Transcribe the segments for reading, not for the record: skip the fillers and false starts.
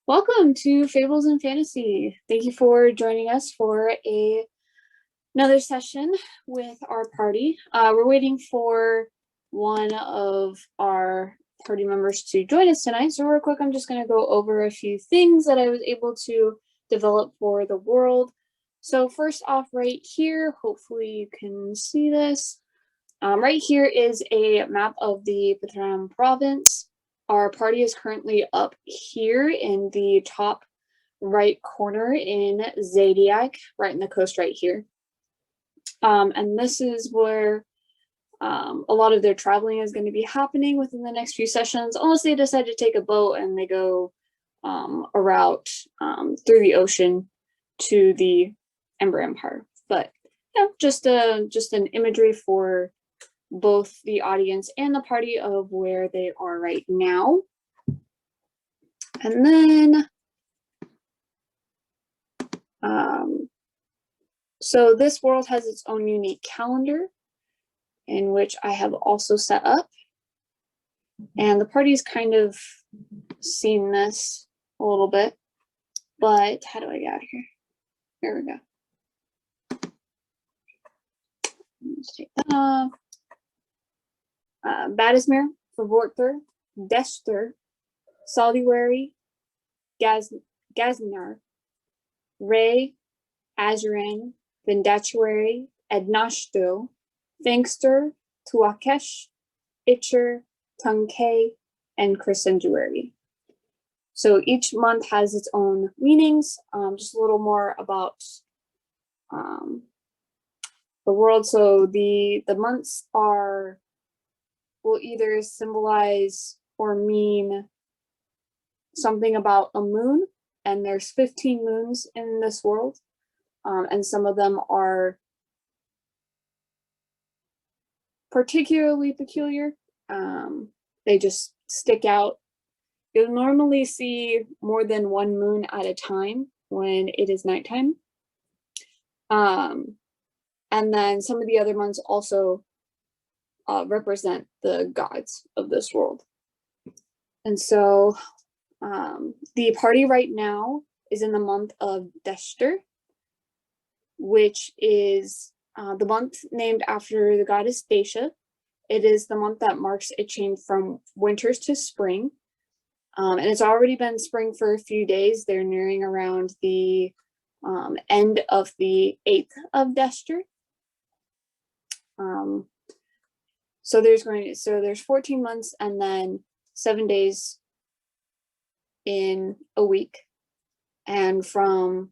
Welcome to Fables and Fantasy. Thank you for joining us for another session with our party. We're waiting for one of our party members to join us tonight. So real quick, I'm just going to go over a few things that I was able to develop for the world. So first off, right here, hopefully you can see this. Right here is a map of the Hellderam province. Our party is currently up here in the top right corner in Zadiac, right in the coast right here. And this is where a lot of their traveling is going to be happening within the next few sessions, unless they decide to take a boat and they go a route through the ocean to the Ember Empire. But yeah, just an imagery for both the audience and the party of where they are right now. And then, so this world has its own unique calendar in which I have also set up. And the party's kind of seen this a little bit, but how do I get out of here? Here we go. Let's take that off. Badismere, Vervorter, Dester, Soliwary, Gaznar, Ray, Azuran, Vindatuary, Ednashto, Fangster, Tuakesh, Itcher, Tunkay, and Crescenduary. So each month has its own meanings. Just a little more about the world. So the months will either symbolize or mean something about a moon, and there's 15 moons in this world, and some of them are particularly peculiar. They just stick out. You'll normally see more than one moon at a time when it is nighttime. And then some of the other months also represent the gods of this world. And so the party right now is in the month of Dester, which is the month named after the goddess Dacia. It is the month that marks a change from winters to spring. And it's already been spring for a few days. They're nearing around the end of the 8th of Dester. So there's 14 months and then 7 days in a week. And from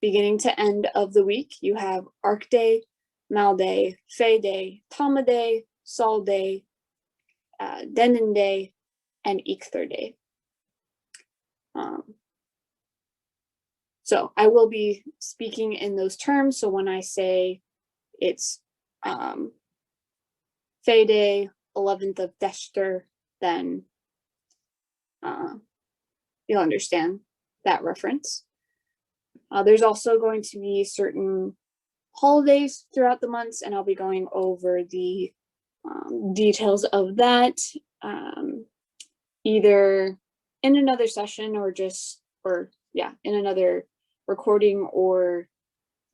beginning to end of the week, you have Arc Day, Mal Day, Fey Day, Tama Day, Sol Day, Denon Day, and Eikther Day. So I will be speaking in those terms. So when I say it's Fey Day, 11th of Dester, then you'll understand that reference. There's also going to be certain holidays throughout the months, and I'll be going over the details of that either in another session in another recording, or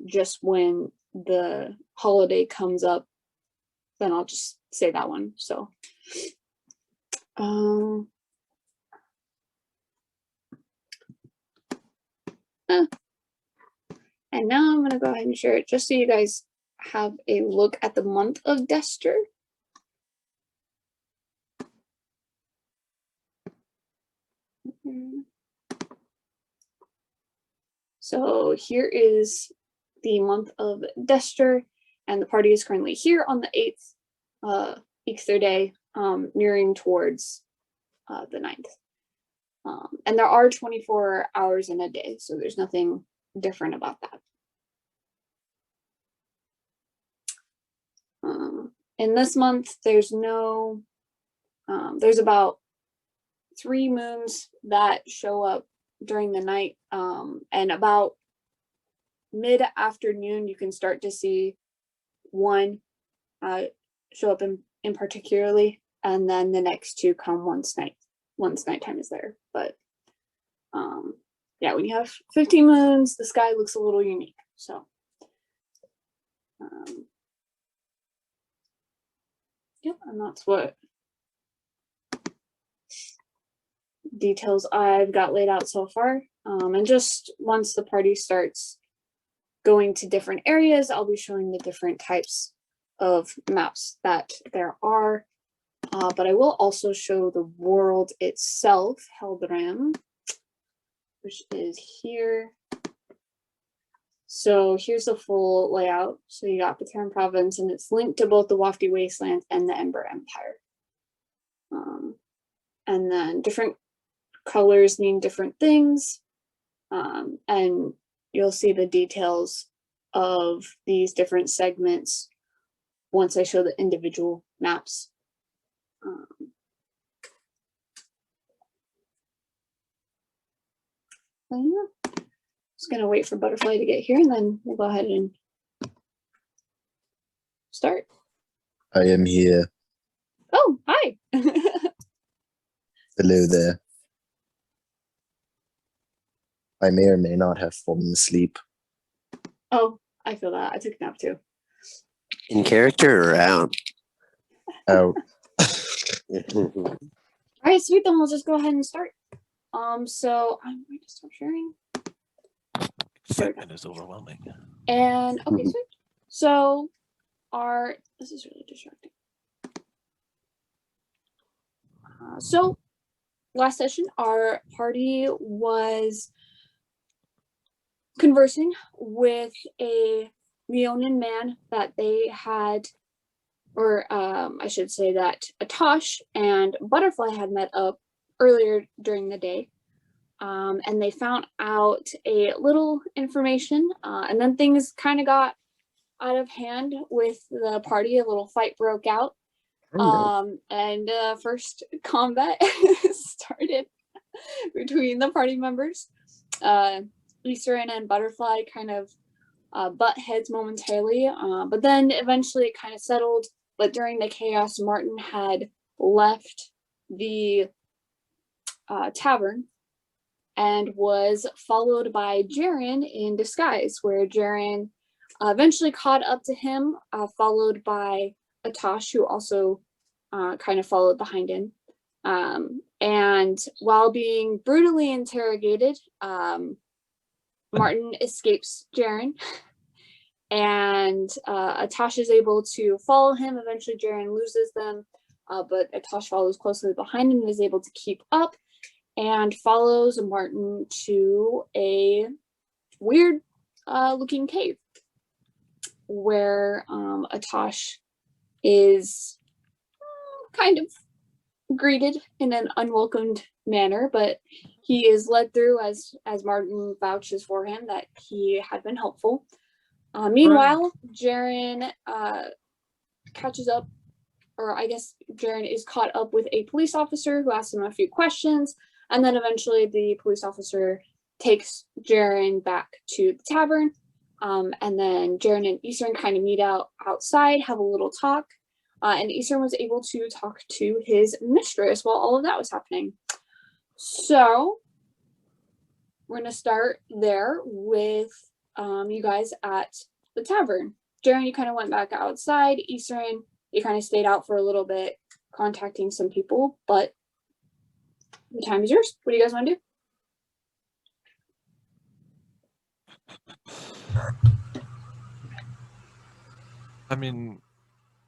just when the holiday comes up, then I'll just say that one. So and now I'm going to go ahead and share it just so you guys have a look at the month of Dester. So here is the month of Dester, and the party is currently here on the 8th, Eikther Day, nearing towards the 9th. And there are 24 hours in a day, so there's nothing different about that. In this month, there's about 3 moons that show up during the night, and about mid-afternoon you can start to see one show up in particularly, and then the next 2 come once nighttime is there. But Yeah, when you have 15 moons, the sky looks a little unique. So, yep, and that's what details I've got laid out so far. And just once the party starts going to different areas, I'll be showing the different types of maps that there are. But I will also show the world itself, Hellderam, which is here. So here's the full layout. So you got Bateran Province, and it's linked to both the Wafty Wasteland and the Ember Empire. And then different colors mean different things. And you'll see the details of these different segments once I show the individual maps. Yeah. Just gonna wait for Butterfly to get here, and then we'll go ahead and start. I am here. Oh, hi. Hello there. I may or may not have fallen asleep. Oh, I feel that. I took a nap too. In character or out? Out. All right, sweet. Then we'll just go ahead and start. So I'm going to stop sharing. Excitement is overwhelming. And okay, sweet. So this is really distracting. So last session, our party was conversing with a Leonin man that they had, or I should say that Atosh and Butterfly had met up earlier during the day. And they found out a little information, and then things kind of got out of hand with the party. A little fight broke out. And first combat started between the party members. Easterin and Butterfly kind of butt heads momentarily, but then eventually it kind of settled. But during the chaos, Martin had left the tavern and was followed by Jaren in disguise, where Jaren eventually caught up to him, followed by Atosh, who also kind of followed behind him. And while being brutally interrogated, Martin escapes Jaren, and Atosh is able to follow him. Eventually, Jaren loses them, but Atosh follows closely behind him and is able to keep up, and follows Martin to a weird looking cave where Atosh is kind of greeted in an unwelcomed manner, but he is led through as Martin vouches for him that he had been helpful. Meanwhile, Jaren catches up, or I guess Jaren is caught up with a police officer who asks him a few questions, and then eventually the police officer takes Jaren back to the tavern, and then Jaren and Eastern kind of meet outside, have a little talk, and Eastern was able to talk to his mistress while all of that was happening. So we're going to start there with you guys at the tavern. Jaren, you kind of went back outside. Eastern, you kind of stayed out for a little bit, contacting some people, but the time is yours. What do you guys want to do? I mean,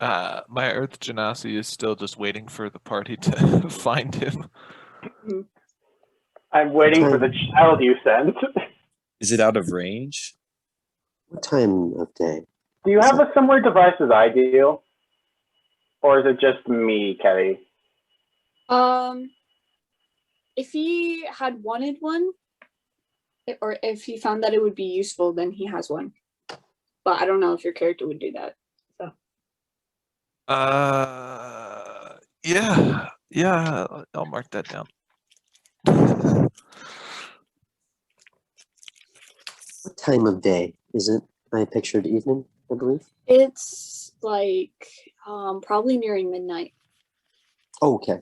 my Earth Genasi is still just waiting for the party to find him. I'm waiting for the child you sent. Is it out of range? What time of day? Do you have a similar device as I do? Or is it just me, Kelly? If he had wanted one, or if he found that it would be useful, then he has one. But I don't know if your character would do that. So. Yeah, I'll mark that down. What time of day is it? I pictured evening, I believe. It's like probably nearing midnight. Oh, okay.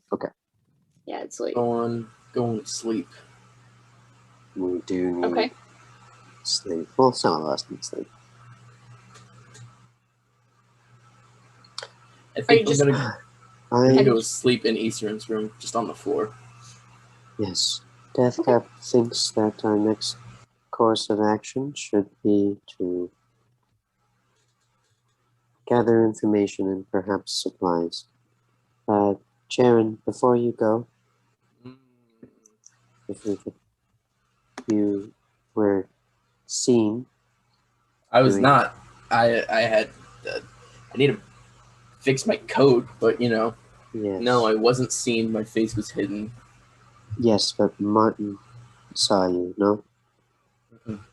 Yeah, it's late. Going to sleep. We do need Okay. sleep. Well, some of us need sleep. I Are think you I'm just- gonna I go sleep in Eastern's room, just on the floor. yes. Deathcap thinks that our next course of action should be to gather information and perhaps supplies. Jaren, before you go, if you were seen. I was Doing- not. I had. I need to fix my coat, but Yes. no, I wasn't seen. My face was hidden. Yes, but Martin saw you, no?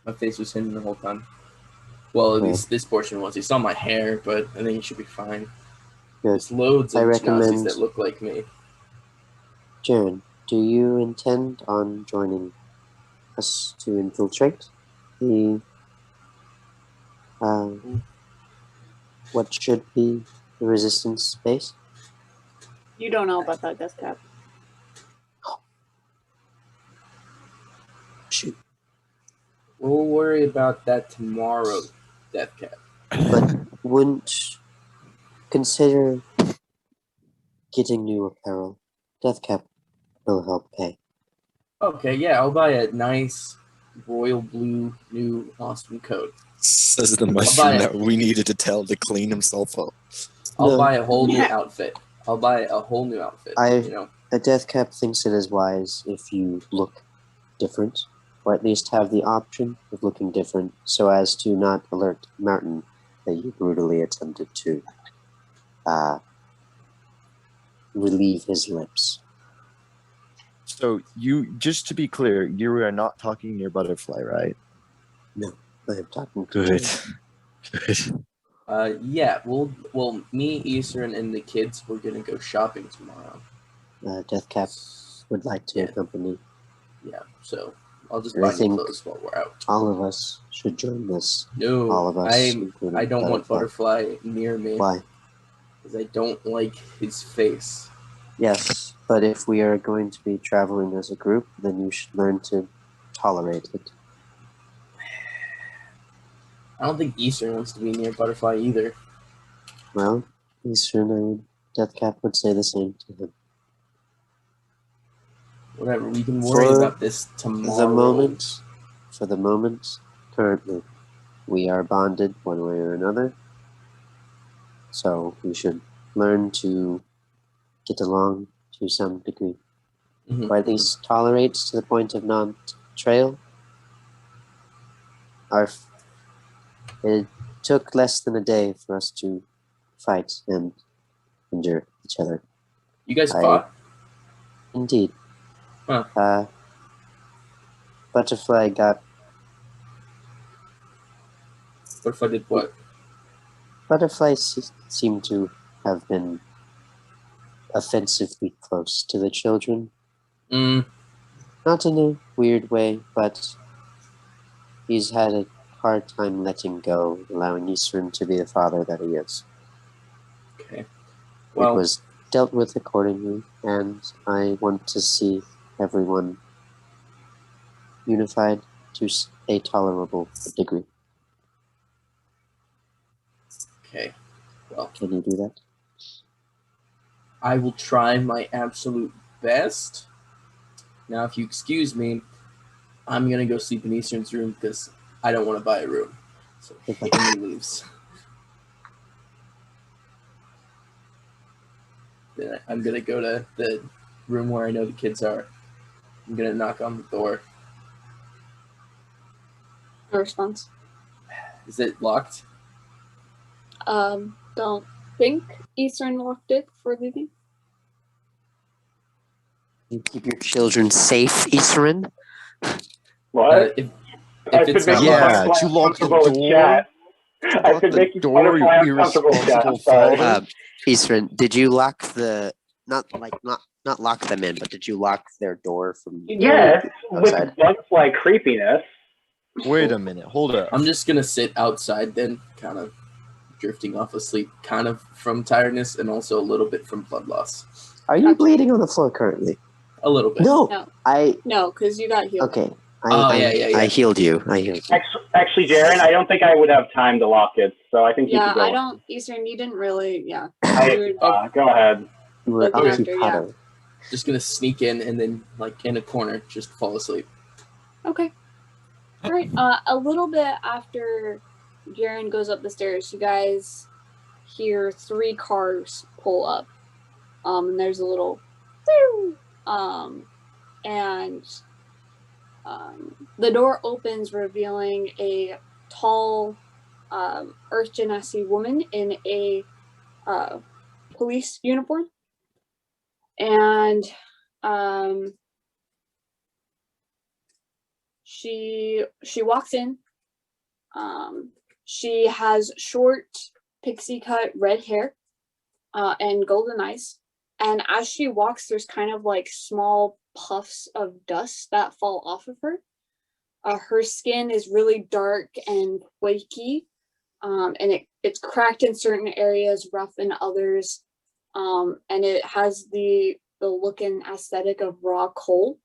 My face was hidden the whole time. Well, at Okay. least this portion was. He saw my hair, but I think it should be fine. Good. There's loads I of recommend- Genazis that look like me. Jaren, do you intend on joining us to infiltrate the what should be the resistance base? You don't know about that, Deathcap. Shoot. We'll worry about that tomorrow, Deathcat. But wouldn't consider getting new apparel. Deathcap will help pay. Okay, yeah, I'll buy a nice royal blue new awesome coat. Says the buy mushroom it. that we needed to tell to clean himself up. I'll No. buy a whole new Yeah. outfit. I'll buy a whole new outfit. A Deathcap thinks it is wise if you look different, or at least have the option of looking different, so as to not alert Martin that you brutally attempted to relieve his lips. So you, just to be clear, you are not talking near Butterfly, right? I am talking to Good. Jaren. Good. Yeah, well, me, Eastern, and the kids, we're gonna go shopping tomorrow. Deathcap would like to Yeah. accompany. Yeah, so I'll just I buy new think- clothes while we're out. All of us should join this. No, All of us. I including don't want Butterfly near me Why? because I don't like his face. Yes, but if we are going to be traveling as a group, then you should learn to tolerate it. I don't think Eastern wants to be near Butterfly either. Well, Eastern, Deathcap would say the same to him. Whatever, we can worry For about this tomorrow. For the moment, currently, we are bonded one way or another. So we should learn to get along to some degree, Mhm. or at least tolerate to the point of non-betrayal. It took less than a day for us to fight and injure each other. You guys I- fought? Indeed. Huh. Butterfly got Butterfly did what? Butterflies seem to have been offensively close to the children. Not in a weird way, but he's had a hard time letting go, allowing Eastern to be the father that he is. Okay. Well, It was dealt with accordingly, and I want to see everyone unified to a tolerable degree. okay. Well, Can you do that? I will try my absolute best. Now, if you excuse me, I'm gonna go sleep in Eastern's room because I don't want to buy a room. So he leaves. Then I'm gonna go to the room where I know the kids are. I'm gonna knock on the door. No response. Is it locked? Don't think Eastern locked it for leaving. You keep your children safe, Eastern? What? If I it's could not make you Yeah, locked, Butterfly to lock the uncomfortable with door. chat. I lock could the make you door, Butterfly you uncomfortable with chat. I'm irresponsible sorry. father. Eastern, did you lock the not lock them in, but did you lock their door from Yes, with outside? Butterfly creepiness. Wait a minute, hold up. I'm just gonna sit outside then, kind of drifting off asleep, kind of from tiredness and also a little bit from blood loss. Are you bleeding on the floor currently? A little bit. No. No. I No, because you got healed. okay. I healed you. Actually, Jaren, I don't think I would have time to lock it, so I think you Yeah, could go. I don't. Eastern, you didn't really. Yeah. Go ahead. You were Looking after, occupado. Just gonna sneak in and then, like, in a corner, just fall asleep. Okay. All right. A little bit after Jaren goes up the stairs, you guys hear 3 cars pull up. And there's a little, and the door opens, revealing a tall, Earth Genasi woman in a police uniform, and she walks in. She has short pixie cut red hair and golden eyes. And as she walks, there's kind of like small puffs of dust that fall off of her. Her skin is really dark and flaky, and it's cracked in certain areas, rough in others, and it has the look and aesthetic of raw coal.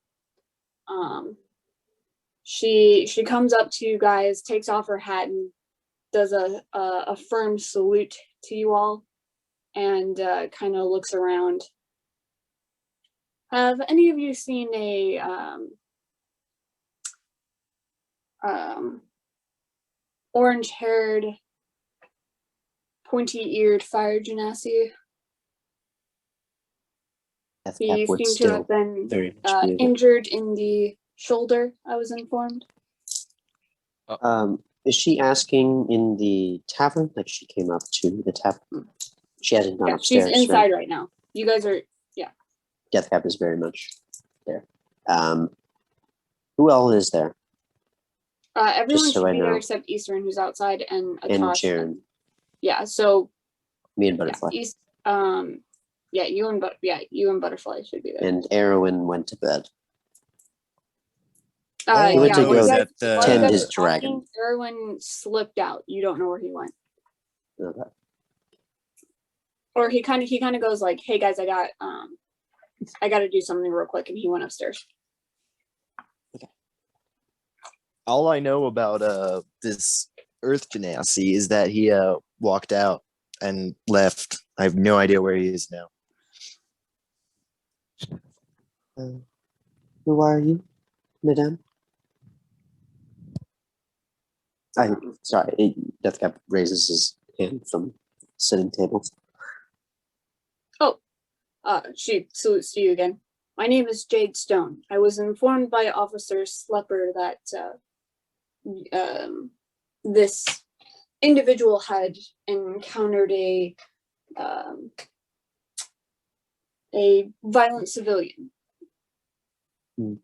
She comes up to you guys, takes off her hat, and does a firm salute to you all, and kind of looks around. Have any of you seen a orange-haired, pointy-eared fire genasi? He Would seemed to still have been very much be injured in the shoulder, I was informed. Is she asking in the tavern? Like she came up to the tavern? She hasn't gone upstairs. She's inside right now. You guys are, Deathcap is very much there. Who else is there? everyone Just so should I be there know. except Eastern, who's outside, and And Atash. Jaren. Yeah, so Me and Butterfly. you and Butterfly should be there. And Erwin went to bed. He went to while go you guys- while you tend guys his are talking, dragon. Erwin slipped out. You don't know where he went. Okay. Or he kind of goes like, "Hey guys, I got to do something real quick," and he went upstairs. All I know about this Earth Genasi is that he walked out and left. I have no idea where he is now. Who are you, madame? Sorry, Deathcap raises his hand from sitting table. She salutes to you again. My name is Jade Stone. I was informed by Officer Slepper that this individual had encountered a violent civilian. And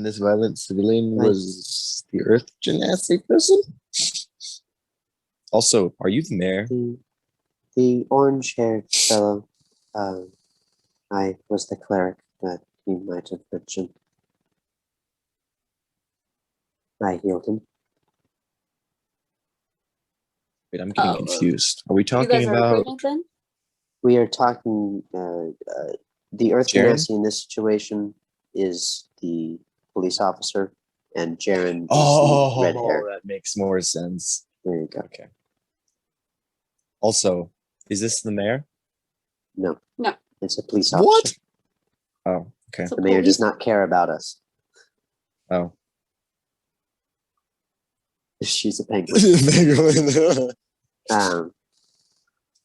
this violent civilian Right. was the Earth Genasi person? Also, are you the mayor? The orange-haired fellow. I was the cleric that he might have mentioned. I healed him. Wait, I'm getting Oh, confused. Are we You talking guys are about acquainted then? We are talking. The Earth Jaren? Genasi in this situation is the police officer, and Jaren is Oh, the red hair. that makes more sense. There you go. Okay. Also, is this the mayor? No. No. It's a police officer. What? Oh, okay. It's a The mayor does police- not care about us. Oh. She's a penguin.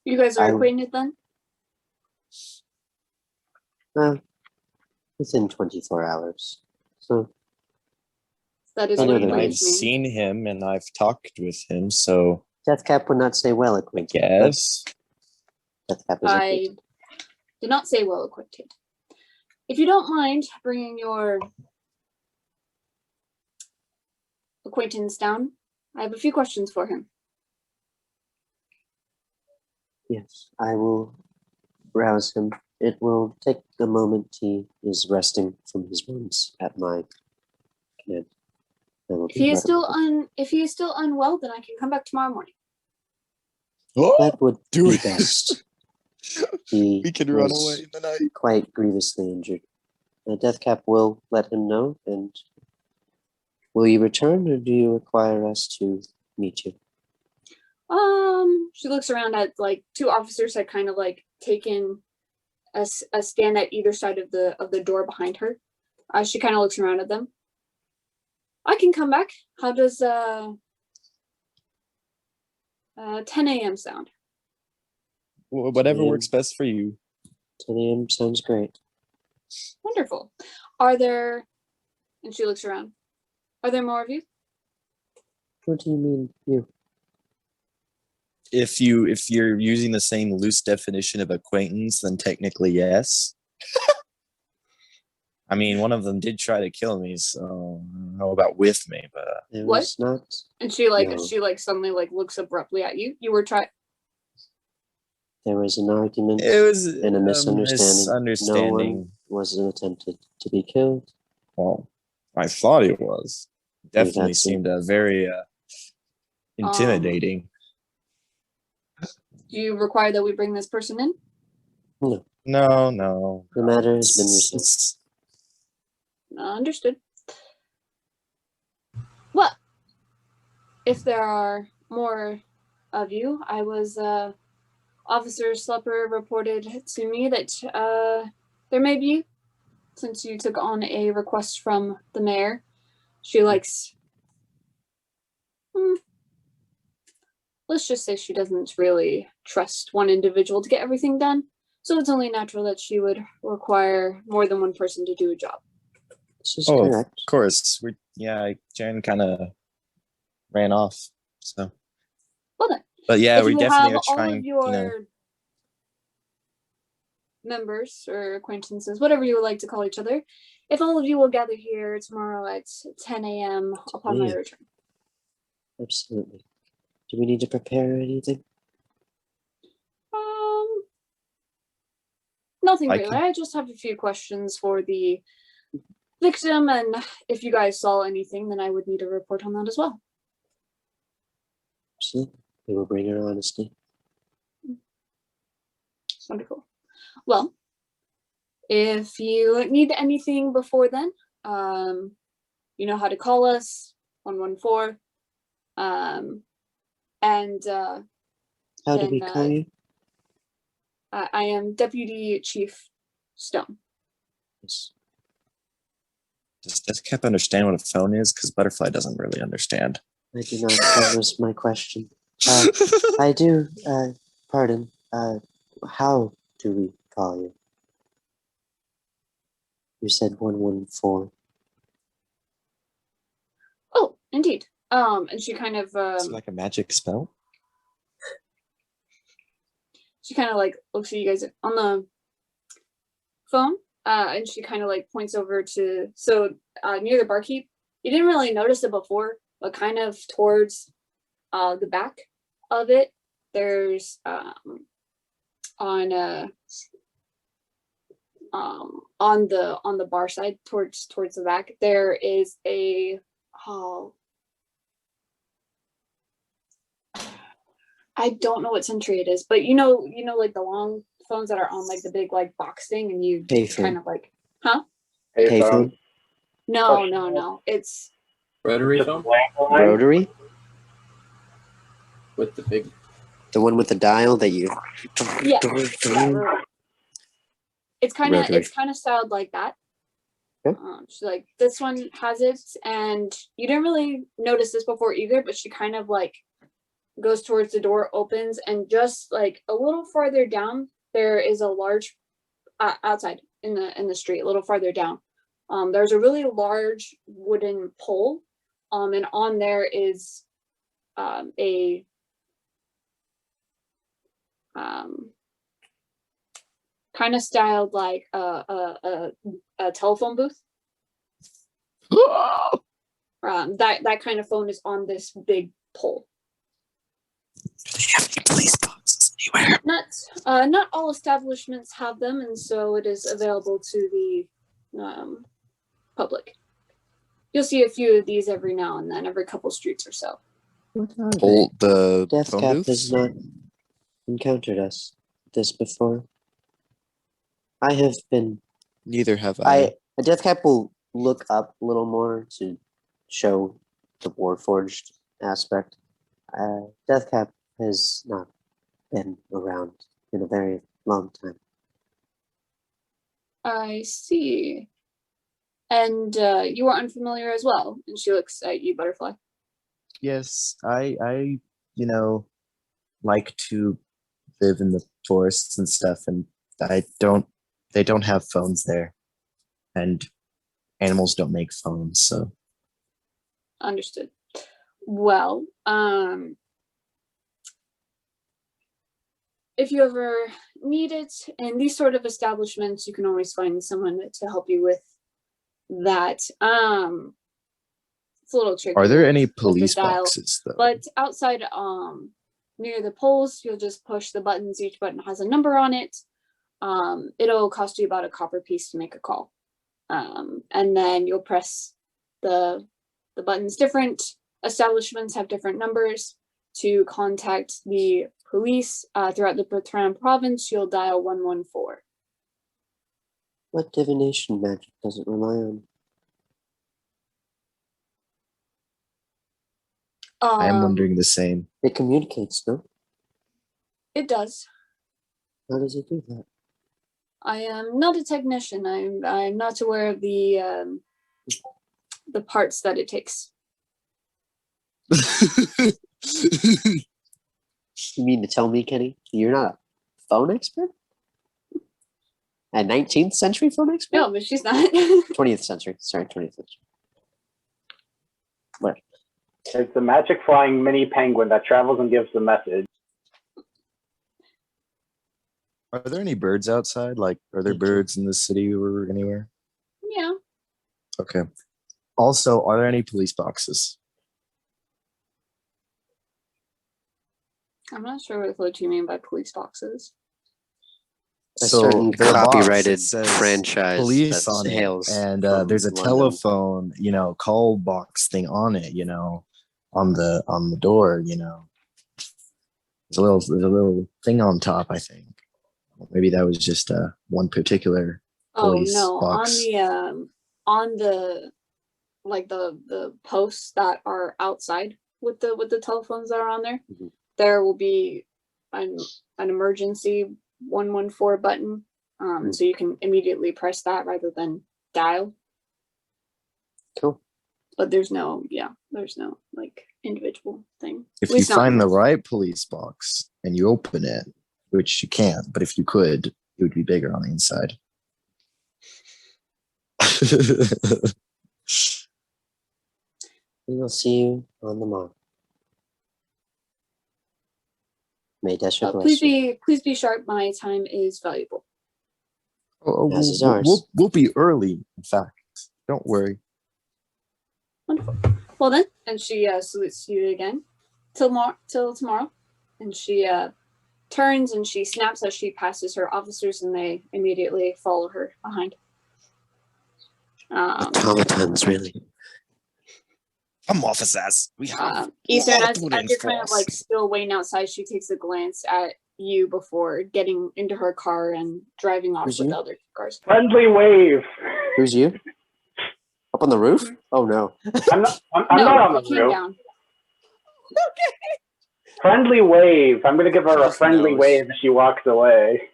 You guys are I- acquainted then? Within 24 hours. So That is I know what that I've acquaintance means. seen him and I've talked with him, so Deathcap would not say well I acquainted. guess. Deathcap is I acquainted. did not say well acquainted. If you don't mind bringing your acquaintance down, I have a few questions for him. Yes, I will rouse him. It will take a moment. He is resting from his wounds at my command. I will If be he is right still over. if he is still unwell, then I can come back tomorrow morning. Oh, That would do be it. best. He We can run was away in the night. quite grievously injured. Deathcap will let him know, and Will you return, or do you require us to meet you? She looks around at like two officers had kind of like taken a stand at either side of the door behind her. She kind of looks around at them. I can come back. How does 10 a.m. sound? Whatever works best for you. 10 a.m. sounds great. Wonderful. Are there, and she looks around, are there more of you? What do you mean, you? If you're using the same loose definition of acquaintance, then technically yes. I mean, one of them did try to kill me, so I don't know about with me, but It What? was not. And she No. suddenly like looks abruptly at you. You were trying. There was an argument it was and a misunderstanding. No one misunderstanding. was attempted to be killed. Well, I thought it was. Definitely that's it. seemed very intimidating. Do you require that we bring this person in? No. The matter has been resolved. It's- Understood. Well, if there are more of you, I was Officer Slepper reported to me that there may be, since you took on a request from the mayor. She likes. Let's just say she doesn't really trust one individual to get everything done. So it's only natural that she would require more than one person to do a job. This is Oh, correct. of course. Jen kind of ran off. So, Well then, but yeah, if we you definitely have are all trying. of your members or acquaintances, whatever you would like to call each other, if all of you will gather here tomorrow at 10 a.m. upon my Yeah. return. Absolutely. Do we need to prepare anything? Nothing I really. can- I just have a few questions for the victim, and if you guys saw anything, then I would need a report on that as well. Absolutely. We will bring our honesty. Wonderful. Well, if you need anything before then, you know how to call us, 114. And How do we then, call you? I am Deputy Chief Stone. Yes. Does Cap understand what a phone is? Because Butterfly doesn't really understand. I do not. That was my question. I do. Pardon. How do we call you? You said 114. Oh, indeed. And she kind of Is it like a magic spell? she kind of like looks at you guys on the phone, and she kind of like points over to near the barkeep. You didn't really notice it before, but kind of towards the back of it, there's on the bar side towards the back, there is a I don't know what century it is, but you know, like the long phones that are on like the big like box thing, and you Payphone. kind of like, Payphone? no, it's Rotary Just phone landline? Rotary? with the big. The one with the dial that you. yeah, it's kind Rotary. of styled like that. Okay. She's like, this one has it, and you didn't really notice this before either, but she kind of like goes towards the door, opens, and just like a little farther down, there is a large outside in the street, a little farther down. There's a really large wooden pole, and on there is a kind of styled like a telephone booth. That kind of phone is on this big pole. Do they have any police boxes anywhere? Not all establishments have them, and so it is available to the public. You'll see a few of these every now and then, every couple streets or so. What are Pull the Death phone Cap booths? has not encountered us this before. I have been. Neither have I. Death Cap will look up a little more to show the Warforged aspect. Deathcap has not been around in a very long time. I see. And you are unfamiliar as well. And she looks at you, Butterfly. Yes, I like to live in the forests and stuff, and they don't have phones there, and animals don't make phones, so. Understood. Well, if you ever need it in these sort of establishments, you can always find someone to help you with that. It's a little tricky. Are there any with the police dial, boxes though? But outside, near the poles, you'll just push the buttons. Each button has a number on it. It'll cost you about a copper piece to make a call. And then you'll press the buttons. Different establishments have different numbers. To contact the police throughout the Bertrand province, you'll dial 114. What divination magic does it rely on? I am wondering the same. It communicates, no? It does. How does it do that? I am not a technician. I'm not aware of the parts that it takes. You mean to tell me, Kenny, you're not a phone expert? A 19th century phone expert? No, but she's not. 20th century. Sorry, 20th century. What? It's a magic flying mini penguin that travels and gives the message. Are there any birds outside? Like, are there birds in the city or anywhere? Yeah. Okay. Also, are there any police boxes? I'm not sure what you mean by police boxes. A certain their box, copyrighted it says franchise police that on hails it, and from there's a London. telephone, call box thing on it, on the door, There's a little thing on top, I think. Maybe that was just one particular police box. On the the posts that are outside with the telephones that are on there, Mhm. there will be an emergency 114 button. So you can immediately press that rather than dial. Cool. But there's no individual thing. If you find the right police box and you open it, which you can't, but if you could, it would be bigger on the inside. We will see you on the mark. May Desha bless you. please be sharp. My time is valuable. As is ours. We'll be early, in fact. Don't worry. Wonderful. Well then, and she salutes you again. Till tomorrow. And she turns and she snaps as she passes her officers, and they immediately follow her behind. Automatons, really. Come officers. We have Ethan, as you're kind of still waiting outside, she takes a glance at you before getting into her car and driving off with the other cars. Friendly wave. Who's you? Up on the roof? Mhm. Oh no. I'm not on the came roof. down. Friendly wave. I'm gonna give her a Just friendly knows. wave as she walks away.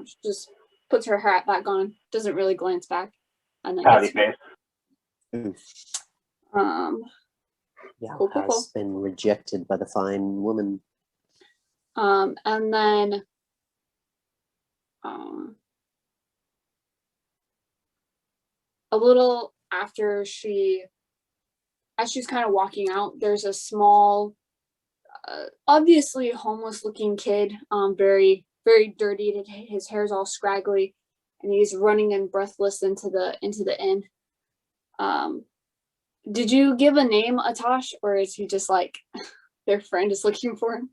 She just puts her hat back on, doesn't really glance back, and then Howdy gets- face. Yeah, Cool. has been rejected by the fine woman. And then a little after as she's kind of walking out, there's a small, obviously homeless looking kid, very, very dirty. His hair's all scraggly, and he's running and breathless into the inn. Did you give a name, Atash, or is he just like their friend is looking for him?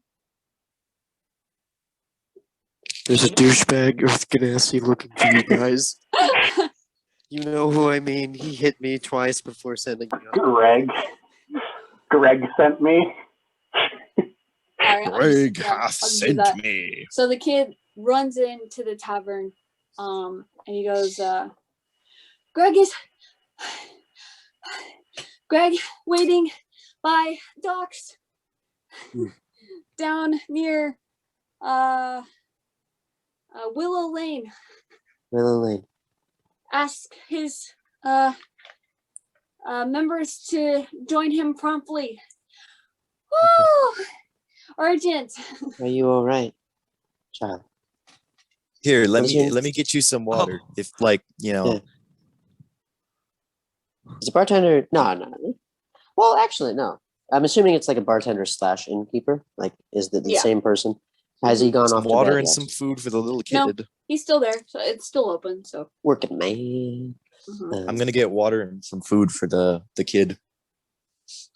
There's a douchebag with Ganassi looking for you guys. You know who I mean. He hit me twice before sending me up. Greg sent me. Greg has sent me. So the kid runs into the tavern, and he goes, Greg is Greg waiting by docks Hmm. down near Willow Lane. Willow Lane. Ask his members to join him promptly. Woo! Urgent. Are you all right, child? Here, let What is me your- let me get you some water. Oh. If like, you know, Yeah. Is the bartender? No. Well, actually, no. I'm assuming it's like a bartender / innkeeper. Like, is the Yeah. same person? Has he gone some off to water bed and yet? some food for the little No. kid. He's still there, so it's still open. So Working man. mhm. I'm gonna get water and some food for the kid.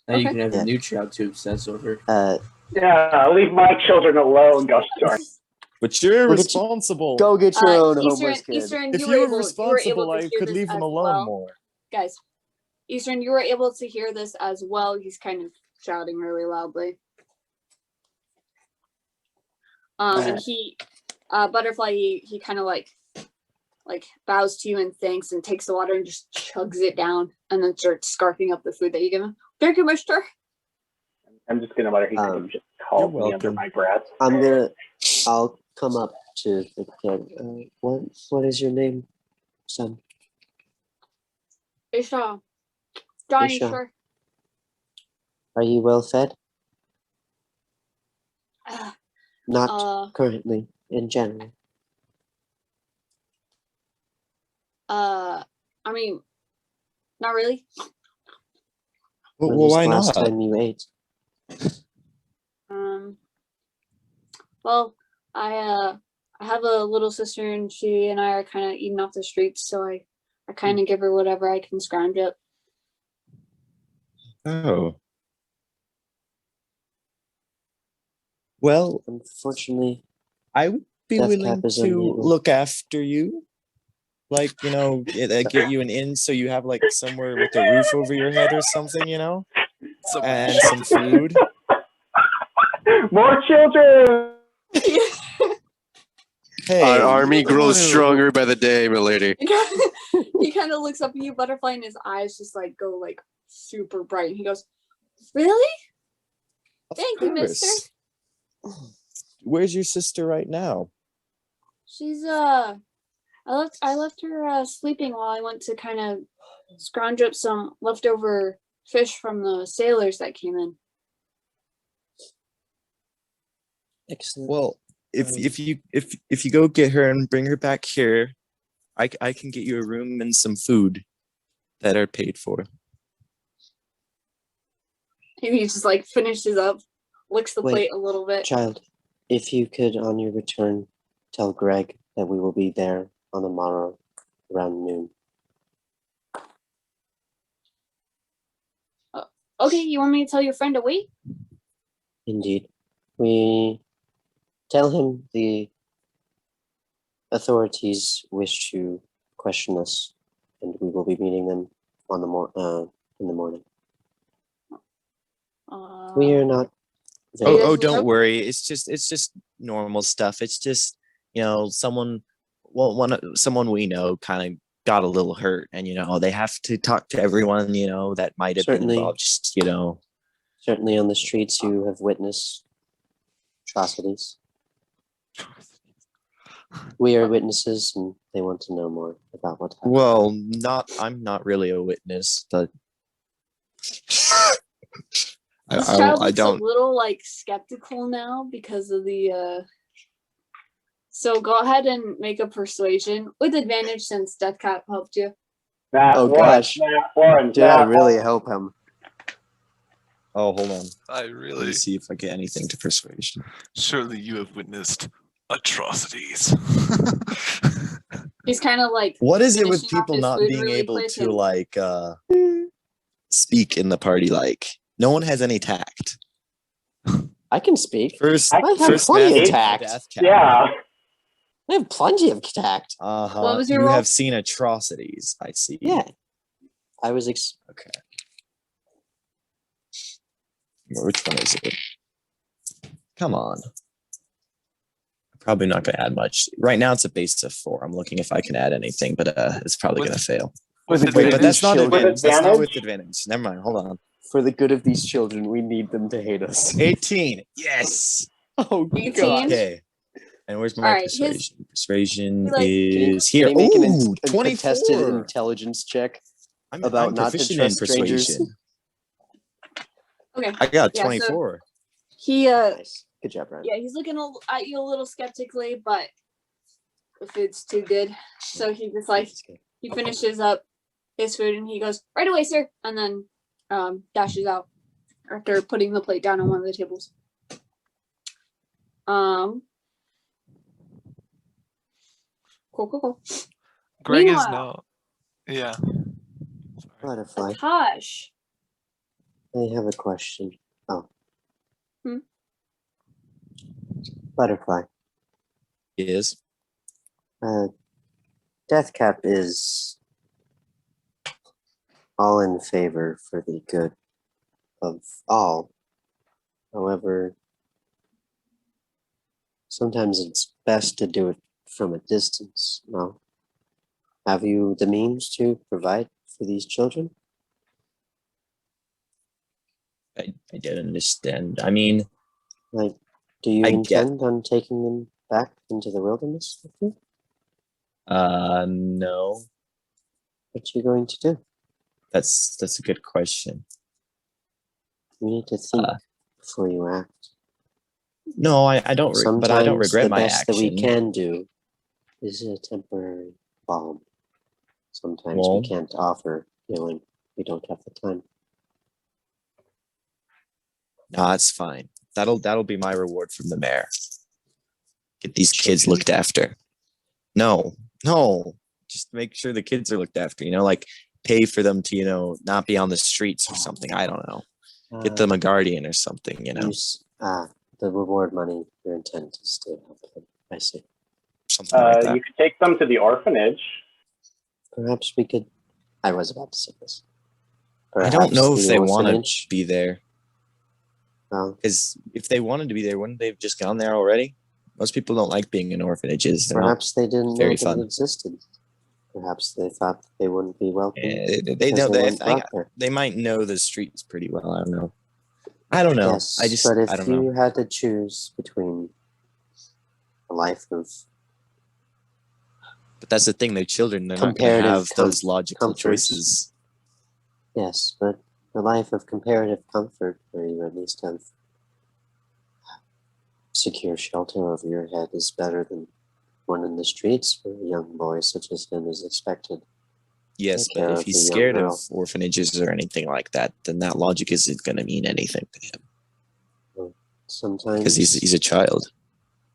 Now you Okay. can have Yeah. the new child to obsess over. Yeah, leave my children alone, Gustar. But you're Look at you- responsible. Go get your own homeless Eastern, kid. Eastern, If you you were were able responsible, to I hear could this leave him as alone well. more. Guys, Eastern, you were able to hear this as well. He's kind of shouting really loudly. And he, Butterfly, he kind of like bows to you and thanks and takes the water and just chugs it down and then starts scarfing up the food that you give him. Thank you, mister. I'm just gonna let her. He could have just called me under welcome. my breath. I'll come up to the kid. What is your name, son? It's Johnny, Isha. sir. Are you well fed? Uh, Not currently, in general. I mean, not really. Well, When was why the last not? time you ate? Well, I have a little sister and she and I are kind of eating off the streets, so I kind of give her whatever I can scrounge up. Oh. Well, Unfortunately, I would be Death willing Cap is to unable. look after you. Like, you know, get you an inn so you have like somewhere with a roof over your head or something, you know? Some And some food. More children. Hey, Our you're army the grows one who- stronger by the day, milady. He kind of looks up at you, Butterfly, and his eyes just like go like super bright. And he goes, "Really? Of Thank you, mister." course. Where's your sister right now? She's I left her sleeping while I went to kind of scrounge up some leftover fish from the sailors that came in. Excellent. Well, if you go get her and bring her back here, I can get you a room and some food that are paid for. And he just like finishes up, licks the Wait, plate a little bit. Child, if you could, on your return, tell Greg that we will be there on the morrow around noon. Okay, you want me to tell your friend to wait? Indeed. We tell him the authorities wish to question us, and we will be meeting them on in the morning. We are not very guys Don't okay? worry. It's just normal stuff. It's just, you know, someone we know kind of got a little hurt, and you know they have to talk to everyone, you know, that might have been Certainly. involved. Just, you know, certainly on the streets you have witnessed atrocities. We are witnesses, and they want to know more about what happened. well, I'm not really a witness, but This child I looks don't. a little like skeptical now because of the So go ahead and make a persuasion with advantage since Death Cap helped you. That Oh, one, gosh. that one, Did I that really one. help him? Oh, hold on. I Let me really, see if I get anything to persuasion. surely you have witnessed atrocities. He's kind of like What is it with finishing off people his not food being really able quick to and- like speak in the party? Like, no one has any tact. I can speak. First, I have first plenty of master tact. Death Cap. Yeah. I have plenty of tact. Uh-huh. What was your You roll? have seen atrocities, I see. Yeah. I was Okay. Which one is it? Come on. Probably not going to add much. Right now it's a base of 4. I'm looking if I can add anything, but it's probably With- going to fail. For the With good Wait, of but these that's not children, advantage. That's not with advantage? advantage. Never mind. Hold on. for the good of these children, we need them to hate us. 18. Yes. Oh 18? God! Okay. And where's my Alright, his- persuasion? Persuasion like, is Can here. you make an Ooh, a contested 24. intelligence check I'm about not to proficient trust in strangers? persuasion. Okay. I got Yeah, so- 24. He Nice. Good job, Ryan. yeah, he's looking at you a little skeptically, but if it's too good. So he just like That's good. he finishes up his food and he goes, "Right away, sir," and then dashes out after putting the plate down on one of the tables. Cool. Greg is Meanwhile- now. Yeah. Sorry. Butterfly, Tosh. I have a question. Oh. Hmm? Butterfly, Is Deathcap is all in favor for the good of all. However, sometimes it's best to do it from a distance. No. Have you the means to provide for these children? I don't understand. I mean, Like, do you I get- intend on taking them back into the wilderness with you? no. What you going to do? That's a good question. You need to think Uh, before you act. No, I don't. But I don't regret the my best that we action. can do is a temporary balm. Sometimes Well- we can't offer healing. We don't have the time. No, that's fine. That'll be my reward from the mayor. Get these kids looked after. No. Just make sure the kids are looked after. Like pay for them to not be on the streets or something. I don't know. Get them a guardian or something. The reward money. Your intent is to help them. I see. Something like that. You could take them to the orphanage. Perhaps we could. I was about to say this. I don't know if the they want to orphanage- be there. Well, Because if they wanted to be there, wouldn't they have just gone there already? Most people don't like being in orphanages. They're not- perhaps they didn't know very that fun. it existed. Perhaps they thought they wouldn't be welcome. they because don't. weren't brought there. They might know the streets pretty well. I don't know. Yes, I just but if I don't you know. had to choose between a life of But that's the thing. They're children. They're not going to comparative have those logical comforts. choices. yes, but a life of comparative comfort where you at least have secure shelter over your head is better than one in the streets where a young boy such as him is expected. Yes, Take care but of if he's the young scared of girl. orphanages or anything like that, then that logic isn't going to mean anything to him Sometimes because he's a child.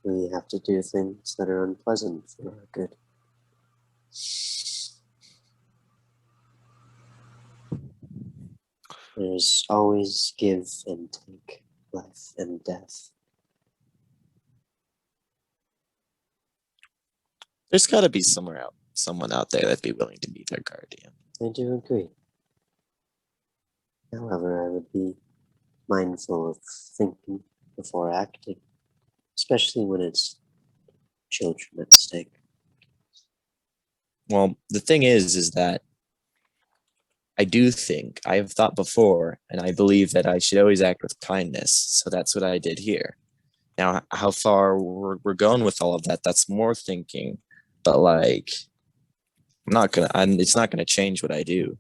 we have to do things that are unpleasant for our good. There's always give and take, life and death. There's got to be someone out there that'd be willing to be their guardian. I do agree. However, I would be mindful of thinking before acting, especially when it's children at stake. Well, the thing is that I do think I have thought before, and I believe that I should always act with kindness. So that's what I did here. Now, how far we're going with all of that, that's more thinking. But like, it's not gonna change what I do.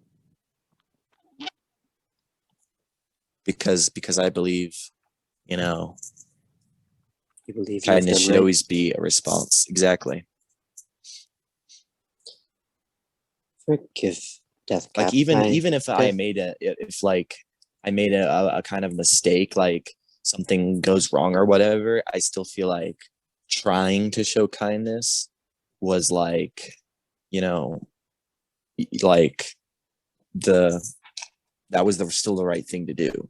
Because I believe, You believe you've kindness done should right? always be a response. Exactly. Forgive Death Cap. Like even if I Death- made I made a kind of mistake, like something goes wrong or whatever, I still feel like trying to show kindness was like, like that was still the right thing to do.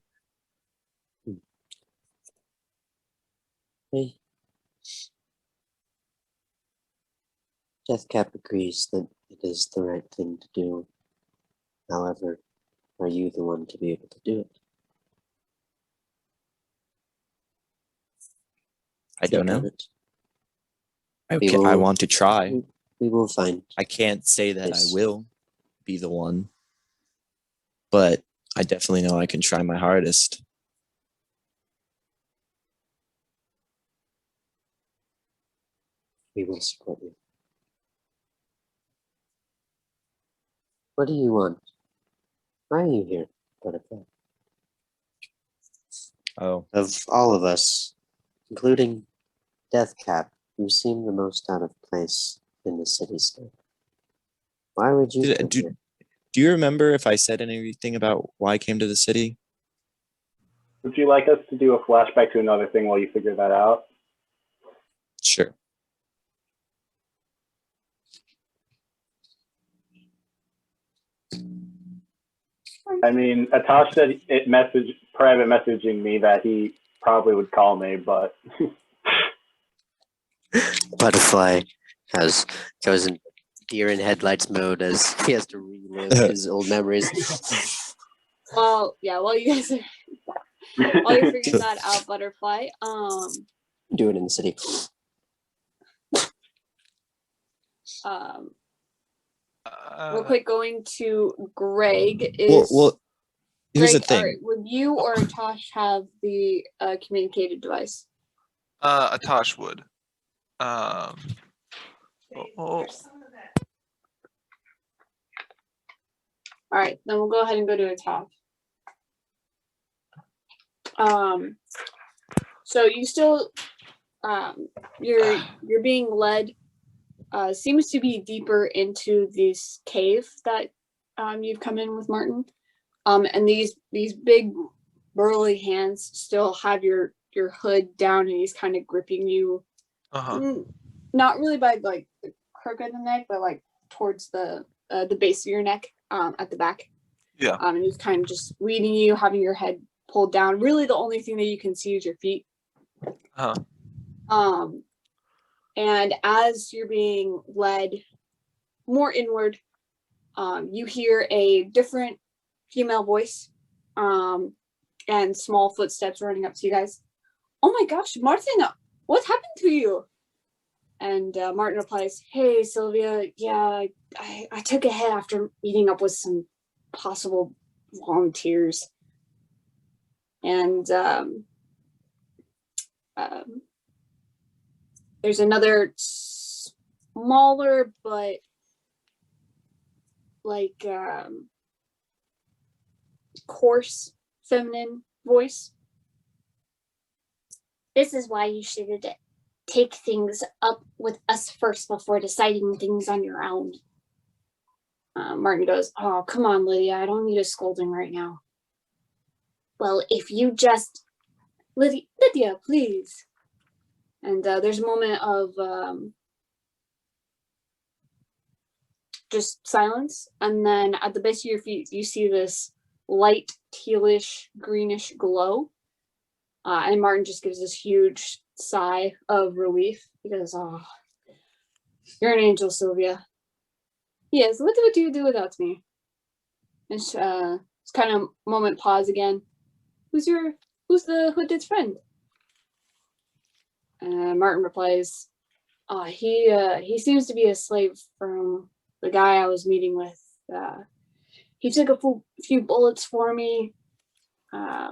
Hey. Death Cap agrees that it is the right thing to do. However, are you the one to be able to do it? I don't Think of know. it. I We will- want to try. We will find. I can't say that I Yes. will. be the one. But I definitely know I can try my hardest. We will support you. What do you want? Why are you here, Butterfly? Oh, Of all of us, including Deathcap, you seem the most out of place in the cityscape. Why would you come here? do you remember if I said anything about why I came to the city? Would you like us to do a flashback to another thing while you figure that out? Sure. I mean, Atash said private messaging me that he probably would call me, but Butterfly goes in deer in headlights mode as he has to relive his old memories. Well, yeah, while you guys are while you're figuring that out, Butterfly, Do it in the city. real quick, going to Greg is Well, here's the Greg, thing. alright, would you or Tosh have the communicated device? Atash would. Oh, Alright, then we'll go ahead and go to a top. So you still you're being led seems to be deeper into this cave that you've come in with Martin. And these big burly hands still have your hood down, and he's kind of gripping you. Not really by like the crook of the neck, but like towards the base of your neck, at the back. Yeah. And he's kind of just leading you, having your head pulled down. Really, the only thing that you can see is your feet. And as you're being led more inward, you hear a different female voice, and small footsteps running up to you guys. Oh my gosh, Martin, what happened to you? And Martin replies, "Hey, Sylvia, yeah, I took a hit after meeting up with some possible volunteers." And there's another smaller but like coarse feminine voice. "This is why you should take things up with us first before deciding things on your own." Martin goes, "Oh, come on, Lydia. I don't need a scolding right now." "Well, if you just... Lydia, please." And there's a moment of just silence. And then at the base of your feet, you see this light tealish, greenish glow. And Martin just gives this huge sigh of relief. He goes, "Oh, you're an angel, Sylvia." "Yes, what would you do without me?" And it's kind of moment pause again. Who's the hooded friend?" Martin replies, he seems to be a slave from the guy I was meeting with. He took a few bullets for me. I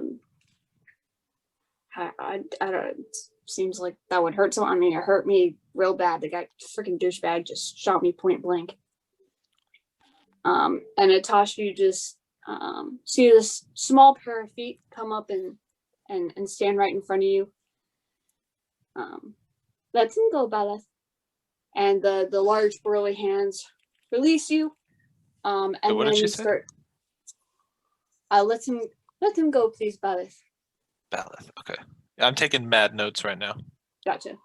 don't. It seems like that would hurt someone. I mean, it hurt me real bad. The guy, freaking douchebag, just shot me point blank. And Natasha, you just see this small pair of feet come up and stand right in front of you. "Let him go, Bella." And the large burly hands release you. And what then did she you say? start. Let him go, please, Bella. Baleth. Okay. I'm taking mad notes right now. Gotcha.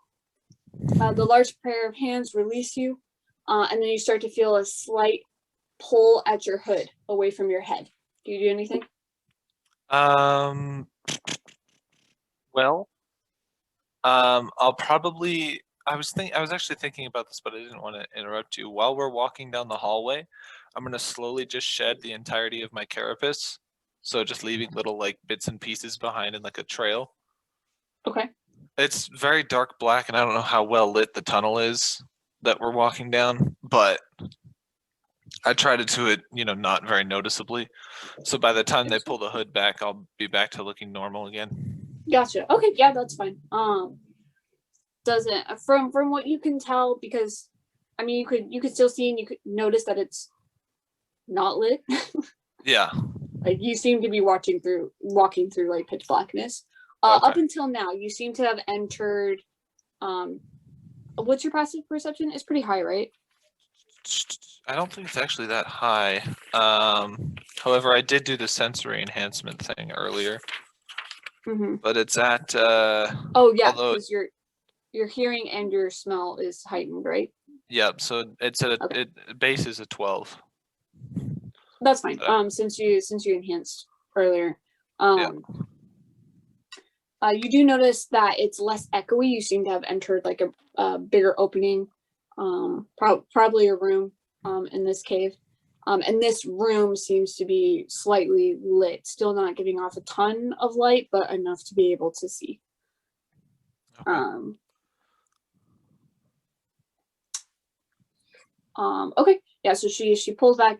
The large pair of hands release you, and then you start to feel a slight pull at your hood away from your head. Do you do anything? Well, I'll probably. I was actually thinking about this, but I didn't want to interrupt you. While we're walking down the hallway, I'm gonna slowly just shed the entirety of my carapace. So just leaving little like bits and pieces behind in like a trail. Okay. It's very dark black, and I don't know how well lit the tunnel is that we're walking down, but I try to do it, not very noticeably. So by the time they pull the hood back, I'll be back to looking normal again. Gotcha. Okay, yeah, that's fine. Doesn't from what you can tell, because I mean you could still see and you could notice that it's not lit. Yeah. Like you seem to be walking through like pitch blackness. Okay. Up until now, you seem to have entered. What's your passive perception? It's pretty high, right? I don't think it's actually that high. However, I did do the sensory enhancement thing earlier, Mm-hmm. but it's at. Oh yeah, although because your hearing and your smell is heightened, right? Yep. So it's at Okay. base is a 12. That's fine. Since you enhanced earlier, you do notice that it's less echoey. You seem to have entered like a bigger opening, probably a room in this cave. And this room seems to be slightly lit, still not giving off a ton of light, but enough to be able to see. Okay. Okay. Yeah, so she pulls back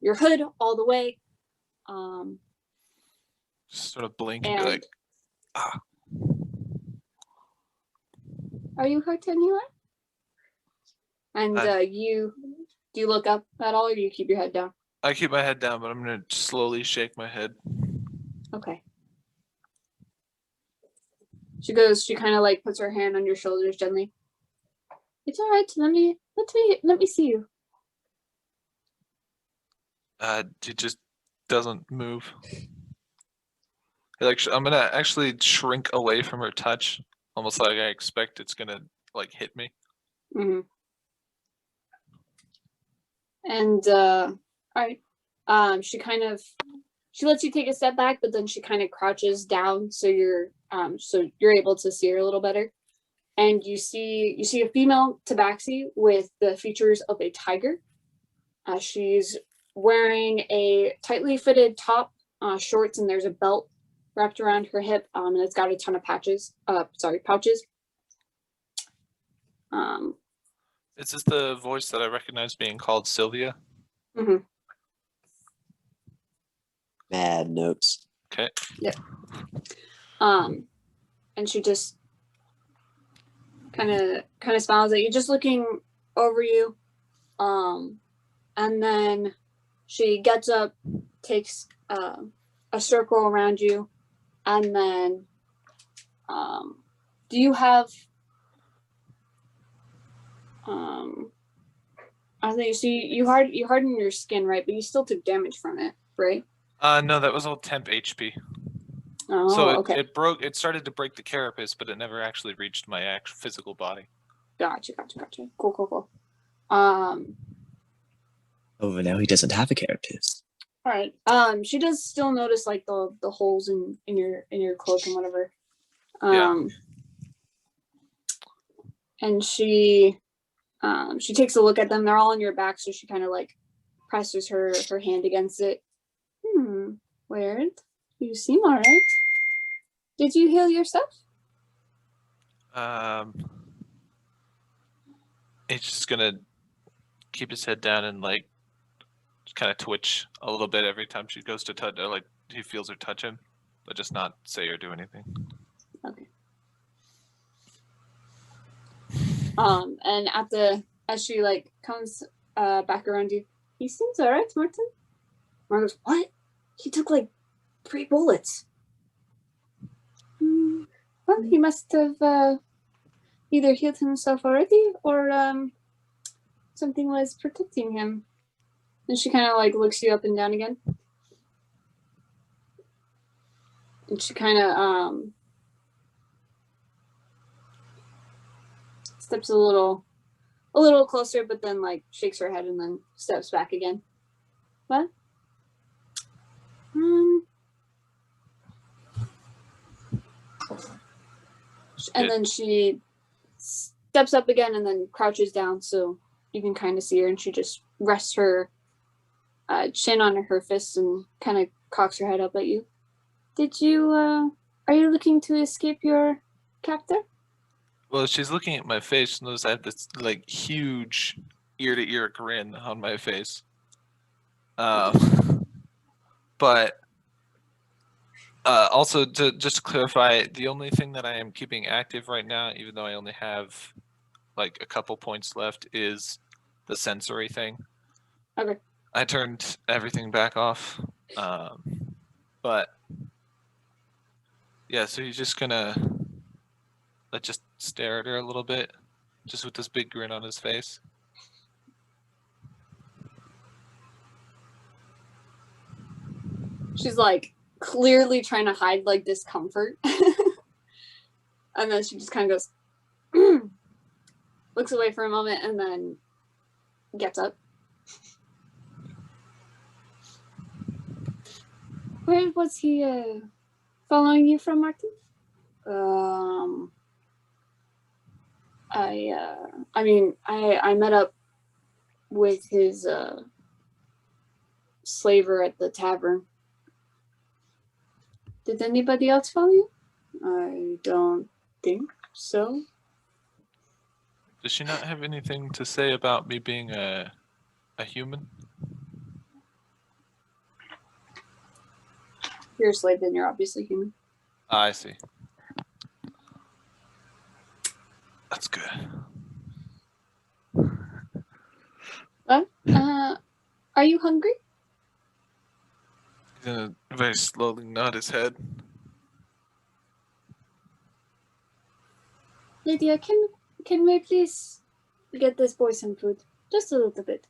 your hood all the way. Just sort of blink and And be like, ah. are you hurt anywhere? And do you look up at all, or do you keep your head down? I keep my head down, but I'm gonna slowly shake my head. Okay. She kind of like puts her hand on your shoulders gently. It's all right. Let me see you. It just doesn't move. Like I'm gonna actually shrink away from her touch, almost like I expect it's gonna like hit me. Mm-hmm. And all right. She lets you take a step back, but then she kind of crouches down so you're able to see her a little better. And you see a female tabaxi with the features of a tiger. She's wearing a tightly fitted top, shorts, and there's a belt wrapped around her hip, and it's got a ton of pouches. Is this the voice that I recognize being called Sylvia? Mm-hmm. Mad notes. Okay. Yep. And she just kind of smiles at you, just looking over you. And then she gets up, takes a circle around you, and then do you have I think you hardened your skin, right? But you still took damage from it, right? No, that was all temp HP. Oh, So okay. it started to break the carapace, but it never actually reached my actual physical body. Gotcha. Cool. Oh, now he doesn't have a carapace. All right. She does still notice like the holes in your cloak and whatever. And she takes a look at them. They're all on your back, so she kind of like presses her hand against it. Weird. You seem all right. Did you heal yourself? He's just gonna keep his head down and like just kind of twitch a little bit every time she goes to touch, or like he feels her touch him, but just not say or do anything. Okay. And as she like comes back around you, he seems all right, Martin. Martin goes, what? He took like 3 bullets. Well, he must have either healed himself already or something was protecting him. And she kind of like looks you up and down again. And she kind of steps a little closer, but then like shakes her head and then steps back again. What? And then she steps up again and then crouches down so you can kind of see her, and she just rests her chin on her fist and kind of cocks her head up at you. Are you looking to escape your captor? Well, she's looking at my face and knows I have this like huge ear to ear grin on my face. But also to just clarify, the only thing that I am keeping active right now, even though I only have like a couple points left, is the sensory thing. Okay. I turned everything back off. But yeah, so he's just gonna just stare at her a little bit, just with this big grin on his face. She's like clearly trying to hide like discomfort. And then she just kind of goes, looks away for a moment and then gets up. Where was he following you from, Martin? I met up with his slaver at the tavern. Did anybody else follow you? I don't think so. Does she not have anything to say about me being a human? You're a slave, then you're obviously human. I see. That's good. Are you hungry? He's gonna very slowly nod his head. Lydia, can we please get this boy some food? Just a little bit.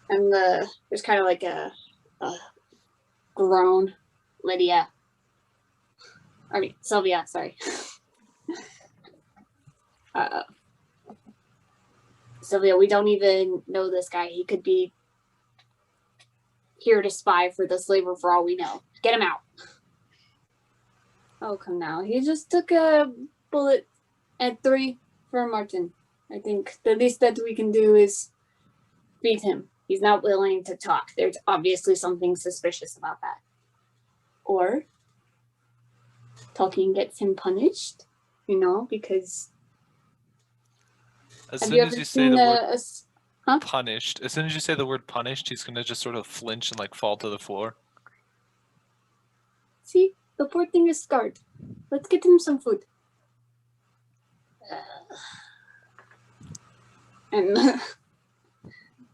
And there's kind of like a groan. Lydia. I mean, Sylvia, sorry. Sylvia, we don't even know this guy. He could be here to spy for the slaver for all we know. Get him out. Oh, come now. He just took a bullet at 3 for Martin. I think the least that we can do is beat him. He's not willing to talk. There's obviously something suspicious about that. Or talking gets him punished, because As have soon you as ever you say seen the a word punished, as soon as you say the word punished, he's gonna just sort of flinch and like fall to the floor. See, the poor thing is scarred. Let's get him some food. And you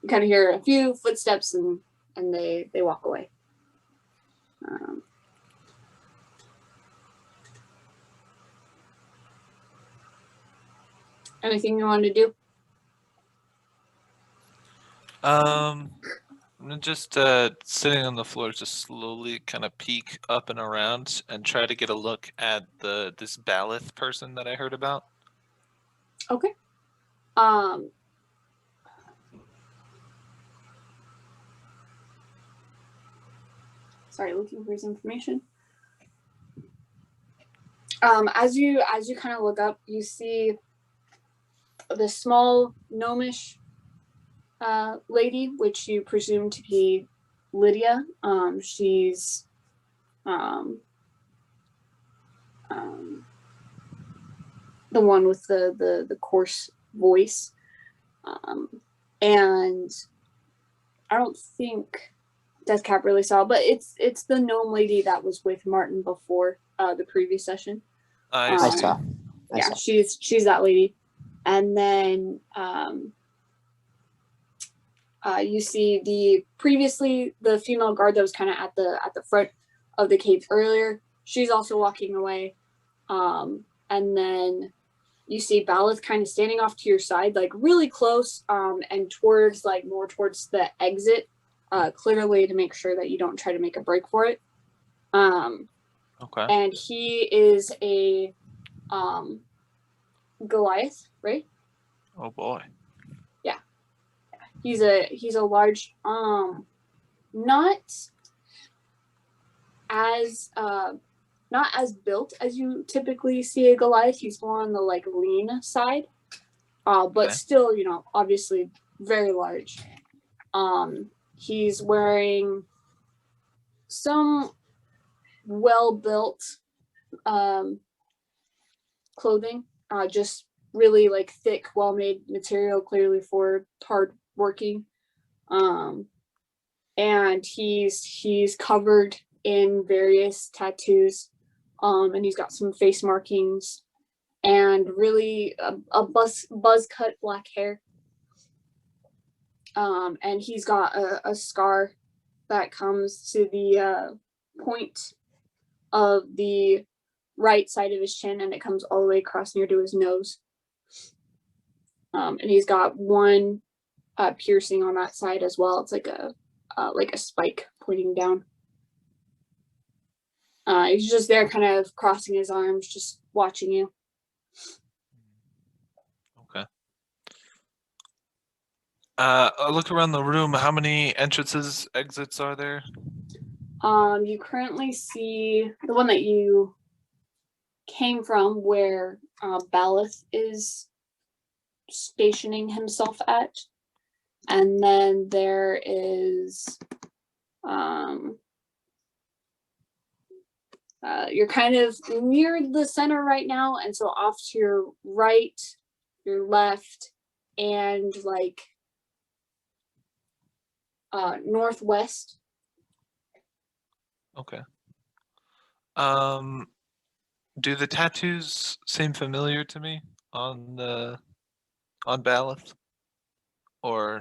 kind of hear a few footsteps and they walk away. Anything you want to do? I'm just sitting on the floor, just slowly kind of peek up and around and try to get a look at this Balith person that I heard about. Okay. Sorry, looking for his information. As you kind of look up, you see the small gnomish lady, which you presume to be Lydia. She's the one with the coarse voice, and I don't think Deathcap really saw, but it's the gnome lady that was with Martin before the previous session. I I see. saw. She's that lady, and then you see the female guard that was kind of at the front of the cave earlier. She's also walking away, and then you see Balith kind of standing off to your side, like really close, and towards more towards the exit, clearly to make sure that you don't try to make a break for it. Okay. And he is a Goliath, right? Oh boy. He's a large, not as built as you typically see a Goliath. He's more on the lean side, but Okay. still, obviously very large. He's wearing some well built clothing, just really like thick, well-made material, clearly for hard working. And he's covered in various tattoos, and he's got some face markings and really a buzz cut black hair. And he's got a scar that comes to the point of the right side of his chin, and it comes all the way across near to his nose. And he's got one piercing on that side as well. It's like a spike pointing down. He's just there, kind of crossing his arms, just watching you. Okay. I look around the room. How many entrances, exits are there? You currently see the one that you came from, where Balith is stationing himself at, and then there is you're kind of near the center right now, and so off to your right, your left, and like northwest. Okay. Do the tattoos seem familiar to me on Balith? Or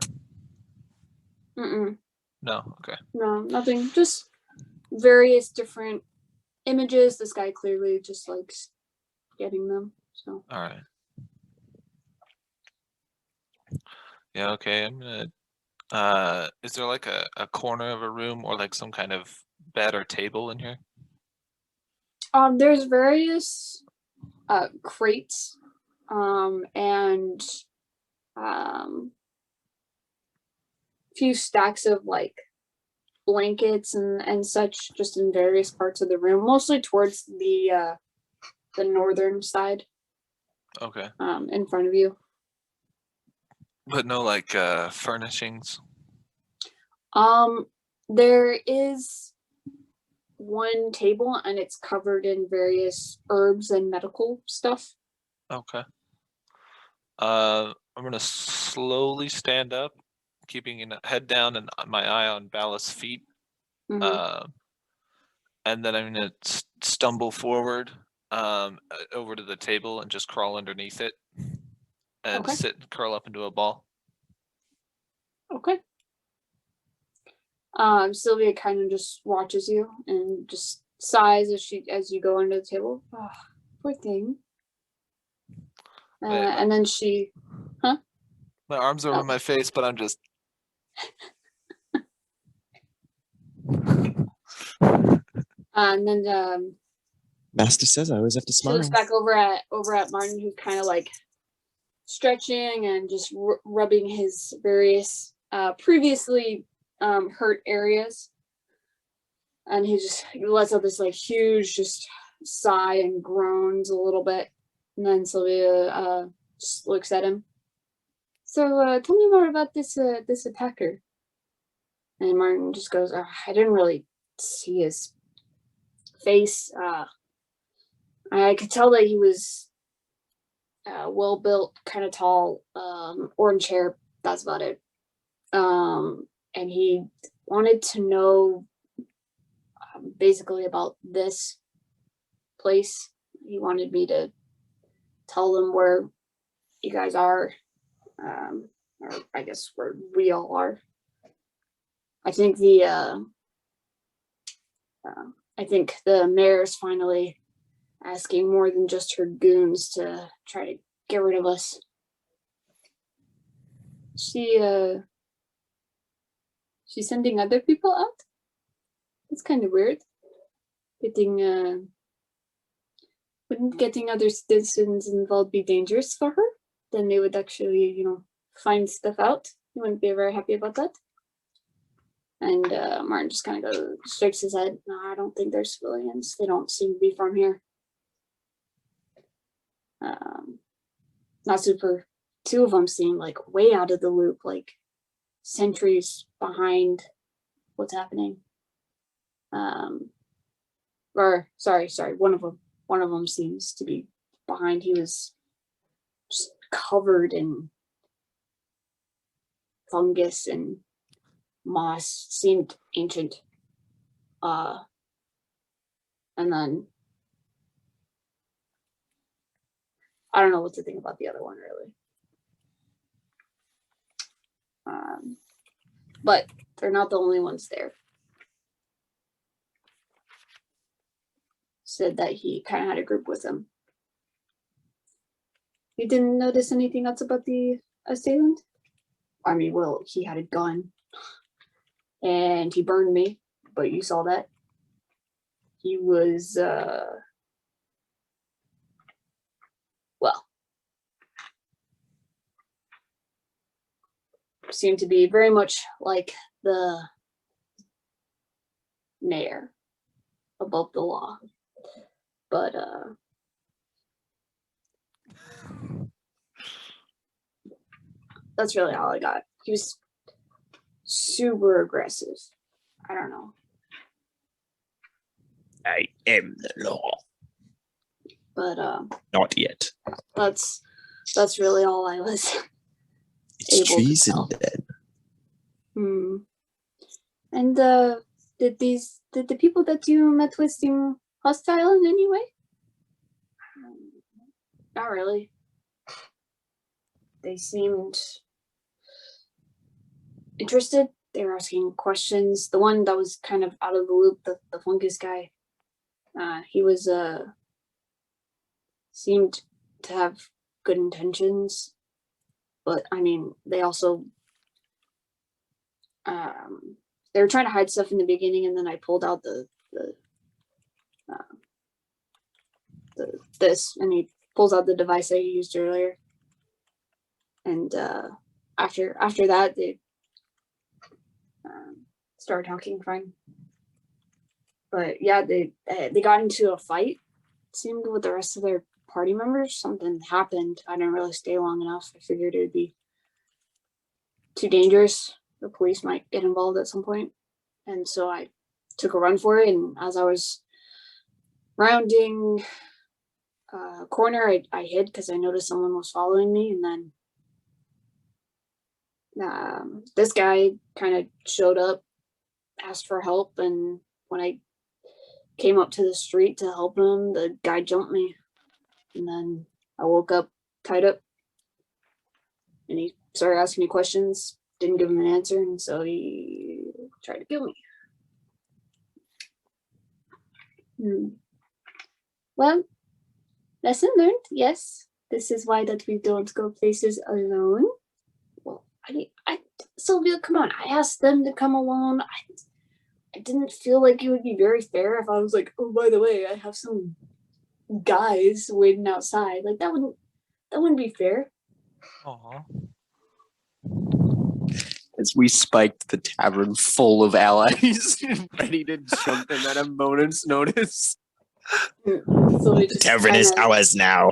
Mm-mm. no? Okay. No, nothing. Just various different images. This guy clearly just likes getting them. So. All right. Yeah. Okay. I'm gonna. Is there like a corner of a room or like some kind of bed or table in here? There's various crates and few stacks of like blankets and such, just in various parts of the room, mostly towards the northern side. Okay. In front of you. But no like furnishings. There is one table, and it's covered in various herbs and medical stuff. Okay. I'm gonna slowly stand up, keeping a head down and my eye on Balith's feet. Mm-hmm. And then I'm gonna stumble forward over to the table and just crawl underneath it and Okay. sit and curl up into a ball. Okay. Sylvia kind of just watches you and just sighs as you go under the table. Oh, poor thing. And then she, My arms over my face, but I'm just. And then Master says I always have to she smile. looks back over at Martin, who's kind of like stretching and just rubbing his various previously hurt areas, and he lets out this like huge just sigh and groans a little bit, and then Sylvia just looks at him. So tell me more about this attacker. And Martin just goes, I didn't really see his face. I could tell that he was well built, kind of tall, orange hair. That's about it. And he wanted to know basically about this place. He wanted me to tell them where you guys are, or I guess where we all are. I think the mayor's finally asking more than just her goons to try to get rid of us. She's sending other people out? That's kind of weird. Wouldn't getting other citizens involved be dangerous for her? Then they would actually, find stuff out. You wouldn't be very happy about that. And Martin just kind of shakes his head. No, I don't think they're civilians. They don't seem to be from here. Not super. Two of them seem like way out of the loop, like centuries behind what's happening. Or sorry, one of them seems to be behind. He was just covered in fungus and moss, seemed ancient. And then I don't know what to think about the other one really. But they're not the only ones there. Said that he kind of had a group with him. You didn't notice anything else about the assailant? I mean, well, he had a gun and he burned me, but you saw that. He was, well, seemed to be very much like the mayor, above the law. But that's really all I got. He was super aggressive. I don't know. I am the law. But Not yet. that's really all I was It's able to treason tell. then. And did the people that you met with seem hostile in any way? Not really. They seemed interested. They were asking questions. The one that was kind of out of the loop, the fungus guy, he was seemed to have good intentions, but I mean, they also they were trying to hide stuff in the beginning, and then I pulled out this, and he pulls out the device I used earlier, and after that they started talking fine. But yeah, they got into a fight, it seemed, with the rest of their party members. Something happened. I didn't really stay long enough. I figured it would be too dangerous. The police might get involved at some point. And so I took a run for it, and as I was rounding a corner, I hid because I noticed someone was following me, and then this guy kind of showed up, asked for help, and when I came up to the street to help him, the guy jumped me, and then I woke up tied up, and he started asking me questions. Didn't give him an answer, and so he tried to kill me. Well, lesson learned. Yes, this is why that we don't go places alone. Well, Sylvia, come on. I asked them to come alone. I didn't feel like it would be very fair if I was like, oh, by the way, I have some guys waiting outside. Like that wouldn't be fair. Aw. As we spiked the tavern full of allies, ready to jump in at a moment's notice. So we The just tavern is kinda- ours now.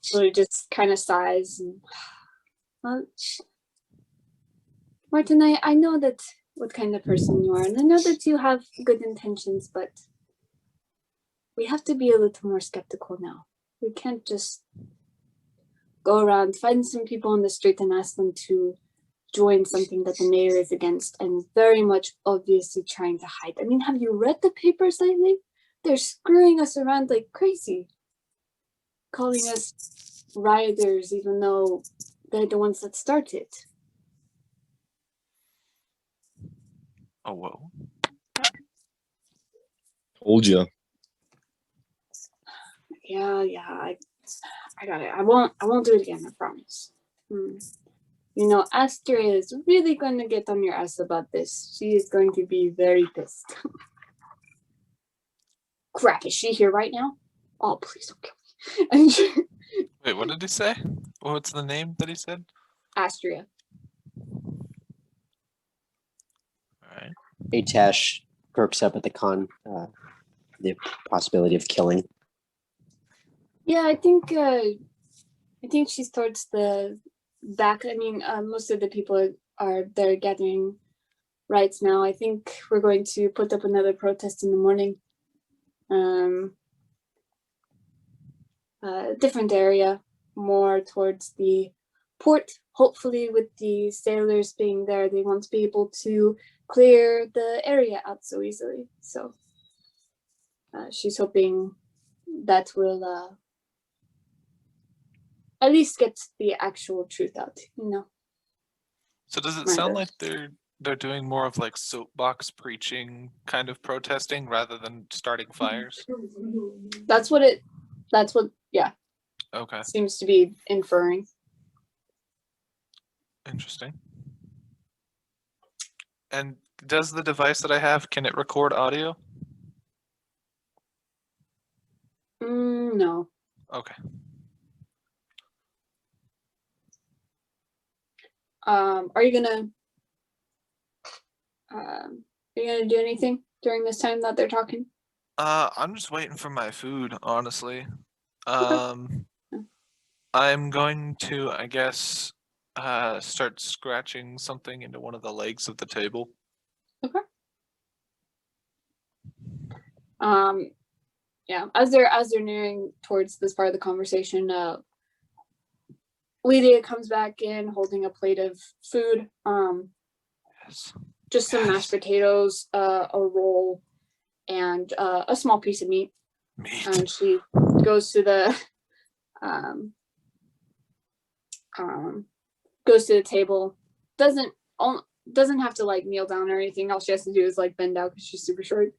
So he just kind of sighs. And, Martin, I know that what kind of person you are, and I know that you have good intentions, but we have to be a little more skeptical now. We can't just go around, find some people on the street and ask them to join something that the mayor is against and very much obviously trying to hide. I mean, have you read the papers lately? They're screwing us around like crazy. Calling us rioters even though they're the ones that started. Oh, whoa. Told you. Yeah, I got it. I won't do it again, I promise. You know, Astria is really going to get on your ass about this. She is going to be very pissed. Crap, is she here right now? Oh, please don't kill me. And Wait, what did he say? What's the name that he said? Astria. Alright. Atash perks up at the possibility of killing. Yeah, I think she's towards the back. I mean, most of the people are there gathering rights now. I think we're going to put up another protest in the morning. different area, more towards the port. Hopefully, with the sailors being there, they won't be able to clear the area out so easily. So she's hoping that will at least get the actual truth out, you know. So does it Right. sound like they're doing more of like soapbox preaching kind of protesting rather than starting fires? That's what yeah, Okay, seems to be inferring. interesting. And does the device that I have, can it record audio? No. Okay. Are you gonna do anything during this time that they're talking? I'm just waiting for my food, honestly. I'm going to, I guess, start scratching something into one of the legs of the table. Okay. Yeah, as they're nearing towards this part of the conversation, Lydia comes back in holding a plate of food. Yes. Just some mashed potatoes, a roll, and a small piece of meat. Meat. And she goes to the goes to the table. Doesn't have to like kneel down or anything. All she has to do is like bend out because she's super short.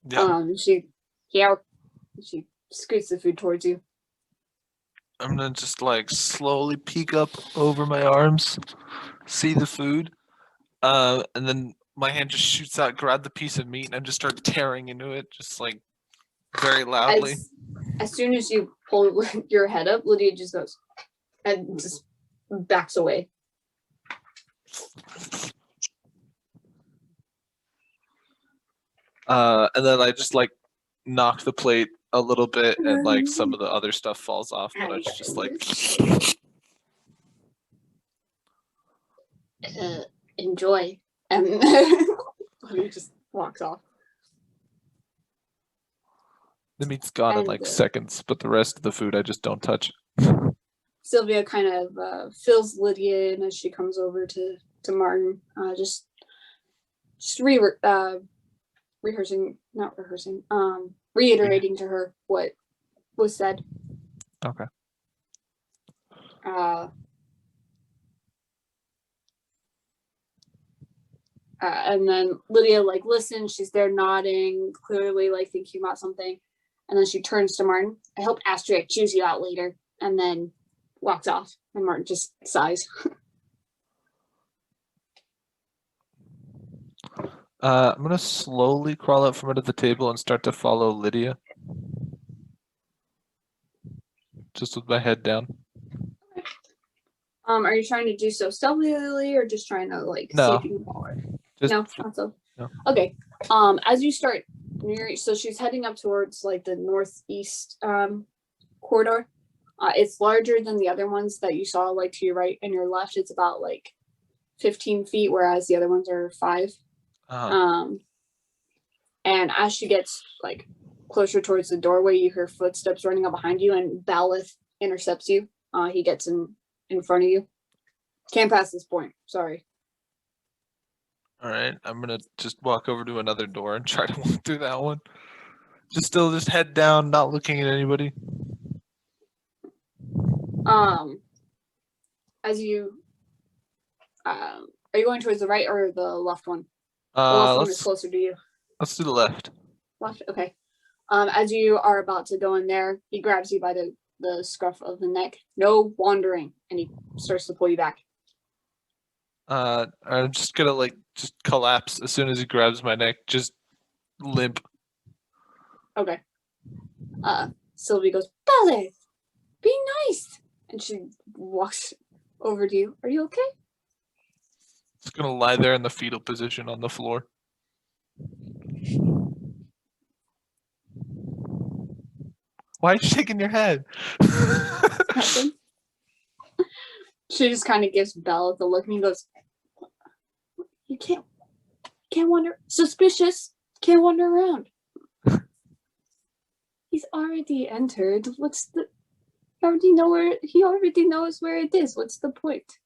Yeah. She scoots the food towards you. I'm gonna just like slowly peek up over my arms, see the food, and then my hand just shoots out, grab the piece of meat, and I just start tearing into it, just like very loudly. As soon as you pull your head up, Lydia just goes and just backs away. And then I just like knock the plate a little bit, and like some of the other stuff falls off, but it's just like. Enjoy. And Lydia just walks off. The meat's gone in And, like seconds, but the rest of the food I just don't touch. Sylvia kind of fills Lydia in as she comes over to Martin, just reiterating to her what was said. Okay. And then Lydia like listens, she's there nodding, clearly like thinking about something. And then she turns to Martin. I hope Astric chews you out later. And then walks off. And Martin just sighs. I'm gonna slowly crawl out from under the table and start to follow Lydia. Just with my head down. Are you trying to do so stealthily or just trying to like see if you can follow her? No, not so. No. Okay. As you start near, so she's heading up towards like the northeast corridor. It's larger than the other ones that you saw like to your right and your left. It's about like 15 feet, whereas the other ones are 5. And as she gets like closer towards the doorway, you hear footsteps running up behind you, and Balith intercepts you. He gets in front of you. Can't pass this point. Sorry. All right, I'm gonna just walk over to another door and try to walk through that one. Just head down, not looking at anybody. As you are you going towards the right or the left one? The left one is closer to you. Let's do the left. Left, okay. As you are about to go in there, he grabs you by the scruff of the neck. No wandering, and he starts to pull you back. I'm just gonna like just collapse as soon as he grabs my neck, just limp. Okay. Sylvie goes, Balith, be nice. And she walks over to you. Are you okay? Just gonna lie there in the fetal position on the floor. Why are you shaking your head? Nothing. She just kind of gives Balith a look and he goes, you can't wander. Suspicious. Can't wander around. He's already entered. What's the... He already knows where it is. What's the point?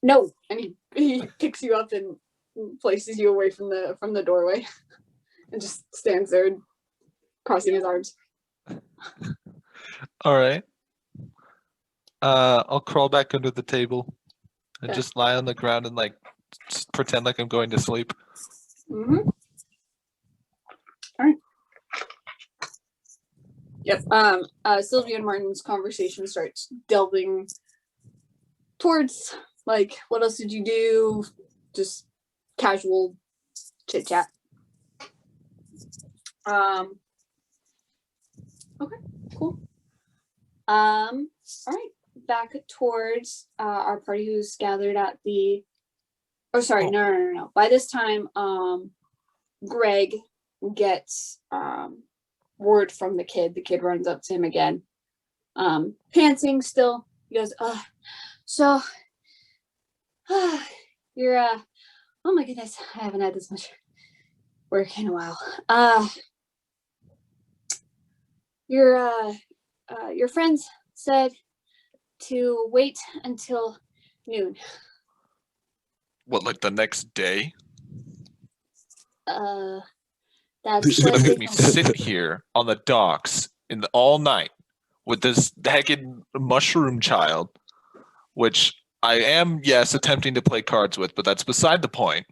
No, and he picks you up and places you away from the doorway, and just stands there, crossing his arms. All right. I'll crawl back under the table and Okay. just lie on the ground and like just pretend like I'm going to sleep. Mm-hmm. All right. Yep. Sylvia and Martin's conversation starts delving towards like, what else did you do? Just casual chit chat. Okay, cool. All right, back towards our party who's gathered at the. Oh, sorry, Oh. no. By this time, Greg gets word from the kid. The kid runs up to him again, panting still. He goes, so, you're, oh my goodness, I haven't had this much work in a while. Your friends said to wait until noon. What, like the next day? That's Who's gonna what make they me told me. sit here on the docks all night with this heckin' mushroom child, which I am, yes, attempting to play cards with, but that's beside the point.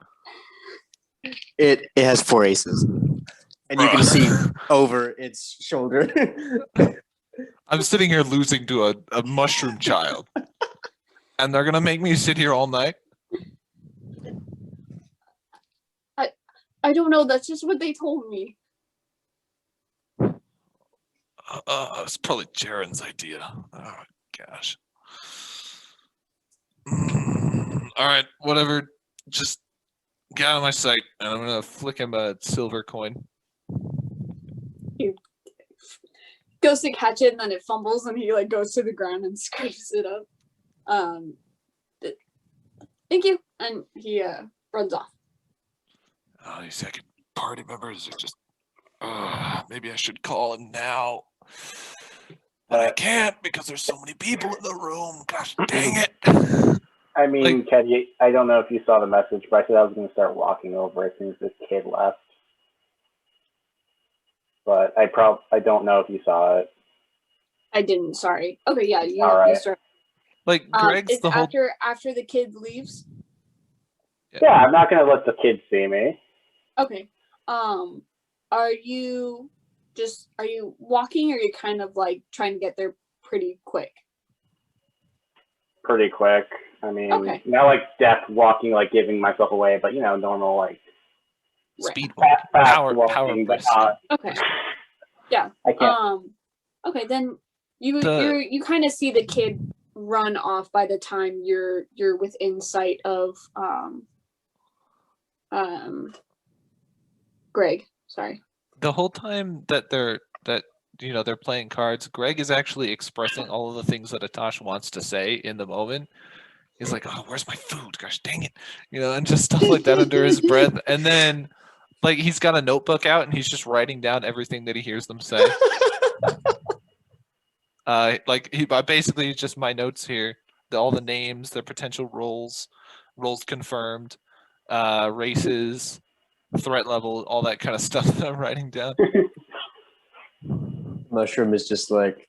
It has 4 aces, and you can see over its shoulder. I'm sitting here losing to a mushroom child, and they're gonna make me sit here all night. I don't know. That's just what they told me. It's probably Jaren's idea. Oh gosh. All right, whatever. Just get out of my sight, and I'm gonna flick him a silver coin. Goes to catch it, and then it fumbles, and he like goes to the ground and scrapes it up. Thank you, and he runs off. Oh, these second party members are just. Maybe I should call him now. But I can't because there's so many people in the room. Gosh dang it. I mean, Like- Keddy, I don't know if you saw the message, but I said I was going to start walking over as soon as this kid left. But I don't know if you saw it. I didn't. Sorry. Okay, yeah, you All right. start. Like Greg's It's the whole. after the kid leaves. Yeah, I'm not going to let the kid see me. Okay. Are you walking, or are you kind of like trying to get there pretty quick? Pretty quick. I mean, Okay. not like death walking, like giving myself away, but normal like Speed fast power walking, but brisk. not. Okay. Yeah. I can't. Okay, then you The- you kind of see the kid run off by the time you're within sight of Greg. Sorry. The whole time that they're playing cards, Greg is actually expressing all of the things that Atash wants to say in the moment. He's like, "Oh, where's my food? Gosh, dang it!" And just stuff like that under his breath. And then, like, he's got a notebook out and he's just writing down everything that he hears them say. Basically just my notes here, all the names, their potential roles confirmed, races, threat level, all that kind of stuff that I'm writing down Mushroom is just like,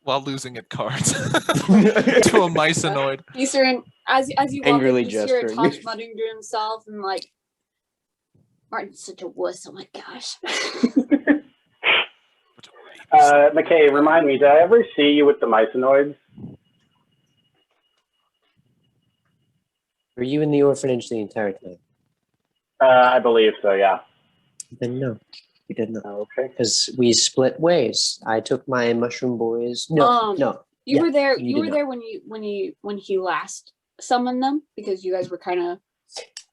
while losing at cards to a mycenoid. Eastern, as you walk in, Angrily you hear gesturing. Tosh muttering to himself and like, Martin's such a wuss. Oh my gosh. McKay, remind me, did I ever see you with the mycenoids? were you in the orphanage the entire time? I believe so, yeah. Then no, you did not. Okay. Because we split ways. I took my mushroom boys. No. You Yeah, were there. you You did were not. there when he last summoned them, because you guys were kind of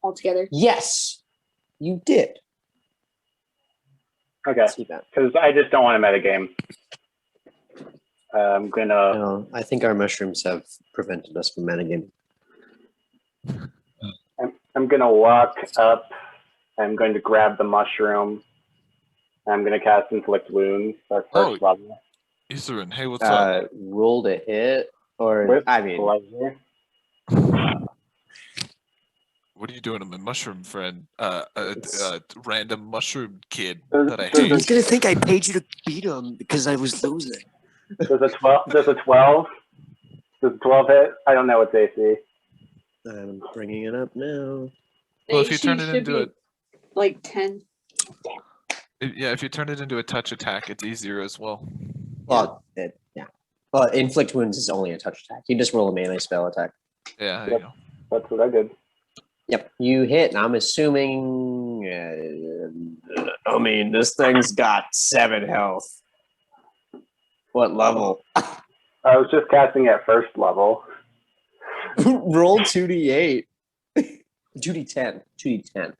all together. Yes, you did. Okay. See that? Because I just don't want to metagame. I'm gonna. No, I think our mushrooms have prevented us from metagaming. I'm gonna walk up. I'm going to grab the mushroom, I'm gonna cast Inflict Wounds at first level. Isurin, hey, what's up? Roll to hit, or With I mean, pleasure. What are you doing to my mushroom friend? Random mushroom kid Does- that I does hate. He's gonna think I paid you to beat him because I was losing. Does a 12? Does a 12 hit? I don't know its AC. I'm bringing it up now. Well, if you AC turn it should into be like 10. if you turn it into a touch attack, it's easier as well. well, Well, inflict wounds is only a touch attack. You just roll a melee spell attack. Yeah, there you go. That's what I did. Yep, you hit, and I'm assuming. I mean, this thing's got 7 health. What level? I was just casting at first level. Roll 2d8. 2d10. 2d10.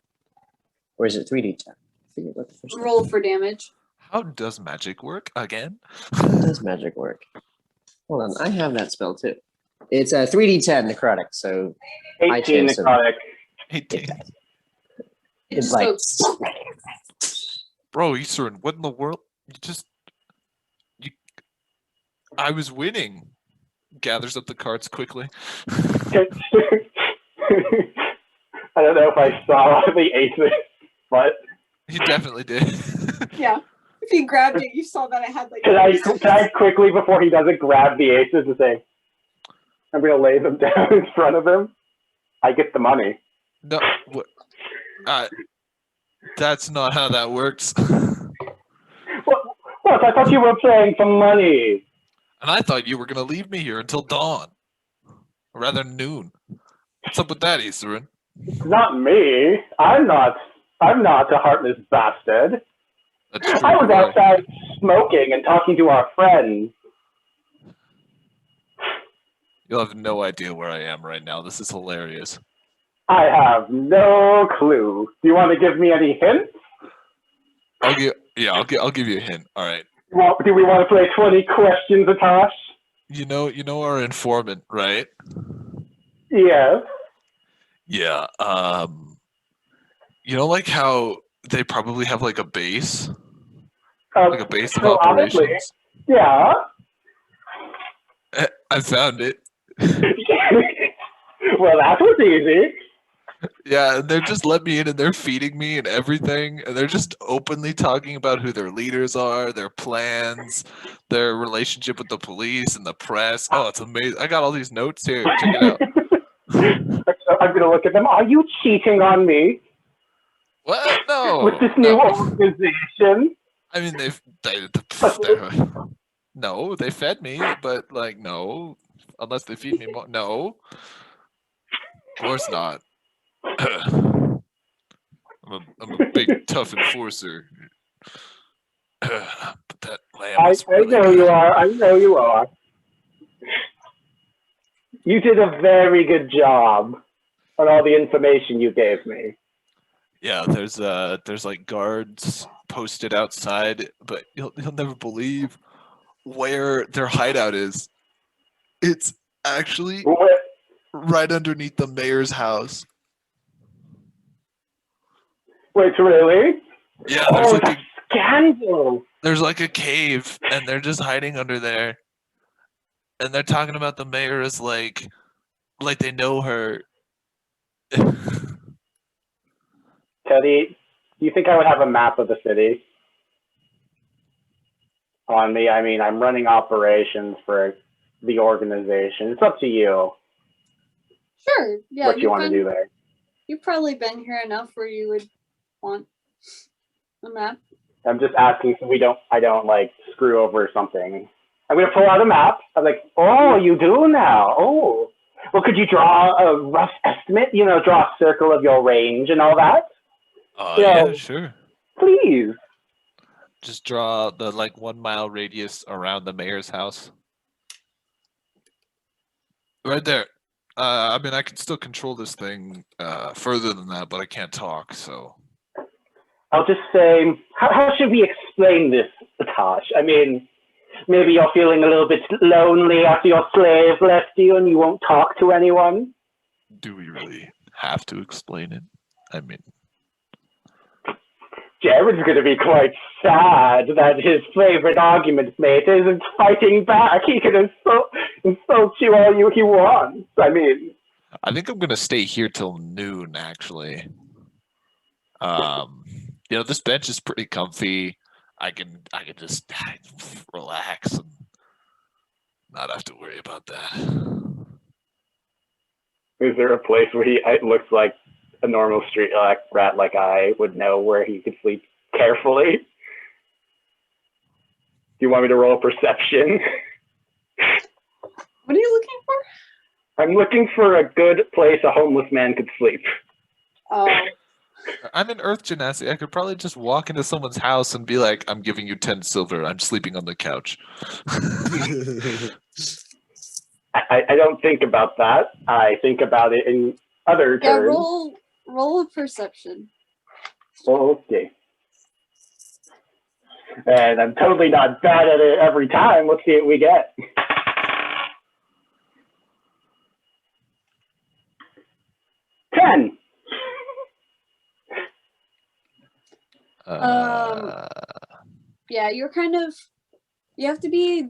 Or is it 3d10? I figured what the first Roll for damage. How does magic work again? How does magic work? Hold on, I have that spell too. It's a 3d10 necrotic, so 18 chance of- necrotic. 18. It it's just like goes. Bro, Isurin, what in the world? I was winning. Gathers up the cards quickly. I don't know if I saw the aces, but He definitely did. Yeah. If you grabbed it, you saw that it had like. can I quickly, before he does it, grab the aces and say, I'm going to lay them down in front of him? I get the money. No, what? That's not how that works. What? I thought you were playing for money. And I thought you were gonna leave me here until dawn, or rather noon. What's up with that, Isurin? It's not me. I'm not a heartless bastard. That's true. I was outside smoking and talking to our friends. You'll have no idea where I am right now. This is hilarious. I have no clue. Do you want to give me any hints? I'll give you a hint. All right. Well, do we want to play 20 questions, Atash? You know our informant, right? Yes. Yeah. You know, like how they probably have like a base, like a base of Honestly, operations. yeah. I found it. Well, that was easy. Yeah, and they're just let me in and they're feeding me and everything. And they're just openly talking about who their leaders are, their plans, their relationship with the police and the press. Oh, it's amazing. I got all these notes here. Check it out. I'm going to look at them. Are you cheating on me What? No. with this new organization? I mean, no, they fed me, but like, no. Unless they feed me more. No. Of course not. I'm a big tough enforcer. But that lamb was really know good. you are. I know you are. You did a very good job on all the information you gave me. Yeah, there's like guards posted outside, but you'll never believe where their hideout is. It's actually right underneath the mayor's house. Wait, really? Yeah, Oh, that's scandal. there's like a cave, and they're just hiding under there. And they're talking about the mayor as like they know her. Teddy, do you think I would have a map of the city on me? I mean, I'm running operations for the organization. It's up to you Sure. Yeah. what you want to do there. You've probably been here enough where you would want a map. I'm just asking so I don't like screw over something. I'm gonna pull out a map. I'm like, oh, you do now. Oh, well, could you draw a rough estimate? You know, draw a circle of your range and all that. Yeah, sure. Please. Just draw the 1 mile radius around the mayor's house. Right there. I mean, I can still control this thing further than that, but I can't talk, so. I'll just say, how should we explain this, Atash? I mean, maybe you're feeling a little bit lonely after your slave left you and you won't talk to anyone. Do we really have to explain it? I mean, Jared's going to be quite sad that his favorite argument mate isn't fighting back. He can insult you all he wants. I mean, I think I'm gonna stay here till noon. Actually, this bench is pretty comfy. I can just relax and not have to worry about that. is there a place where it looks like a normal street rat like I would know where he could sleep carefully? Do you want me to roll perception? What are you looking for? I'm looking for a good place a homeless man could sleep. Oh, I'm in Earth Genasi. I could probably just walk into someone's house and be like, "I'm giving you 10 silver. I'm sleeping on the couch." I don't think about that. I think about it in other yeah. terms. Roll a perception. Okay. And I'm totally not bad at it every time. Let's see what we get. $10. Yeah, you're kind of. You have to be.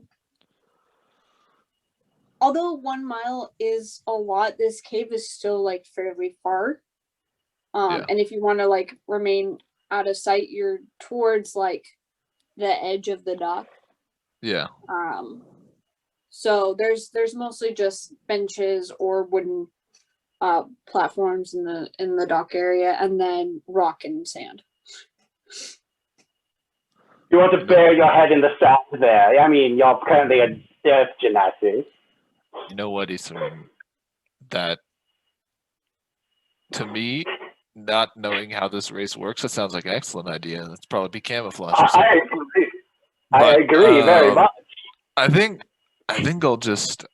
Although 1 mile is a lot, this cave is still like fairly far. Yeah. And if you want to like remain out of sight, you're towards like the edge of the dock. Yeah. So there's mostly just benches or wooden platforms in the dock area, and then rock and sand. You want to bury your head in the sand there. I mean, you're currently a Earth Genasi. You know what, Isarun? That, to me, not knowing how this race works, that sounds like an excellent idea. Let's probably be camouflage or something. I agree very much. I think I'll just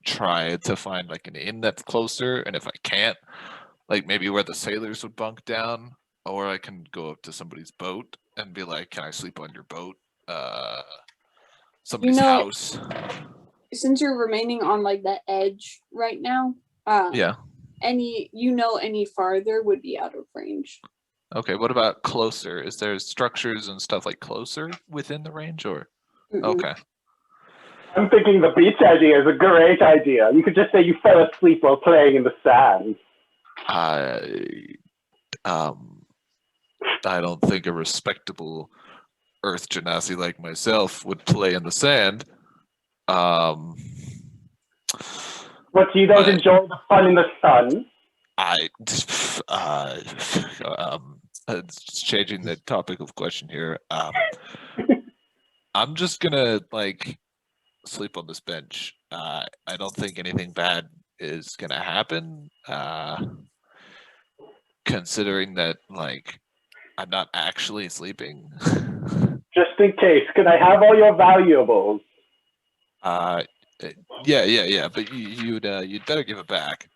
try to find like an inn that's closer, and if I can't, like maybe where the sailors would bunk down, or I can go up to somebody's boat and be like, "Can I sleep on your boat?" Somebody's house. Since you're remaining on like the edge right now, Yeah. Any farther would be out of range. Okay, what about closer? Is there structures and stuff like closer within the range, or? Mm-mm. Okay. I'm thinking the beach idea is a great idea. You could just say you fell asleep while playing in the sand. I don't think a respectable Earth Genasi like myself would play in the sand. What, you don't enjoy the fun in the sun? It's changing the topic of question here. I'm just gonna like sleep on this bench. I don't think anything bad is gonna happen. Considering that like I'm not actually sleeping. Just in case, can I have all your valuables? Yeah. But you'd better give it back.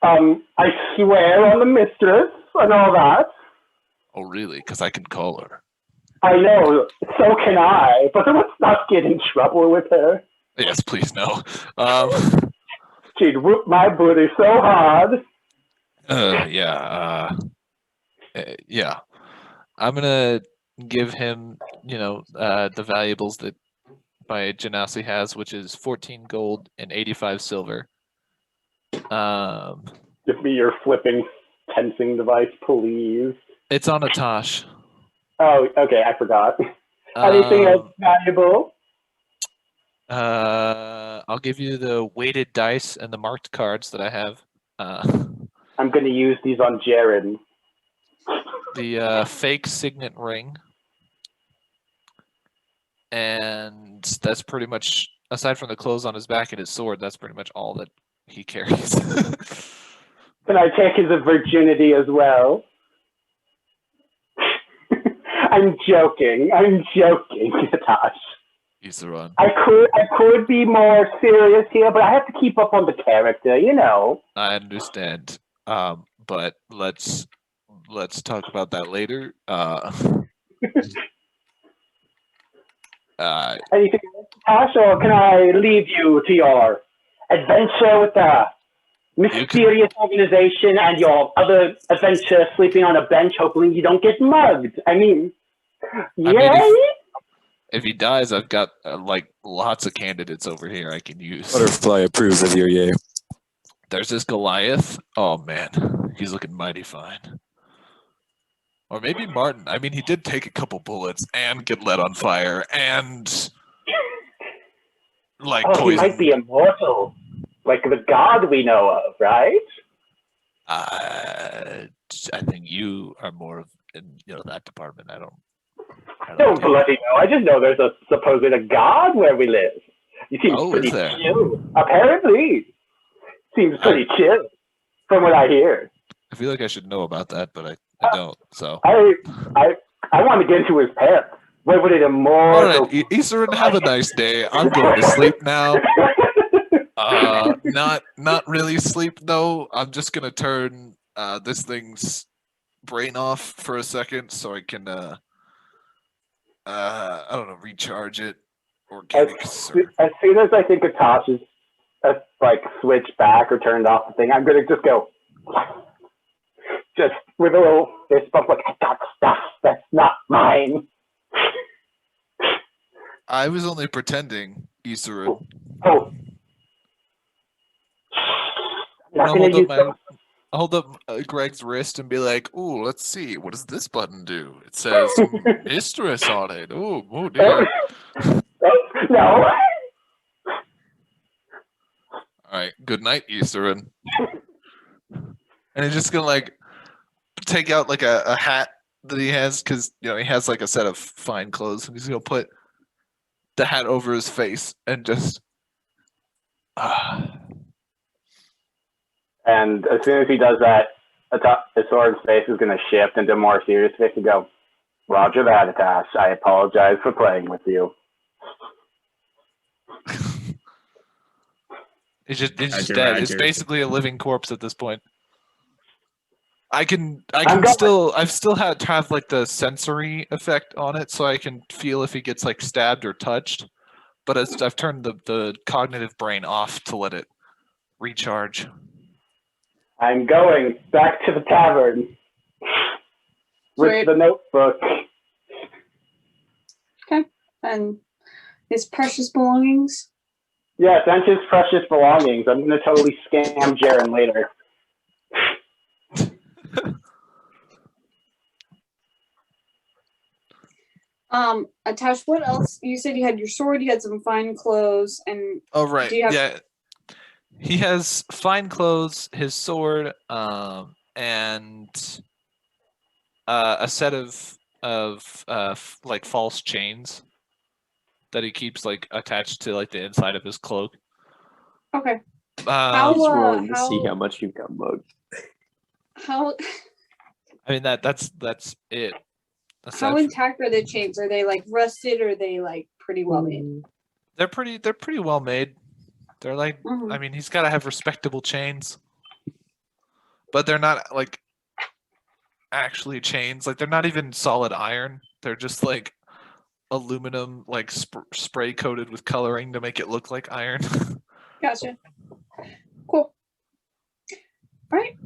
I swear on the mistress and all that. Oh, really? Because I can call her. I know, so can I, but let's not get in trouble with her. Yes, please, no. She'd whoop my booty so hard. Yeah. I'm gonna give him, the valuables that my Genasi has, which is 14 gold and 85 silver. Give me your flipping tensing device, please. It's on a Tosh. Oh, okay, I forgot. Anything else valuable? I'll give you the weighted dice and the marked cards that I have. I'm going to use these on Jared. The fake signet ring. And that's pretty much, aside from the clothes on his back and his sword, that's pretty much all that he carries. Can I take his virginity as well? I'm joking, Tosh. Isarun. I could be more serious here, but I have to keep up on the character, you know. I understand. But let's talk about that later. Anything else, Tosh, or can I leave you to your adventure with the mysterious organization and your other adventure sleeping on a bench, hoping you don't get mugged. I mean, yay! If he dies, I've got like lots of candidates over here I can use. Butterfly approves of your yay. There's this Goliath. Oh man, he's looking mighty fine. Or maybe Martin. I mean, he did take a couple bullets and get lit on fire and like He poison. might be immortal, like the god we know of, right? I think you are more of in that department. I don't Don't get it. bloody know. I just know there's a supposed god where we live. He seems pretty is there? chill. Apparently, seems pretty chill, from what I hear. I feel like I should know about that, but I don't. So. I want to get into his pants. Where would it immortal? All right, Easterin, have a nice day. I'm going to sleep now. Not really sleep though. I'm just gonna turn this thing's brain off for a second so I can I don't know, recharge it or As get as soon as I think Atash is like switched back or turned off the thing, I'm gonna just go, just with a little fist bump, like, I got stuff that's not mine. I was only pretending, Easterin. Oh, not gonna use them. I'll hold up Greg's wrist and be like, "Ooh, let's see. What does this button do? It says mistress on it. Oh dear." No. All right. Good night, Easterin. And he's just gonna like take out like a hat that he has because he has like a set of fine clothes, and he's gonna put the hat over his face and just. And as soon as he does that, Isora's face is going to shift into a more serious face and go, Roger that, Atash. I apologize for playing with you. It's just Roger, dead. It's Roger. basically a living corpse at this point. I can going- still have like the sensory effect on it, so I can feel if he gets like stabbed or touched. But I've turned the cognitive brain off to let it recharge. I'm going back to the tavern with Sweet. the notebook. And his precious belongings. Yes, and his precious belongings. I'm going to totally scam Jaren later. Atash, what else? You said you had your sword, you had some fine clothes, and Oh right, Do you have- yeah. He has fine clothes, his sword, and a set of like false chains that he keeps like attached to like the inside of his cloak. okay. I was How, rolling to see how- how much you got mugged. How I mean that's it. how Aside from- intact are the chains? Are they like rusted or are they like pretty well made? they're pretty well made. They're like Mhm. I mean he's got to have respectable chains, but they're not like actually chains. Like they're not even solid iron. They're just like aluminum, like spray coated with coloring to make it look like iron. Gotcha. Cool. All right.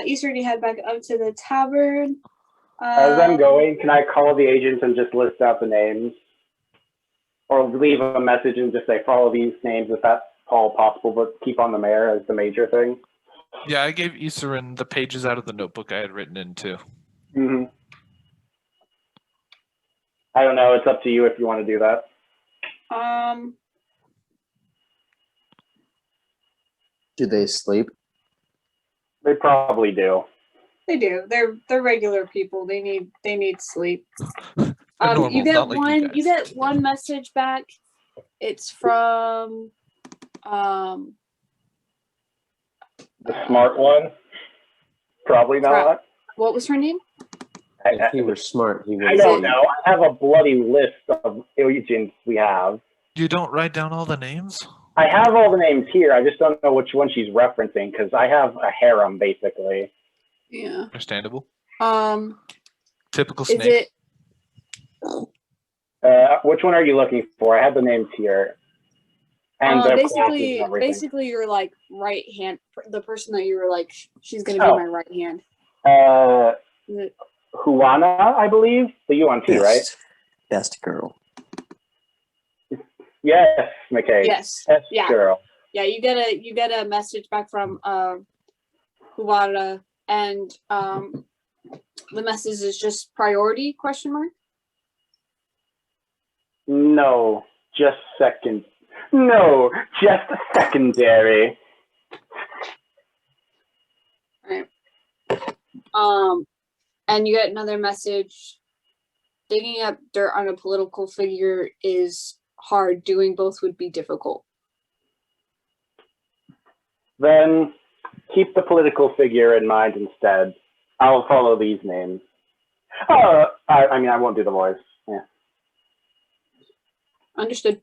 Eastern, you head back up to the tavern. As I'm going, can I call the agents and just list out the names? Or leave a message and just say, follow these names if that's all possible, but keep on the mayor as the major thing? Yeah, I gave Easterin the pages out of the notebook I had written in too. Mm-hmm. I don't know. It's up to you if you want to do that. Do they sleep? They probably do. They do. They're regular people. They need sleep. They're normal, You get not like one. guys. You get one message back. It's from The smart one? Probably not. what was her name? If he were smart, he would. I don't know. I have a bloody list of agents we have. You don't write down all the names? I have all the names here. I just don't know which one she's referencing because I have a harem, basically. Yeah. Understandable. Typical Is snake. it? Which one are you looking for? I have the names here. And their classes and basically, everything. basically, you're like right hand. The person that you were like, she's gonna be Oh. my right hand. Huana, I believe. The UNT, right? Best girl. Yes, McKay. Yes. Yes, Yeah. girl. Yeah, you get a message back from Huana, and the message is just priority ? No, just second. No, just secondary. Right. And you get another message. Digging up dirt on a political figure is hard. Doing both would be difficult. Then keep the political figure in mind instead. I'll follow these names. Oh, I mean, I won't do the voice. Yeah. Understood.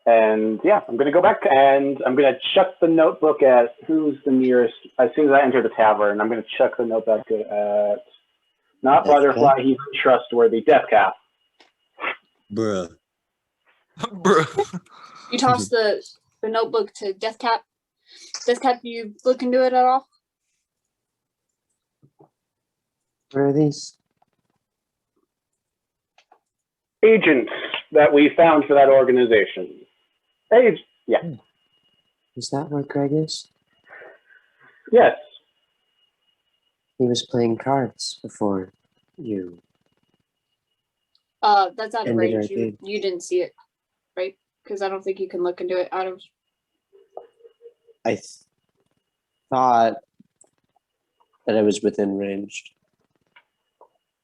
And yeah, I'm going to go back and I'm going to chuck the notebook at who's the nearest. As soon as I enter the tavern, I'm going to chuck the notebook at not Death Butterfly, Cap? he's trustworthy. Deathcap. Bruh. Bruh. You toss the notebook to Deathcap. Deathcap, you look into it at all? What are these? Agents that we found for that organization. Yeah. Is that where Greg is? Yes. He was playing cards before you. That's out of Ended our range. game. You didn't see it, right? Because I don't think you can look into it out of. I thought that I was within range.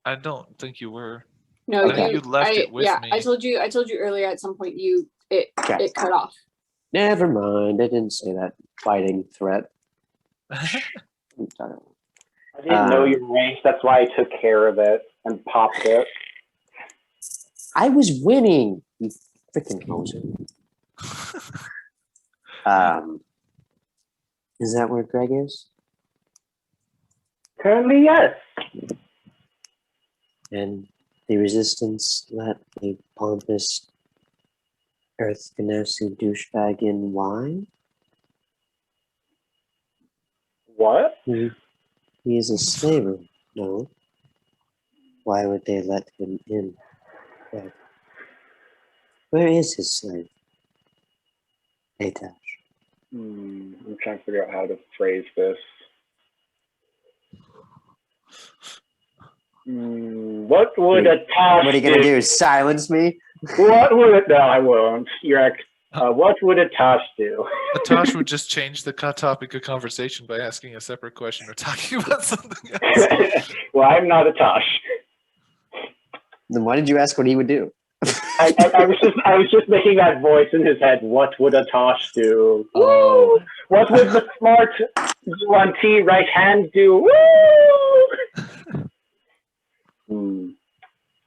I don't think you were. No, Okay. You left it with me. I told you earlier at some point it Okay. cut off. Never mind. I didn't say that fighting threat. I didn't know your range. That's why I took care of it and popped it. I was winning. You freaking hoser. Is that where Greg is? Currently, yes. And the resistance let a pompous Earth Ganassi douchebag in. Why? What? He is a slaver, no? Why would they let him in? Greg? Where is his slave? Atash. I'm trying to figure out how to phrase this. What would a Tosh What are you gonna do? Silence me? What would it? No, I won't. What would a Tosh do? Atash would just change the topic of conversation by asking a separate question or talking about something else. Well, I'm not a Tosh. Then why did you ask what he would do? I was just making that voice in his head. What would a Tosh do? Oh. Woo! What would the smart UNT right hand do? Woo!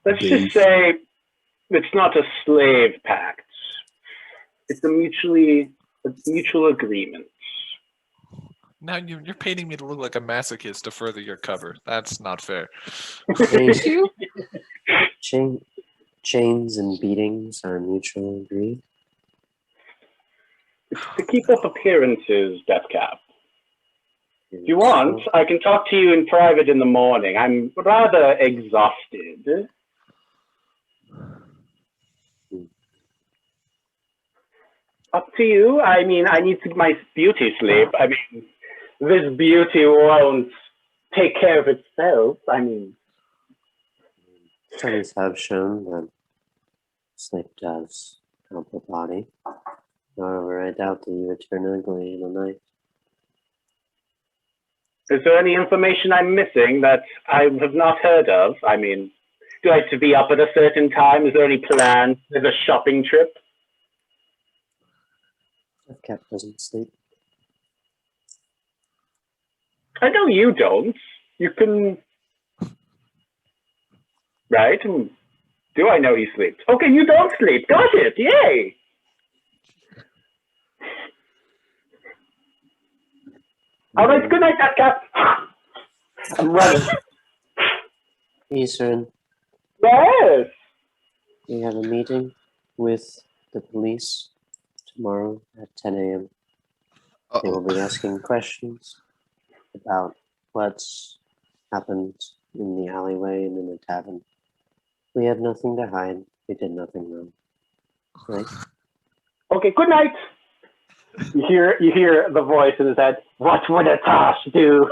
Let's just say it's not a slave pact. It's a mutual agreement. Now you're painting me to look like a masochist to further your cover. That's not fair. Chains and beatings are mutually agreed. It's to keep up appearances, Deathcap. If you want, I can talk to you in private in the morning. I'm rather exhausted. Up to you. I mean, I need my beauty sleep. I mean, this beauty won't take care of itself. I mean, Studies have shown that sleep does help the body. However, I doubt that you would turn ugly in a night. is there any information I'm missing that I have not heard of? I mean, do I have to be up at a certain time? Is there any plans? There's a shopping trip? Cat doesn't sleep. I know you don't. You can... Right? Do I know he sleeps? Okay, you don't sleep. Got it. Yay! All right, good night, Cat. I'm running. Eastern, Yes! we have a meeting with the police tomorrow at 10 a.m. They will be asking questions about what's happened in the alleyway and in the tavern. We have nothing to hide. We did nothing wrong. Right? Okay, good night. You hear the voice in his head. What would a tosh do?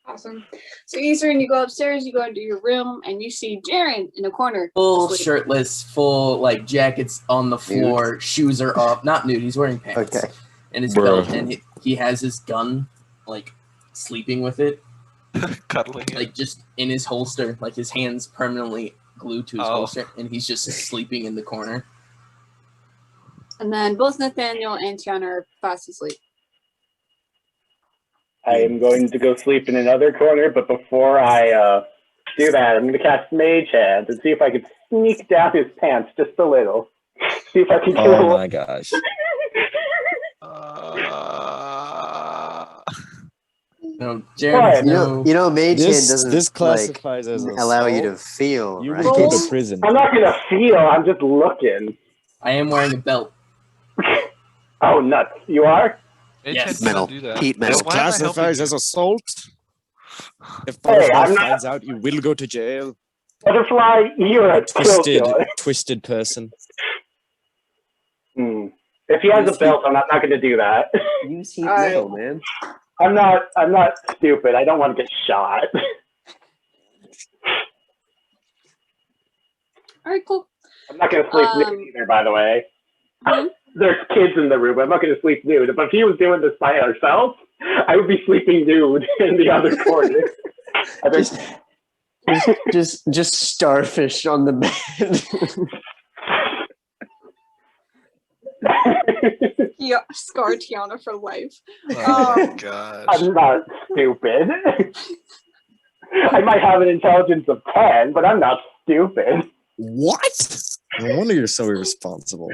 Awesome. So Eastern, you go upstairs, you go into your room, and you see Jaren in a corner. Full asleep. shirtless, full like jackets on the floor, shoes are up. Not nude, he's wearing pants. Okay. And his Bruh. belt, and he has his gun, like sleeping with it, Cuddling it. like just in his holster, like his hands permanently glued to his Oh. holster, and he's just sleeping in the corner. And then both Nathaniel and Tiana are fast asleep. I am going to go sleep in another corner, but before I do that, I'm going to cast Mage Hand and see if I can sneak down his pants just a little. See if I can get a Oh little. my gosh. No, Jaren, What? You know, Mage Hand This doesn't classifies as allow you to assault. feel, You right? will go Roll. to prison. I'm not going to feel. I'm just looking. I am wearing a belt. Oh, nuts. You are? Yes. Metal. Do that. Heat This metal. Why am I helping classifies you? as assault. If Hey, Butterfly I'm not- finds out, you will go to jail. Butterfly, you're a kill killer. Twisted person. If he has a belt, I'm not going to do that. Use heat Alright. metal, man. I'm not stupid. I don't want to get shot. All right, cool. I'm not going to sleep nude either, by the way. Mhm. There's kids in the room. I'm not going to sleep nude. But if he was doing this by herself, I would be sleeping nude in the other corner. I think, Just starfish on the bed. Yeah, scar Tiana for life. Oh my gosh. I'm not stupid. I might have an intelligence of 10, but I'm not stupid. What? No wonder you're so irresponsible.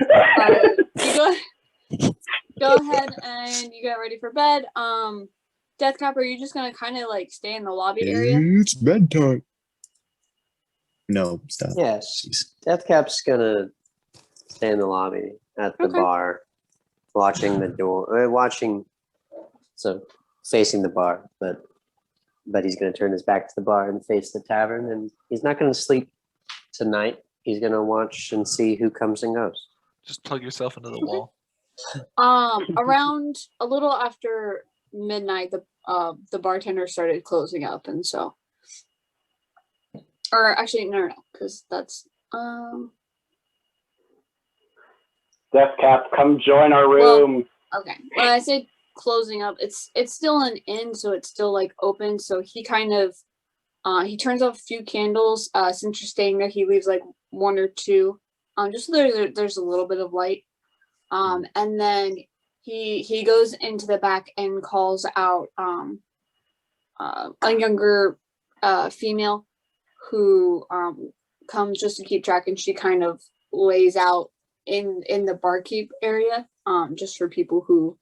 You go ahead and you get ready for bed. Deathcap, are you just gonna kind of like stay in the lobby area? It's bedtime. No, stop. Yes. Jeez. Deathcap's gonna stay in the lobby at the Okay. bar, watching the door, so facing the bar, but he's gonna turn his back to the bar and face the tavern, and he's not gonna sleep tonight. He's gonna watch and see who comes and goes. Just plug yourself into the wall. Around a little after midnight, the bartender started closing up, and so, or actually, no, because that's Deathcap, come join our room. okay. When I say closing up, it's still an inn, so it's still like open. So he kind of he turns off a few candles. Since you're staying there, he leaves like one or two, just so there's a little bit of light. And then he goes into the back and calls out a younger female who comes just to keep track, and she kind of lays out in the barkeep area, just for people who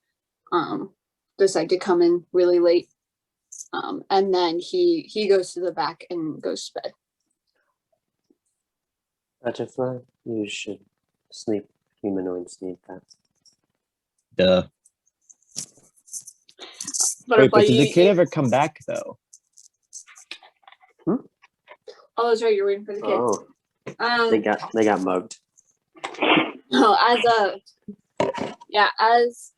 decide to come in really late. And then he goes to the back and goes to bed. Butterfly, you should sleep. Humanoids need that. Duh. Butterfly, Wait, but did the you- kid ever come back though? Oh, that's right. You're waiting for the kid. Oh, they got mugged. No, as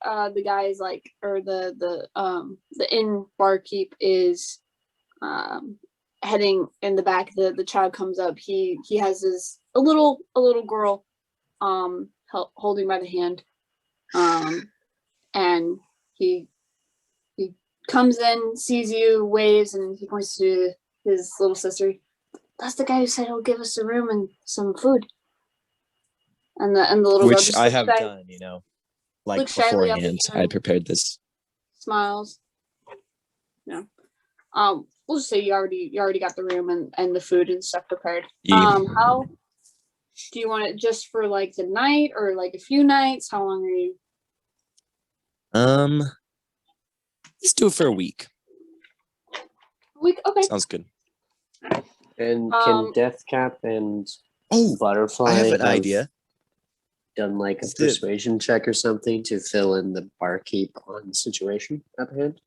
the guys like, or the inn barkeep is heading in the back, the child comes up. He has a little girl holding by the hand, and he comes in, sees you, waves, and he points to his little sister. That's the guy who said he'll give us a room and some food. And the little girl Which just I looks have shy- done, like looks shyly up at beforehand. you. I prepared this. Smiles. No. We'll just say you already got the room and the food and stuff prepared. Yeah. How do you want it, just for like the night or like a few nights? How long are you? Let's do it for a week. A week? Okay. Sounds good. And Um, can Deathcap and Oh, Butterfly I have an have idea. done like a Let's do it. persuasion check or something to fill in the barkeep on the situation at hand?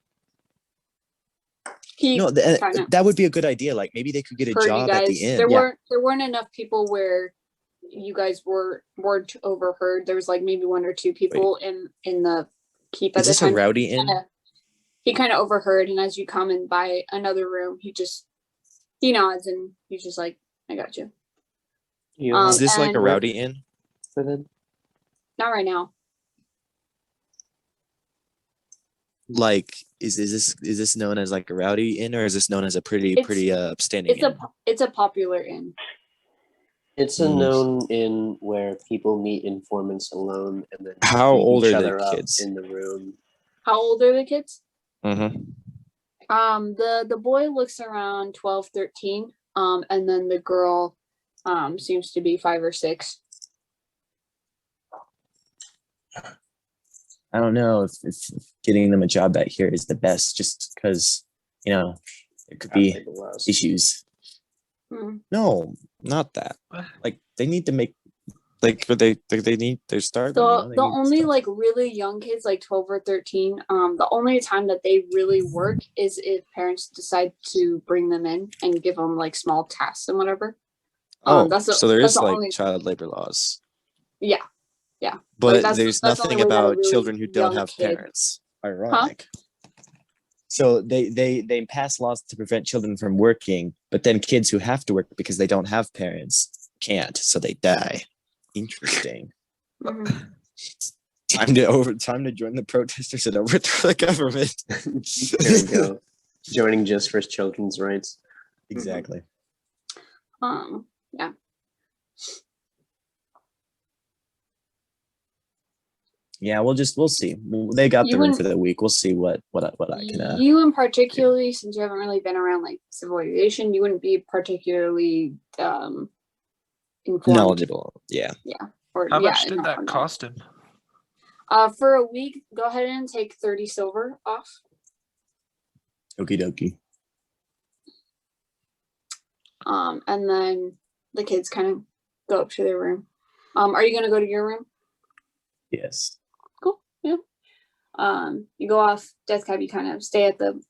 he No, kind of that would be a good idea. Like maybe they could get a heard you job at the guys. inn. There Yeah. weren't enough people where you guys weren't overheard. There was like maybe one or two people in the keep at Is the this a time. rowdy inn? He kind of overheard, and as you come in by another room, he nods and he's just like, "I got you." You Is this like a and- rowdy inn? for them? Not right now. Like, is this known as like a rowdy inn, or is this known as a pretty upstanding It's inn? it's a popular inn. It's a Mm. known inn where people meet informants alone and then How beat old each are the other up kids? in the room. How old are the kids? Mm-hmm. The boy looks around 12, 13. And then the girl seems to be 5 or 6. I don't know if getting them a job out here is the best, just because there could be Labor laws. issues. Hmm. No, not that. What? Like they need to make they need they're starving. The only like really young kids, like 12 or 13, the only time that they really work is if parents decide to bring them in and give them like small tasks and whatever. So there that's is the like only- child labor laws. Yeah. But that's- there's that's the nothing only way that a about really children who don't young have kid- parents. Ironic. So they pass laws to prevent children from working, but then kids who have to work because they don't have parents can't, so they die. Interesting. Mhm. Time to join the protesters and overthrow the government. There we go. Joining just for children's rights. Exactly. Yeah. Yeah, we'll see. They got You the room wouldn't- for the week. We'll see what I can. You in particularly, since you haven't really been around like civilization, you wouldn't be particularly informed. Knowledgeable. Yeah. Or, How yeah, much did not that knowledgeable. cost him? For a week, go ahead and take 30 silver off. Okie dokie. And then the kids kind of go up to their room. Are you gonna go to your room? Yes. Cool. Yeah. You go off Deathcap, you kind of stay at the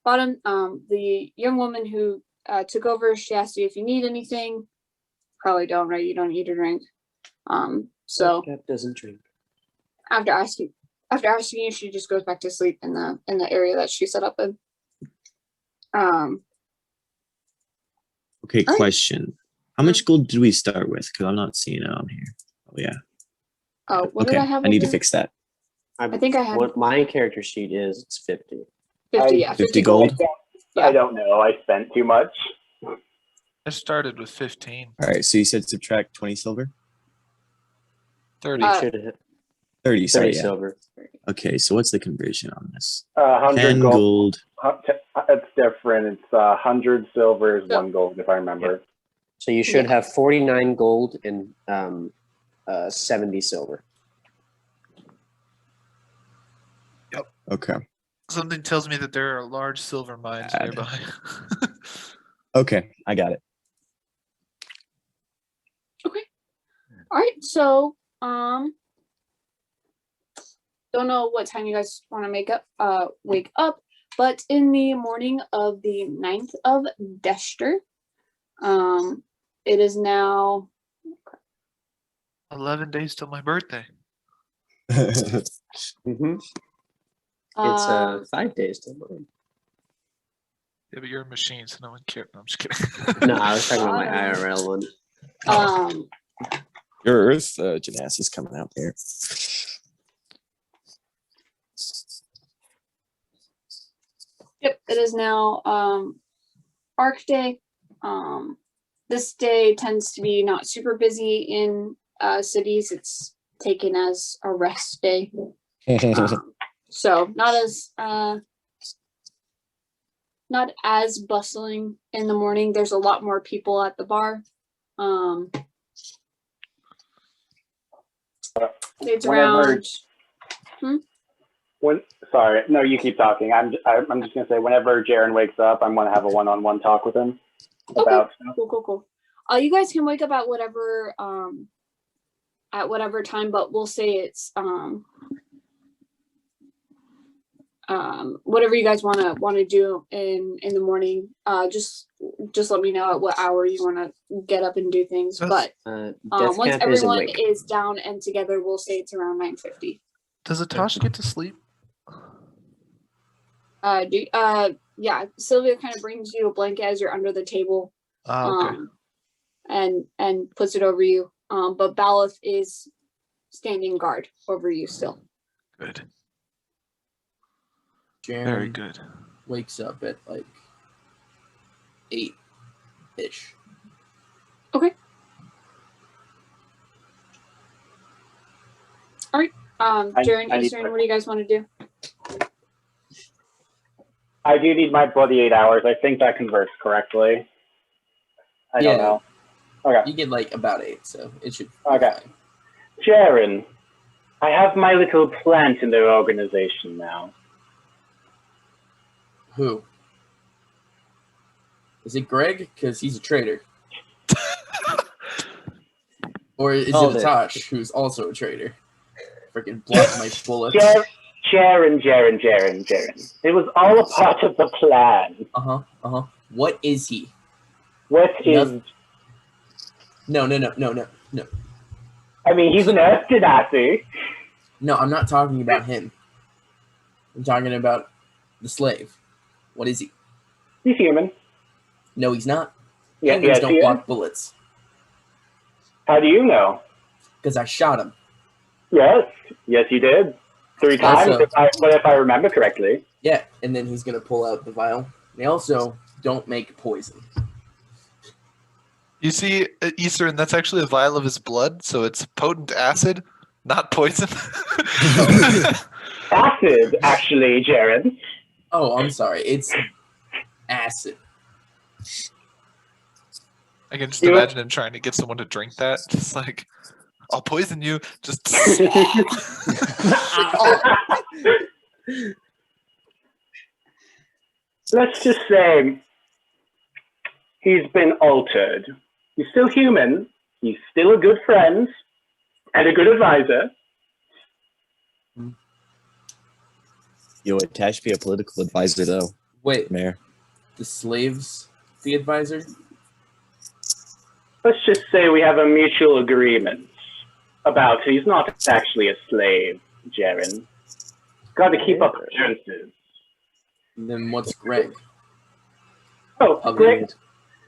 bottom. The young woman who took over, she asked you if you need anything. Probably don't, right? You don't eat or drink. So Deathcap doesn't drink. after asking you, she just goes back to sleep in the area that she set up in. Okay, All right. question. How much gold did we start with? Because I'm not seeing it on here. Oh yeah. Oh, what Okay, did I have? I need to over? fix that. I think I have What my character sheet is, it's 50. 50. Yeah, 50 I gold. Yeah. I don't know. I spent too much. I started with 15. All right. So you said subtract 20 silver? 30. Uh, Should have hit 30. 30 Sorry. Yeah. silver. Okay, so what's the conversion on this? 100 10 gold. gold. It's different. It's 100 silver is So- 1 gold, if I remember. So you should Yeah. have 49 gold and 70 silver. Okay. Something tells me that there are large silver mines Add. nearby. Okay. I got it. All right, so don't know what time you guys want to wake up, but in the morning of the 9th of Deshter, it is now 11 days till my birthday. Mm-hmm. It's um, 5 days till mine. Yeah, but you're a machine, so no one cares. No, I'm just kidding. No, I was talking about my Uh, IRL one. Your Earth Janassi is coming out there. Yep, it is now Arc Day. This day tends to be not super busy in cities. It's taken as a rest day. So not as bustling in the morning. There's a lot more people at the bar. It's Whenever- around Sorry, no, you keep talking. I'm just gonna say, whenever Jaren wakes up, I'm gonna have a one-on-one talk with him. about Cool. You guys can wake up at whatever time, but we'll say it's whatever you guys want to do in the morning. Just let me know at what hour you want to get up and do things. But once Deathcap is everyone awake. is down and together, we'll say it's around 9:50. Does Atasha get to sleep? Yeah, Sylvia kind of brings you a blanket as you're under the table. Okay. And puts it over you. But Balith is standing guard over you still. Good. Jaren Very good. wakes up at like 8-ish. Okay. All right. Jaren, I need Eastern, my- what do you guys want to do? I do need my bloody 8 hours. I think that converts correctly. I don't know. Okay. You get like about 8, so it should be Okay. fine. Jaren, I have my little plant in their organization now. Who? Is it Greg? Because he's a traitor. Or is Called it it. Atash, who's also a traitor? Freaking blocked my bullets. Jaren. It was all a part of the plan. What is he? What is... No. I mean, he's an Earth Genasi. No, I'm not talking about him. I'm talking about the slave. What is he? He's human. No, he's not. Yeah, Humans yes, don't he is. block bullets. How do you know? Because I shot him. Yes, you did. 3 times, Also- if I remember correctly. Yeah, and then he's going to pull out the vial. They also don't make poison. You see, Eastern, that's actually a vial of his blood, so it's potent acid, not poison. Acid, actually, Jaren. Oh, I'm sorry. It's acid. I can just You- imagine him trying to get someone to drink that. Just like, I'll poison you. Just Let's just say he's been altered. He's still human. He's still a good friend and a good advisor. Yo, Tash be a political advisor though, Wait, Mayor. the slave's the advisor? Let's just say we have a mutual agreement about he's not actually a slave, Jaren. Got to keep up appearances. And then what's Greg? Oh, Other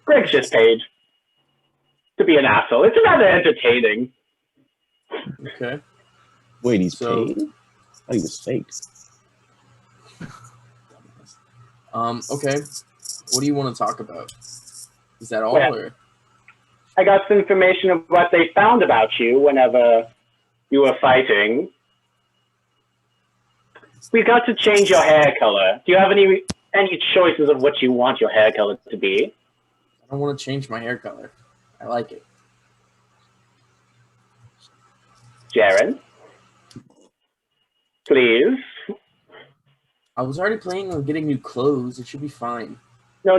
Greg's just paid to be an asshole. It's rather entertaining. Okay. Wait, he's So- paid? Oh, he was fake. Okay. What do you want to talk about? Is that all? Well, Or? I got some information of what they found about you whenever you were fighting. We got to change your hair color. Do you have any choices of what you want your hair color to be? I don't want to change my hair color. I like it. Jaren? Please? I was already planning on getting new clothes. It should be fine. No.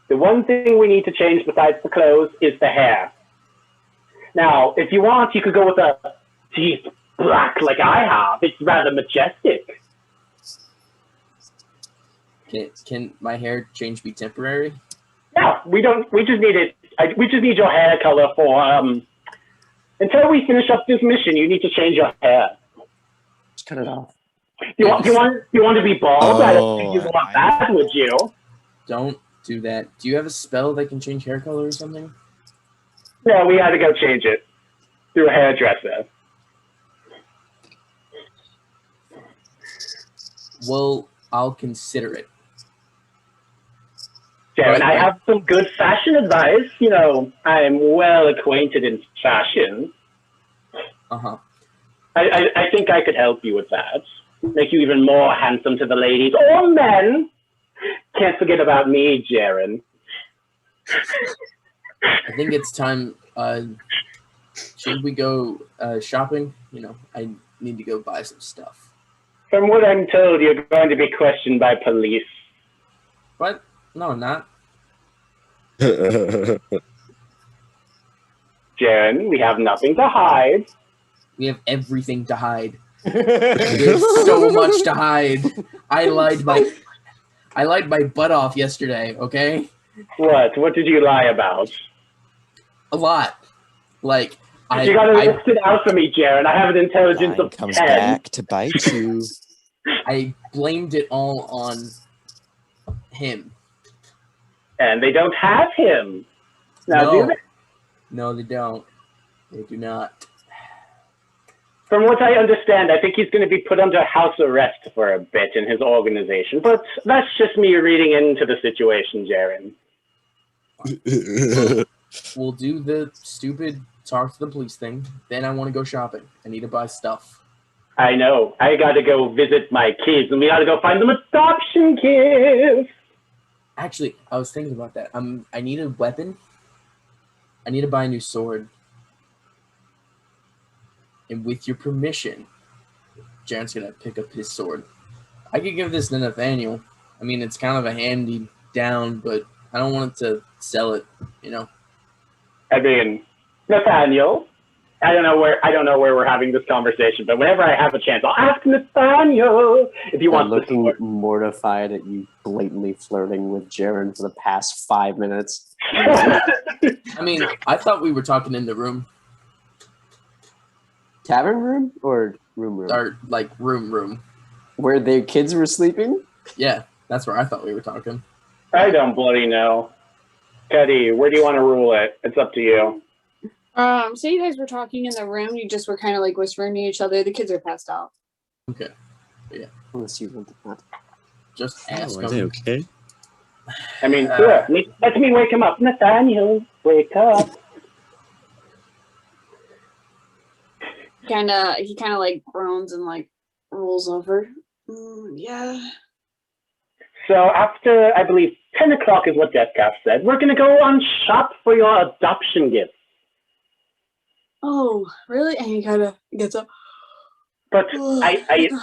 The one thing we need to change besides the clothes is the hair. Now, if you want, you could go with a deep black like I have. It's rather majestic. Can my hair change be temporary? No, we don't. We just need it. We just need your hair color for until we finish up this mission. You need to change your hair. Just cut it off. You want to be bald? I don't think you Oh, want that, would you? Don't do that. Do you have a spell that can change hair color or something? No, we had to go change it through a hairdresser. Well, I'll consider it. Darren, Right. I have some good fashion advice. You know, I am well acquainted in fashion. Uh-huh. I think I could help you with that. Make you even more handsome to the ladies or men. Can't forget about me, Jaren. I think it's time. Should we go shopping? You know, I need to go buy some stuff. From what I'm told, you're going to be questioned by police. What? No, I'm not. Jaren, we have nothing to hide. We have everything to hide. We have so much to hide. I lied my butt off yesterday, okay? What? What did you lie about? A lot. Like You gotta list it out for me, Jaren. I have an intelligence Lying of comes 10. back to bite you. I blamed it all on him. And they don't have him. Now, do they? No, they don't. They do not. From what I understand, I think he's going to be put under house arrest for a bit in his organization. But that's just me reading into the situation, Jaren. We'll do the stupid talk to the police thing. Then I want to go shopping. I need to buy stuff. I know. I got to go visit my kids, and we got to go find them adoption kids. Actually, I was thinking about that. I need a weapon. I need to buy a new sword. And with your permission, Jaren's going to pick up his sword. I could give this to Nathaniel. I mean, it's kind of a handy down, but I don't want to sell it, you know? I mean, Nathaniel, I don't know where we're having this conversation, but whenever I have a chance, I'll ask Nathaniel if he wants looking the sword. mortified at you blatantly flirting with Jaren for the past 5 minutes. I mean, I thought we were talking in the room. Tavern room or room? Or, like, room. Where the kids were sleeping? Yeah, that's where I thought we were talking. I don't bloody know. Cuddy, where do you want to rule it? It's up to you. So you guys were talking in the room. You just were kind of like whispering to each other. The kids are passed out. Okay. Yeah. Unless you want to. Just ask Oh, are they them. okay? I mean, sure. Let me wake him up. Nathaniel, wake up. He kind of like groans and like rolls over. Yeah. So after, I believe, 10 o'clock is what Deathcap said, we're going to go on shop for your adoption gift. Oh, really? And he kind of gets up. But Jaren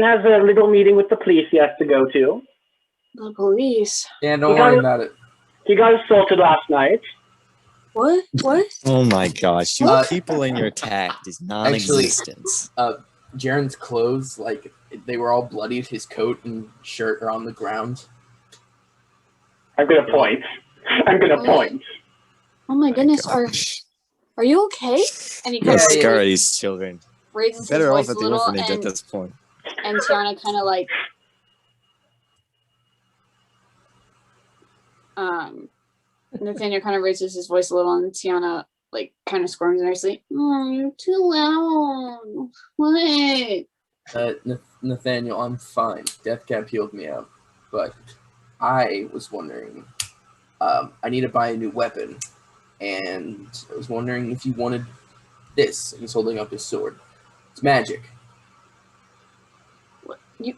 has a little meeting with the police he has to go to. The police. Yeah, don't worry about it. He got assaulted last night. What? Oh my gosh, you Uh, people in your tact is non-existence. Jaren's clothes, like, they were all bloodied. His coat and shirt are on the ground. I'm going to point. Oh my goodness. Are you okay? And he kind Let's of scar these children. raises his Better voice off at a the little, orphanage at and this point. Tiana kind of like Nathaniel kind of raises his voice a little, and Tiana like kind of squirms in her sleep. Oh, you're too loud. What? Nathaniel, I'm fine. Deathcap healed me up. But I was wondering, I need to buy a new weapon. And I was wondering if you wanted this. He's holding up his sword. It's magic. What? You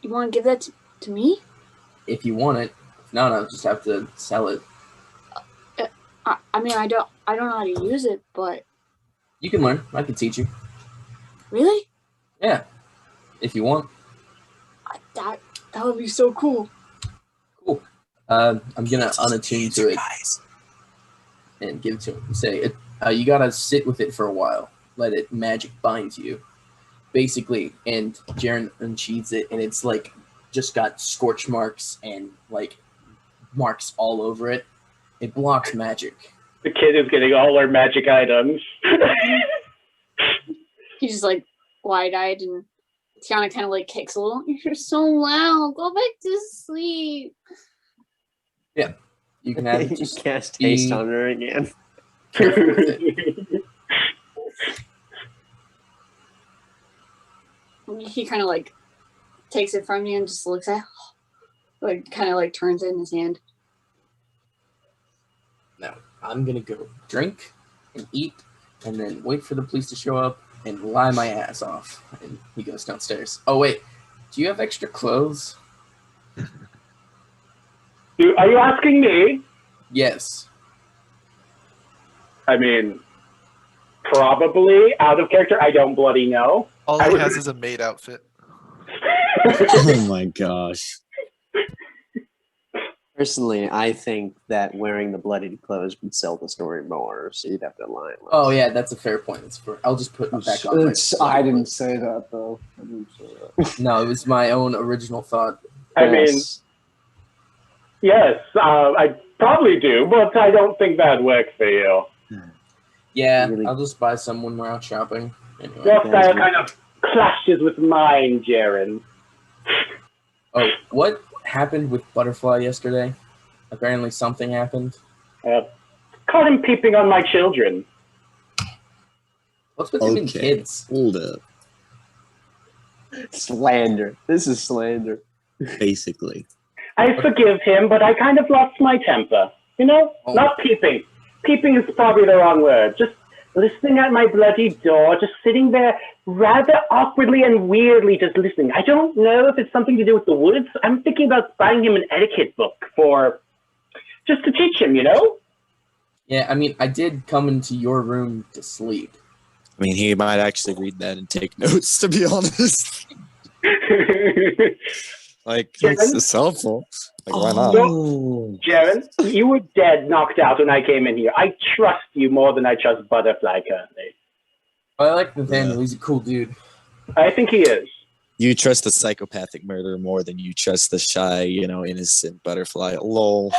want to give that to me? If you want it. If not, I'll just have to sell it. I mean, I don't know how to use it, but You can learn. I can teach you. really? Yeah. If you want. That would be so cool. Cool. I'm gonna unattune to it and give it to him. Say, you gotta sit with it for a while. Let it magic bind to you, basically. And Jaren unsheathes it, and it's like just got scorch marks and like marks all over it. It blocks magic. The kid is getting all our magic items. He's just like wide-eyed, and Tiana kind of like kicks a little. You're so loud. Go back to sleep. Yeah, you can have it. Just cast haste on her again. careful with it. He kind of like takes it from you and just looks at, like kind of like turns it in his hand. Now I'm gonna go drink and eat, and then wait for the police to show up and lie my ass off. And he goes downstairs. Oh wait, do you have extra clothes? Are you asking me? Yes. I mean, probably out of character. I don't bloody know. All he has is a maid outfit. Oh my gosh. Personally, I think that wearing the bloodied clothes would sell the story more, so you'd have to align. Oh yeah, that's a fair point. I'll just put it back on. I didn't say that though. I didn't say that. No, it was my own original thought. I mean, Yes. yes, I probably do, but I don't think that'd work for you. Yeah, Really? I'll just buy some when we're out shopping. Anyway. Your style kind of clashes with mine, Jaren. Oh, what happened with Butterfly yesterday? Apparently something happened. Caught him peeping on my children. What's with him and Okay. kids? Hold up. Slander. This is slander. Basically. I forgive him, but I kind of lost my temper. You know? Oh. Not peeping. Peeping is probably the wrong word. Just listening at my bloody door, just sitting there rather awkwardly and weirdly just listening. I don't know if it's something to do with the woods. I'm thinking about buying him an etiquette book just to teach him, you know? Yeah, I mean, I did come into your room to sleep. I mean, he might actually read that and take notes, to be honest. Like, it's helpful. Like, why not? So, Jaren, you were dead knocked out when I came in here. I trust you more than I trust Butterfly currently. I like Nathaniel. Yeah. He's a cool dude. I think he is. You trust the psychopathic murderer more than you trust the shy, innocent butterfly. Lol.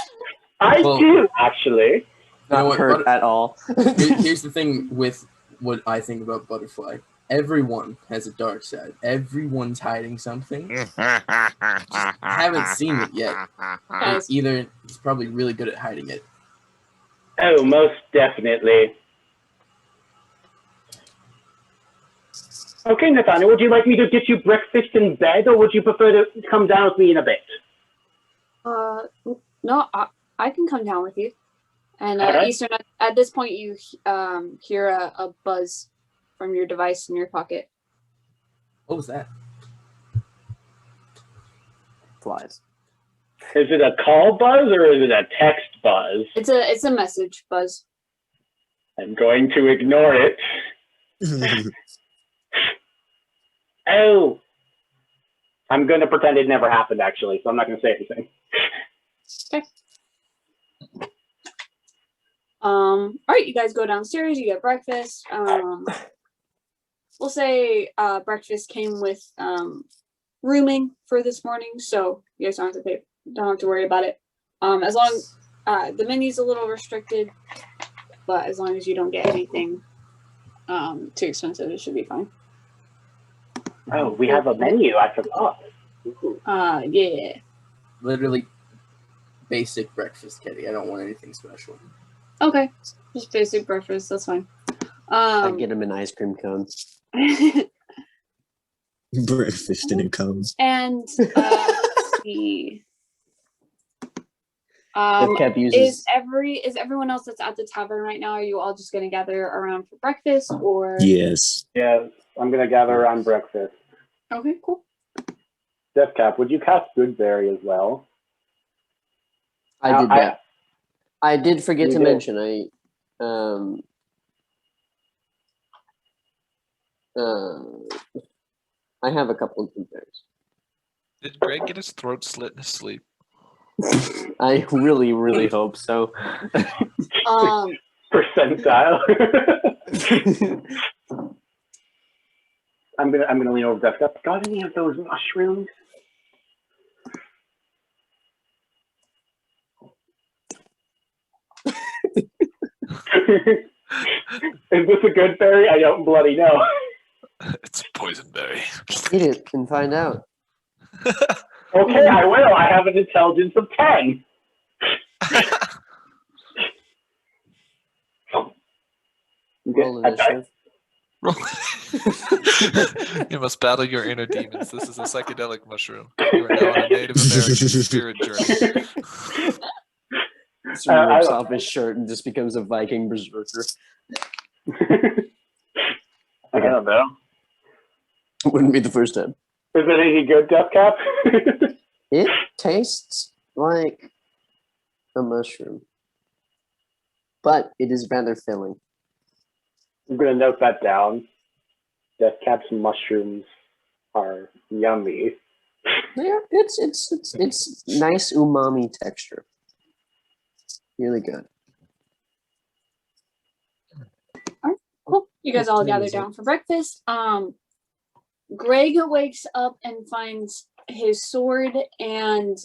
I Well- do, actually. know Not what, hurt at all. Here's the thing with what I think about Butterfly. Everyone has a dark side. Everyone's hiding something. I haven't seen it yet. Guys, Either he's probably really good at hiding it. Oh, most definitely. Okay, Nathaniel, would you like me to get you breakfast in bed, or would you prefer to come down with me in a bit? no, I can come down with you. And Alright. Eastern, at this point, you hear a buzz from your device in your pocket. What was that? Flies. Is it a call buzz or is it a text buzz? It's a message buzz. I'm going to ignore it. Oh. I'm going to pretend it never happened, actually, so I'm not going to say anything. All right, you guys go downstairs, you get breakfast. We'll say breakfast came with rooming for this morning, so you guys don't have to worry about it. As long the menu's a little restricted, but as long as you don't get anything too expensive, it should be fine. Oh, we have a menu. I forgot. Yeah. Literally basic breakfast, Kitty. I don't want anything special. Okay. Just basic breakfast, that's fine. I'd get him an ice cream cone. Breakfast in a cone. and let's see. Kept Is uses. everyone else that's at the tavern right now? Are you all just gonna gather around for breakfast, or? Yes. Yes, I'm going to gather around breakfast. Okay, cool. Deathcap, would you cast Goodberry as well? I did that. I did forget You to did. mention I have a couple of blueberries. Did Greg get his throat slit in his sleep? I really, really hope so. Percentile. I'm gonna lean over Deathcap. Got any of those mushrooms? Is this a good berry? I don't bloody know. It's poison berry. Eat it and find out. Okay, I will. I have an intelligence of 10. Roll initiative. You must battle your inner demons. This is a psychedelic mushroom. You are now on a Native American spirit journey. So he rips off his shirt and just becomes a Viking berserker. I don't know. Wouldn't be the first time. Is it any good, Deathcap? It tastes like a mushroom, but it is rather filling. I'm gonna note that down. Deathcap's mushrooms are yummy. Yeah, it's nice umami texture. Really good. Cool. You guys all What time gather is it? down for breakfast. Greg wakes up and finds his sword and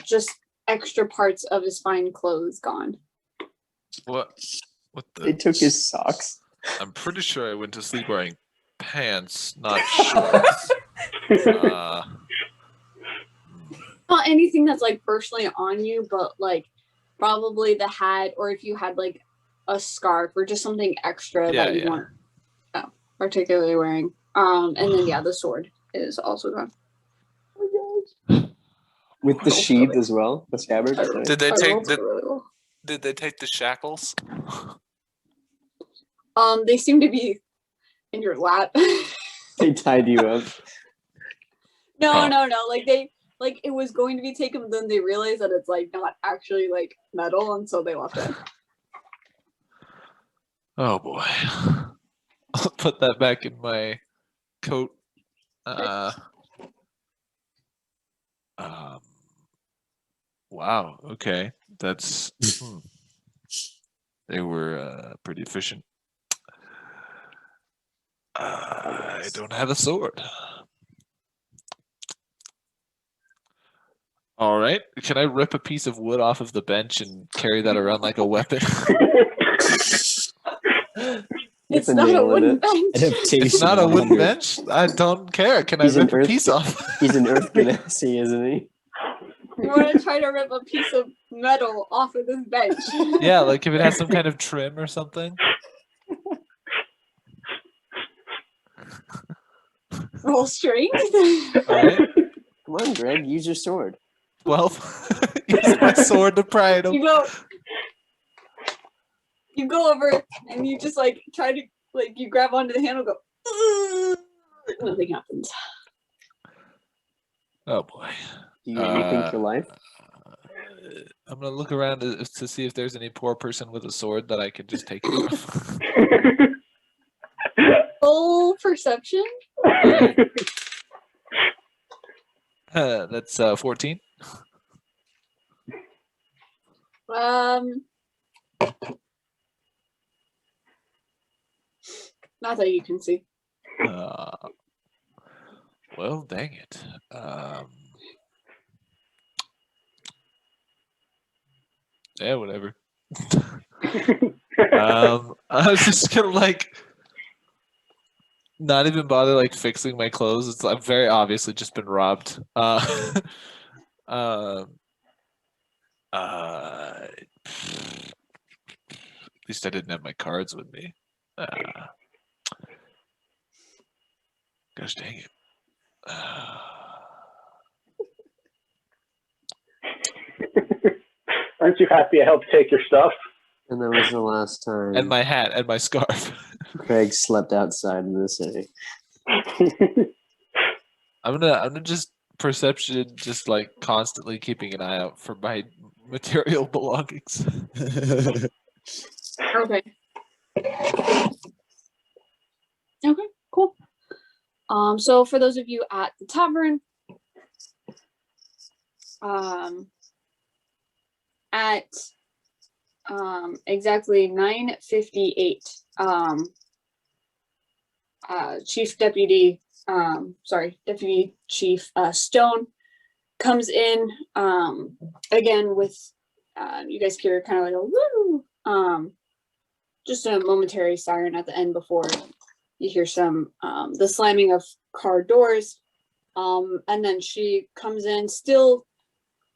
just extra parts of his fine clothes gone. What They the? took his socks. I'm pretty sure I went to sleep wearing pants, not shorts. Not anything that's like personally on you, but like probably the hat, or if you had like a scarf or just something extra Yeah, that you yeah. weren't particularly wearing. And then yeah, the sword is also gone. With the sheath as well, the scabbard. Did they I take rolled the really well. Did they take the shackles? They seem to be in your lap. They tied you up. No. Oh. Like it was going to be taken, but then they realized that it's like not actually like metal, and so they left it. Oh boy. I'll put that back in my coat. Wow. Okay. That's. They were pretty efficient. I don't have a sword. All right. Can I rip a piece of wood off of the bench and carry that around like a weapon? It's not a wooden bench. It's not a wooden bench? I don't care. Can I rip a piece off? He's an Earth Ganassi, isn't he? You want to try to rip a piece of metal off of this bench? Yeah, like if it has some kind of trim or something. Roll strength. All right. Come on, Greg, use your sword. 12. Use my sword to pry it open. You go over and you just like try to like you grab onto the handle, go. Nothing happens. Oh boy. Do you rethink your life? I'm gonna look around to see if there's any poor person with a sword that I can just take it from. Full perception. That's 14. Not that you can see. Well, dang it. Yeah, whatever. I was just gonna like not even bother like fixing my clothes. It's I've very obviously just been robbed. At least I didn't have my cards with me. Gosh dang it. Aren't you happy I helped take your stuff? And that was the last time. And my hat and my scarf. Craig slept outside in the city. I'm gonna just perception, just like constantly keeping an eye out for my material belongings. Okay. Okay, cool. So for those of you at the tavern, at exactly 9:58, Deputy Chief Stone comes in again with you guys hear kind of like a woo, just a momentary siren at the end before you hear some the slamming of car doors, and then she comes in, still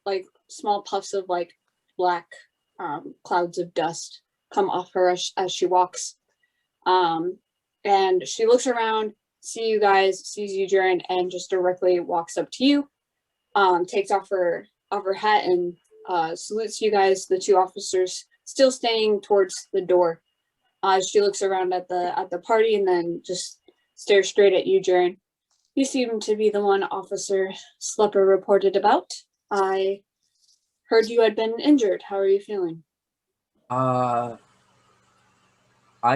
like small puffs of like black clouds of dust come off her as she walks, and she looks around, sees you, Jaren, and just directly walks up to you, takes off her hat and salutes you guys, the two officers still staying towards the door. She looks around at the party and then just stares straight at you, Jaren. You seem to be the one Officer Slepper reported about. I heard you had been injured. How are you feeling? I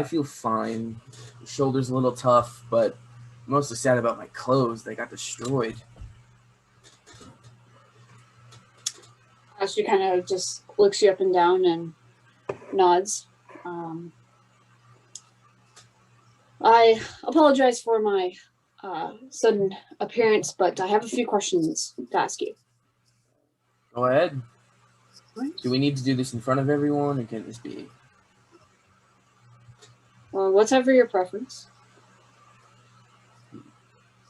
feel fine. Shoulder's a little tough, but mostly sad about my clothes. They got destroyed. She kind of just looks you up and down and nods. I apologize for my sudden appearance, but I have a few questions to ask you. Go ahead. Right. Do we need to do this in front of everyone, or can this be? Well, whatever your preference.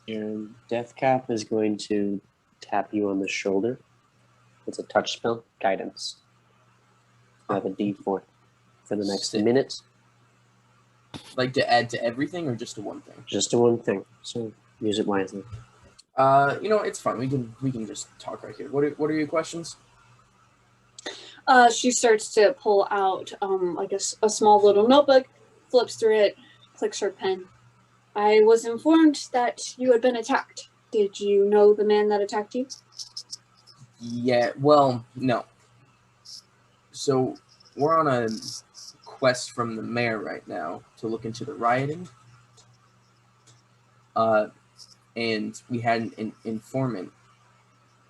Your death cap is going to tap you on the shoulder. It's a touch spell, guidance. You have a D4 for the next Sick. minute. Like to add to everything, or just to one thing? Just to one thing. So use it wisely. It's fine. We can just talk right here. What are your questions? She starts to pull out like a small little notebook, flips through it, clicks her pen. I was informed that you had been attacked. Did you know the man that attacked you? Yeah, well, no. So we're on a quest from the mayor right now to look into the rioting. And we had an informant.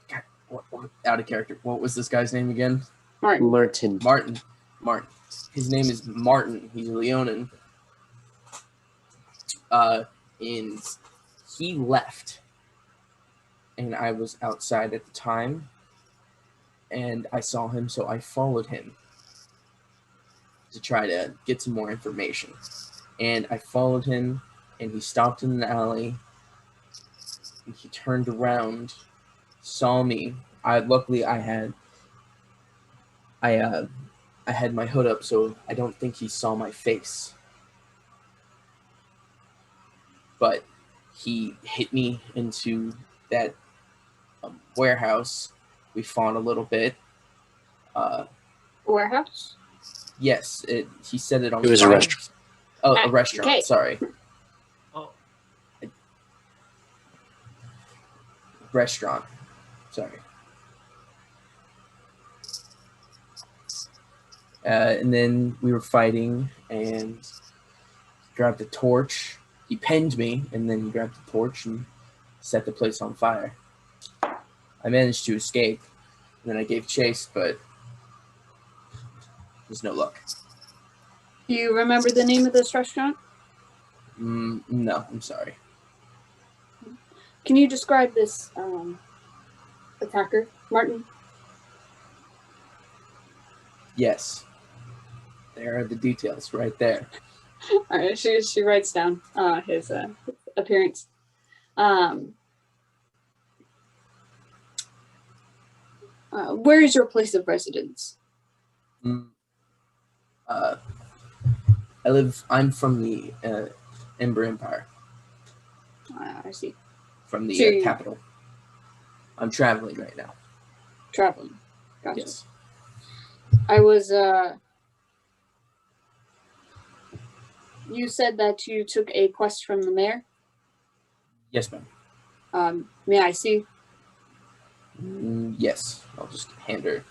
God, what out of character. What was this guy's name again? Martin. Martin. Martin. His name is Martin. He's a Leonin. And he left. And I was outside at the time. And I saw him, so I followed him to try to get some more information. And I followed him, and he stopped in an alley. And he turned around, saw me. Luckily I had my hood up, so I don't think he saw my face. But he hit me into that warehouse. We fought a little bit. Warehouse? Yes, he said it on It was a fire. restaurant. Oh, a restaurant. Okay. Sorry. Oh. Restaurant. Sorry. And then we were fighting, and he grabbed a torch. He pinned me, and then he grabbed the torch and set the place on fire. I managed to escape, and then I gave chase, but there's no luck. Do you remember the name of this restaurant? No, I'm sorry. Can you describe this attacker, Martin? Yes. There are the details right there. All right, she writes down his appearance. Where is your place of residence? I'm from the Ember Empire, I see. from the So capital. I'm traveling right now. Traveling. Gotcha. Yes. I was. You said that you took a quest from the mayor. Yes, ma'am. May I see? Yes. I'll just hand her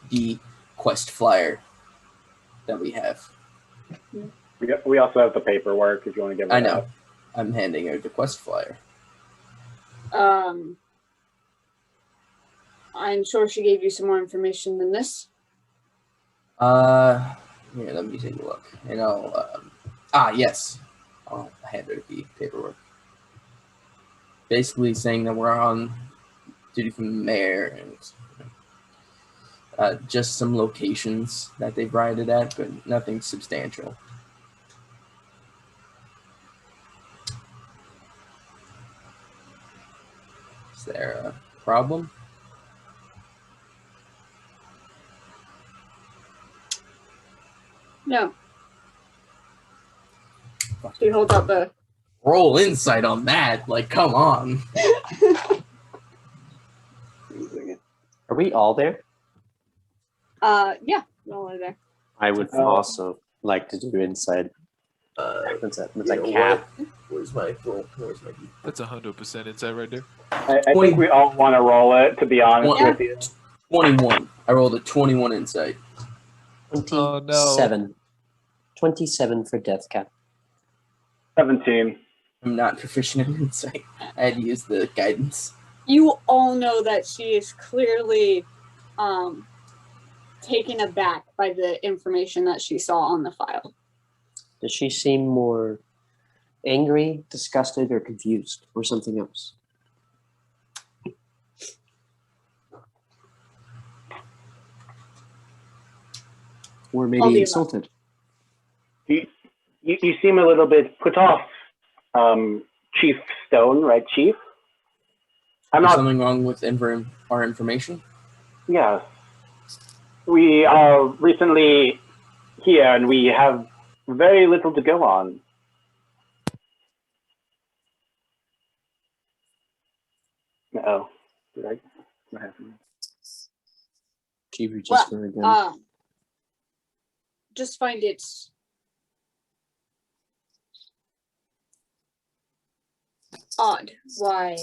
the quest flyer that we have. We also have the paperwork if you want to give it I know. up. I'm handing her the quest flyer. I'm sure she gave you some more information than this. Here, let me take a look. And I'll, yes. I'll hand her the paperwork. Basically saying that we're on duty from the mayor and just some locations that they've rioted at, but nothing substantial. Is there a problem? No. She holds out the. Roll insight on that. Like, come on. Are we all there? Yeah, all over there. I would also like to do insight. What's that? With a cap. Where's my roll? That's 100% inside right there. I think we all want to roll it, to be honest with you. 21. I rolled a 21 insight. 27. Oh, no. 27 for death cap. 17. I'm not proficient in insight. I had to use the guidance. You all know that she is clearly taken aback by the information that she saw on the file. Does she seem more angry, disgusted, or confused, or something else? Or All maybe the above. insulted? You seem a little bit put off, Chief Stone, right, Chief? I'm Is not. something wrong with our information? Yes. We are recently here, and we have very little to go on. Uh-oh. What happened? Chief, you just were again. Just find it odd why,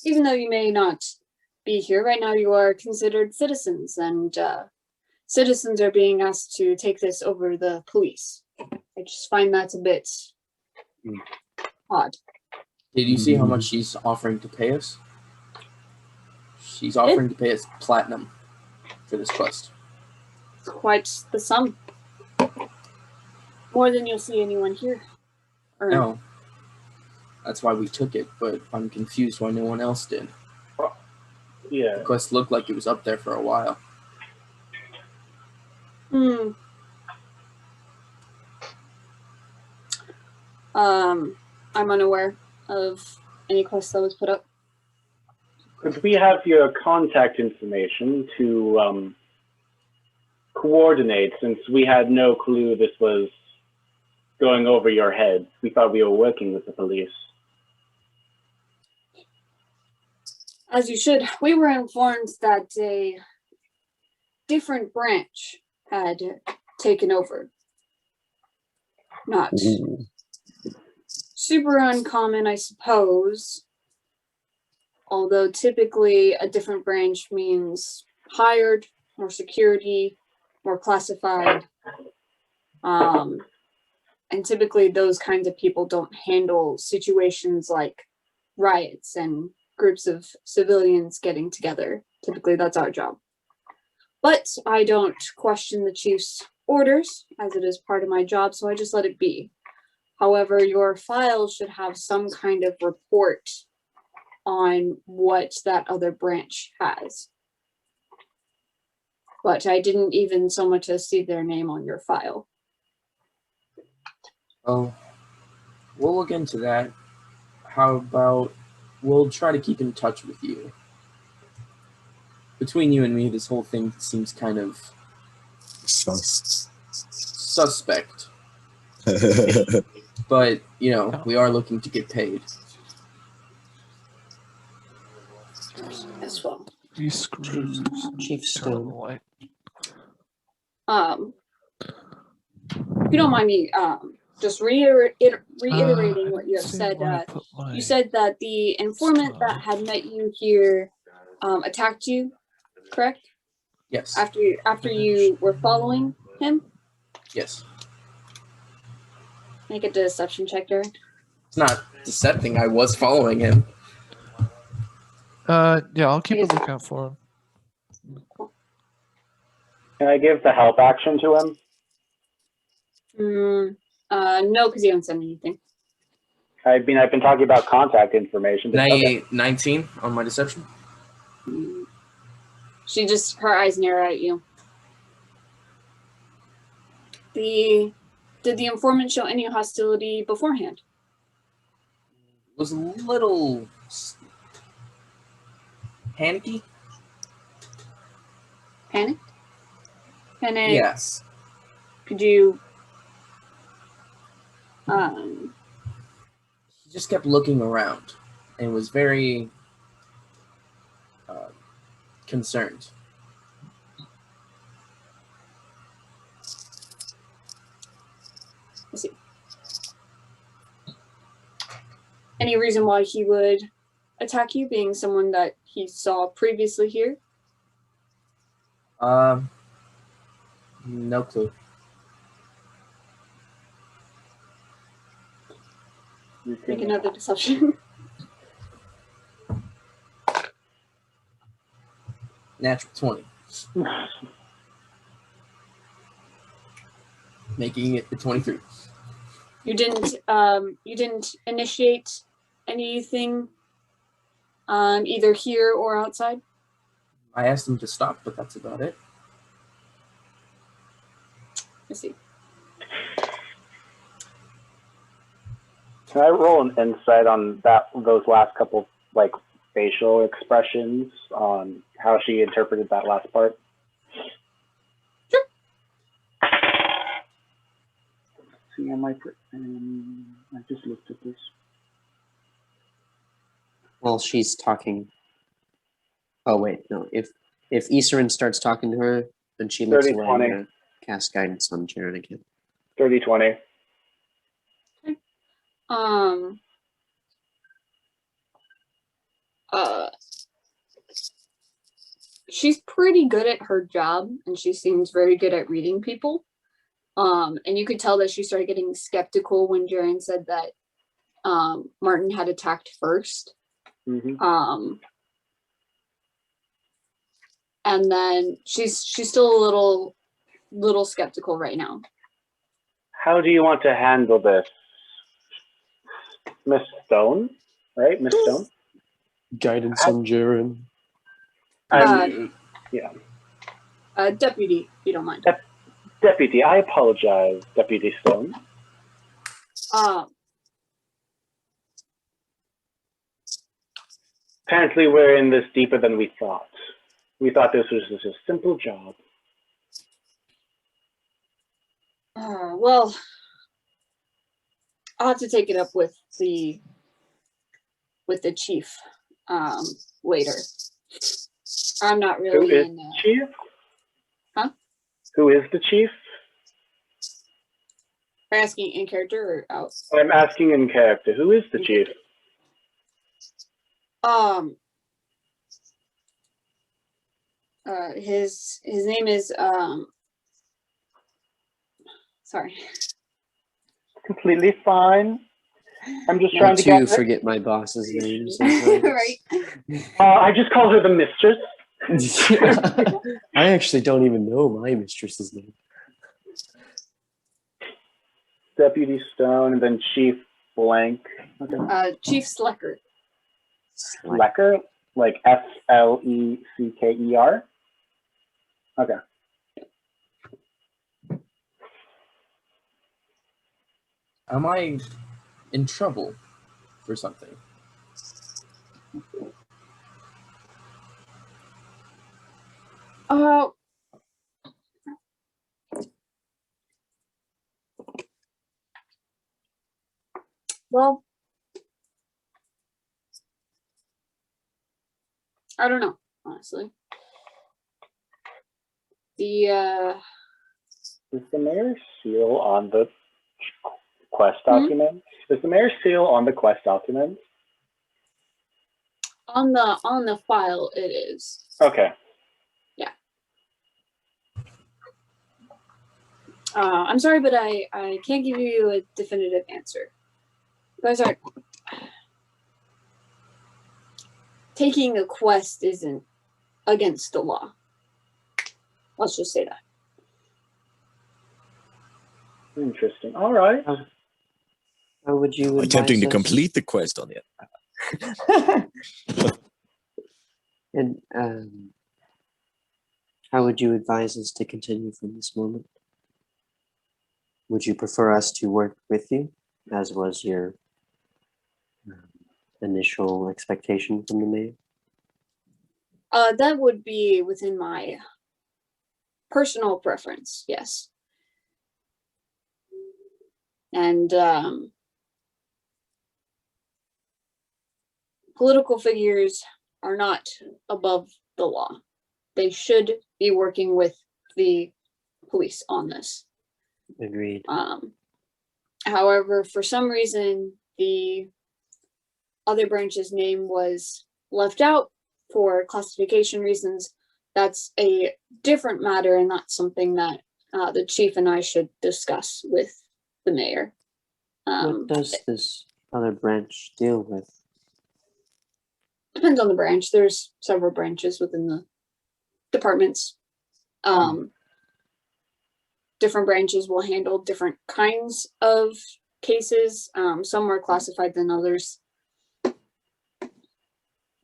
even though you may not be here right now, you are considered citizens, and citizens are being asked to take this over the police. I just find that a bit odd. Did you see how much she's offering to pay us? She's offering to pay us platinum for this quest. Quite the sum. More than you'll see anyone here earn. No. That's why we took it, but I'm confused why no one else did. Yeah. The quest looked like it was up there for a while. I'm unaware of any quest that was put up. Could we have your contact information to coordinate, since we had no clue this was going over your head? We thought we were working with the police. As you should. We were informed that a different branch had taken over. Not super uncommon, I suppose. Although typically a different branch means hired, more security, more classified. And typically those kinds of people don't handle situations like riots and groups of civilians getting together. Typically that's our job. But I don't question the chief's orders, as it is part of my job, so I just let it be. However, your file should have some kind of report on what that other branch has. But I didn't even so much as see their name on your file. Oh, we'll look into that. How about we'll try to keep in touch with you. Between you and me, this whole thing seems kind of suspect. But, you know, we are looking to get paid. As well. These screws. Chief Stone. If you don't mind me just reiterating what you have said. You said that the informant that had met you here attacked you, correct? Yes. After you were following him? Yes. Make a deception check, Darren. It's not decepting. I was following him. Yeah, I'll keep a lookout for him. Can I give the help action to him? No, because you haven't said anything. I've been talking about contact information. 19 on my deception. She just, her eyes narrow at you. Did the informant show any hostility beforehand? Was a little panicky. Panicked? Panicked? Yes. Could you He just kept looking around and was very concerned. let's see. Any reason why he would attack you, being someone that he saw previously here? No clue. You Make can- another deception. Natural 20. Making it the 23. You didn't initiate anything either here or outside? I asked him to stop, but that's about it. I see. Can I roll an insight on those last couple like facial expressions on how she interpreted that last part? Sure. See, I just looked at this. While she's talking. Oh wait, no. If Iserin starts talking to her, then she looks 30, away 20. and cast guidance on Jaren again. 30-20. She's pretty good at her job, and she seems very good at reading people. And you could tell that she started getting skeptical when Jaren said that Martin had attacked first. Mm-hmm. And then she's still a little skeptical right now. How do you want to handle this, Miss Stone? Right, Miss Stone. Guidance on Jaren. Yeah. Deputy, if you don't mind. Deputy, I apologize, Deputy Stone. Apparently, we're in this deeper than we thought. We thought this was just a simple job. Well, I'll have to take it up with the chief later. I'm not Who really is in. Chief? Huh? Who is the chief? Are you asking in character or out? I'm asking in character. Who is the chief? His name is sorry. Completely fine. I'm just I trying to too get. forget my boss's name sometimes. Right. I just call her the mistress. I actually don't even know my mistress's name. Deputy Stone, and then Chief Blank. Okay. Chief Slecker. Slecker, like Slecker. Okay. Am I in trouble for something? Well, I don't know, honestly. Is the mayor's seal on the quest document? Is the mayor's seal on the quest document? On the file, it is. Okay. Yeah. I'm sorry, but I can't give you a definitive answer. You guys are taking a quest isn't against the law. Let's just say that. Interesting. All right. How would you Attempting to advise us? complete the quest on it. And how would you advise us to continue from this moment? Would you prefer us to work with you, as was your initial expectation from the mayor? That would be within my personal preference, yes. And political figures are not above the law. They should be working with the police on this. Agreed. However, for some reason, the other branch's name was left out for classification reasons. That's a different matter and not something that the chief and I should discuss with the mayor. What does this other branch deal with? Depends on the branch. There's several branches within the departments. Different branches will handle different kinds of cases. Some are classified than others.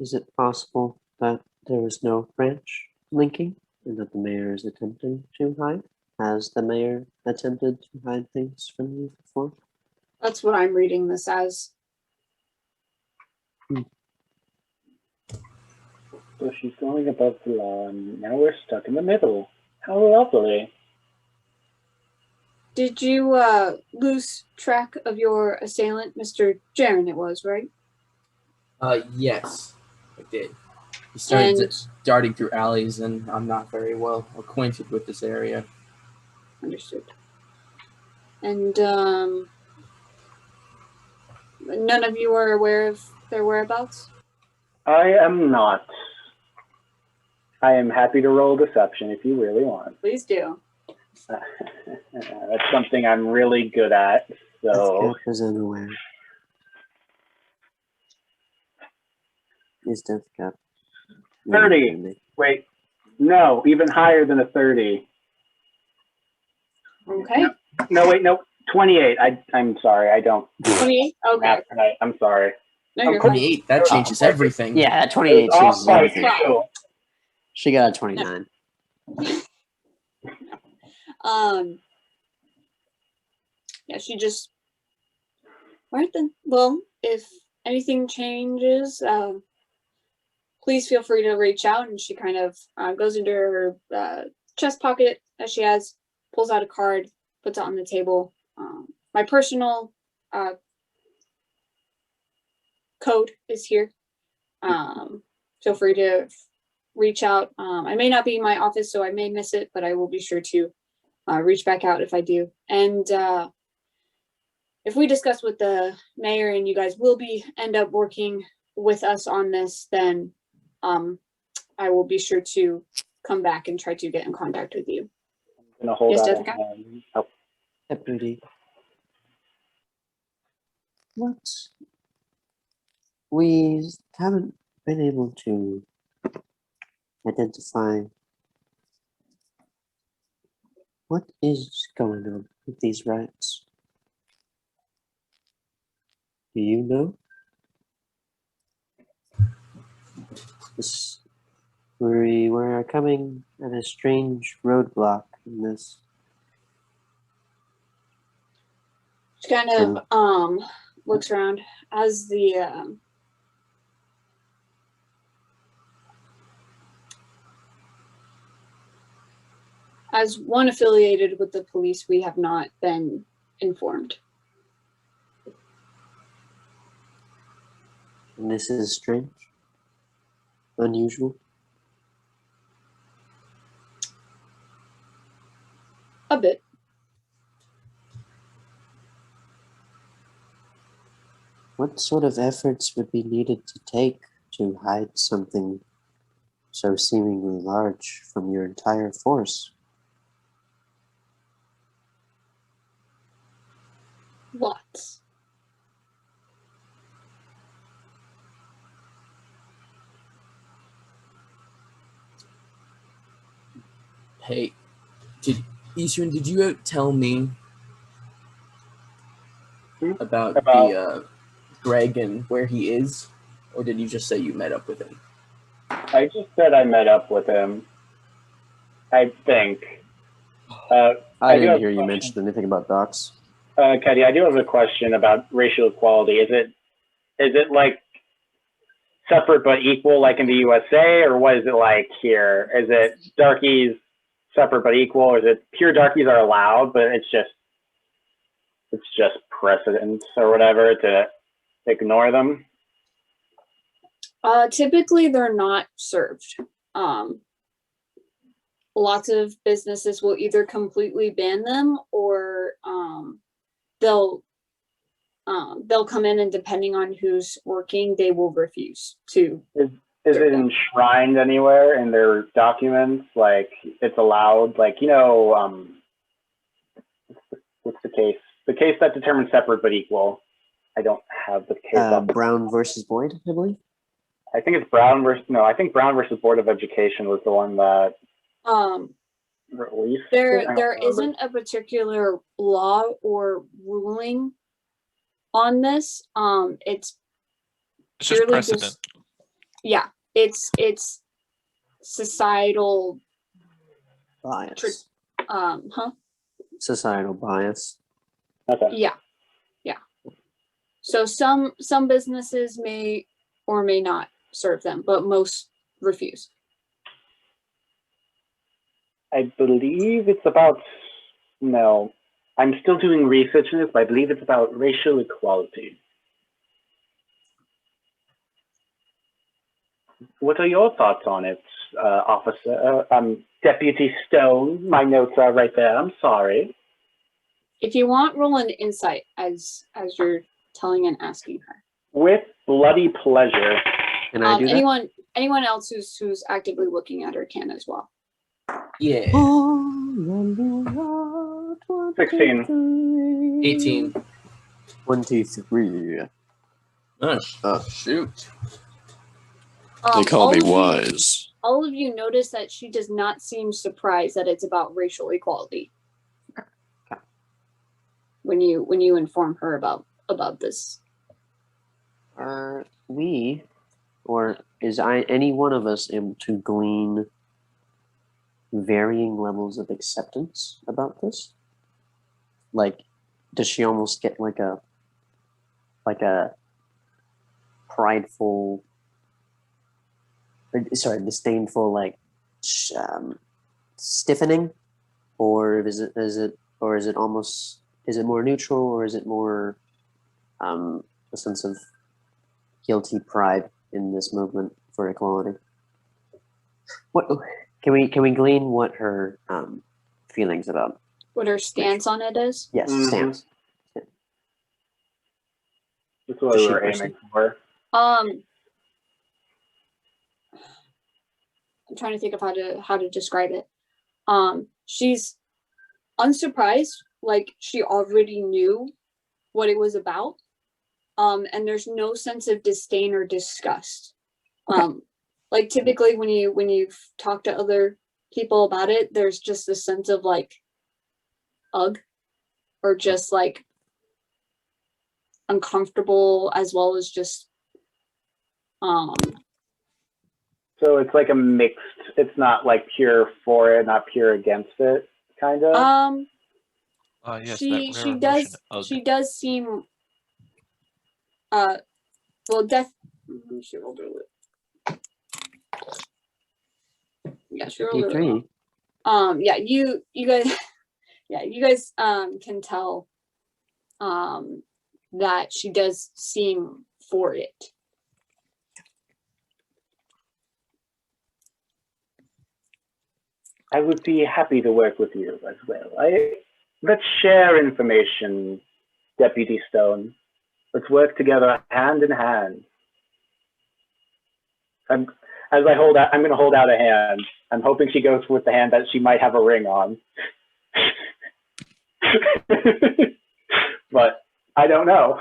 Is it possible that there is no branch linking and that the mayor is attempting to hide? Has the mayor attempted to hide things from you before? That's what I'm reading this as. So she's going above the law, and now we're stuck in the middle. How lovely. Did you lose track of your assailant, Mr. Jaren? It was, right? Yes, I did. He started And darting through alleys, and I'm not very well acquainted with this area. understood. And none of you are aware of their whereabouts? I am not. I am happy to roll deception if you really want. Please do. That's something I'm really good at. So Deathcap is unaware. Is Deathcap 30. Wait, no, even higher than a 30. Okay. No, wait, no, 28. I'm sorry, I don't. 28? Okay. Math tonight. I'm sorry. No, you're fine. 28, that changes everything. Yeah, 28 Off changes by everything. 2. She got a 29. Yeah, she just. All right then. Well, if anything changes, please feel free to reach out. And she kind of goes into her chest pocket as she has, pulls out a card, puts it on the table. My personal code is here. Feel free to reach out. I may not be in my office, so I may miss it, but I will be sure to reach back out if I do. And if we discuss with the mayor and you guys will end up working with us on this, then I will be sure to come back and try to get in contact with you. I'm gonna hold Yes, out a Jessica? hand. Oh, Deputy. What? We haven't been able to identify what is going on with these riots. Do you know? We were coming at a strange roadblock in this. She kind of looks around as the as one affiliated with the police, we have not been informed. And this is strange, unusual. A bit. What sort of efforts would be needed to take to hide something so seemingly large from your entire force? Lots. Hey, Eastern, did you tell me about the Greg and where he is? Or did you just say you met up with him? I just said I met up with him. I think. I didn't hear you mention anything about docs. Katie, I do have a question about racial equality. Is it like separate but equal like in the USA, or what is it like here? Is it darkies separate but equal, or is it pure darkies are allowed, but it's just precedent or whatever to ignore them? Typically, they're not served. Lots of businesses will either completely ban them or they'll come in, and depending on who's working, they will refuse to. Is it enshrined anywhere in their documents? Like it's allowed? Like, what's the case? The case that determines separate but equal. I don't have the case up. Brown versus Boyd, I believe. I think it's Brown versus I think Brown versus Board of Education was the one that released. There isn't a particular law or ruling on this. It's just purely precedent. yeah, it's societal Bias. huh? Societal bias. Okay. Yeah. So some businesses may or may not serve them, but most refuse. I believe it's about, no, I'm still doing research on this, but I believe it's about racial equality. What are your thoughts on it, Officer? Deputy Stone, my notes are right there, I'm sorry. If you want, roll an insight as you're telling and asking her. With bloody pleasure. Can I do that? Anyone else who's actively looking at her can as well. Yeah. 16. 18. 23. Shoot. They call all me of you- wise. All of you notice that she does not seem surprised that it's about racial equality. When you inform her about this. Are we, or is any one of us able to glean varying levels of acceptance about this? Like, does she almost get like a prideful, disdainful, like stiffening, or is it more neutral, or is it more a sense of guilty pride in this movement for equality? What can we glean what her feelings about? What her stance on it is? Yes, Mhm. stance. That's what Is we she were person? aiming for. I'm trying to think of how to describe it. She's unsurprised, like she already knew what it was about. And there's no sense of disdain or disgust. Like typically when you've talked to other people about it, there's just a sense of like ugh, or just like uncomfortable, as well as just So it's like a mixed, it's not like pure for it, not pure against it, kind of? Yes, she that rare does emotion, ugh. she does seem well death she rolled really yeah she rolled really well. Yeah, you guys yeah, you guys can tell that she does seem for it. I would be happy to work with you as well. Let's share information, Deputy Stone. Let's work together hand in hand. I'm going to hold out a hand. I'm hoping she goes with the hand that she might have a ring on. But I don't know.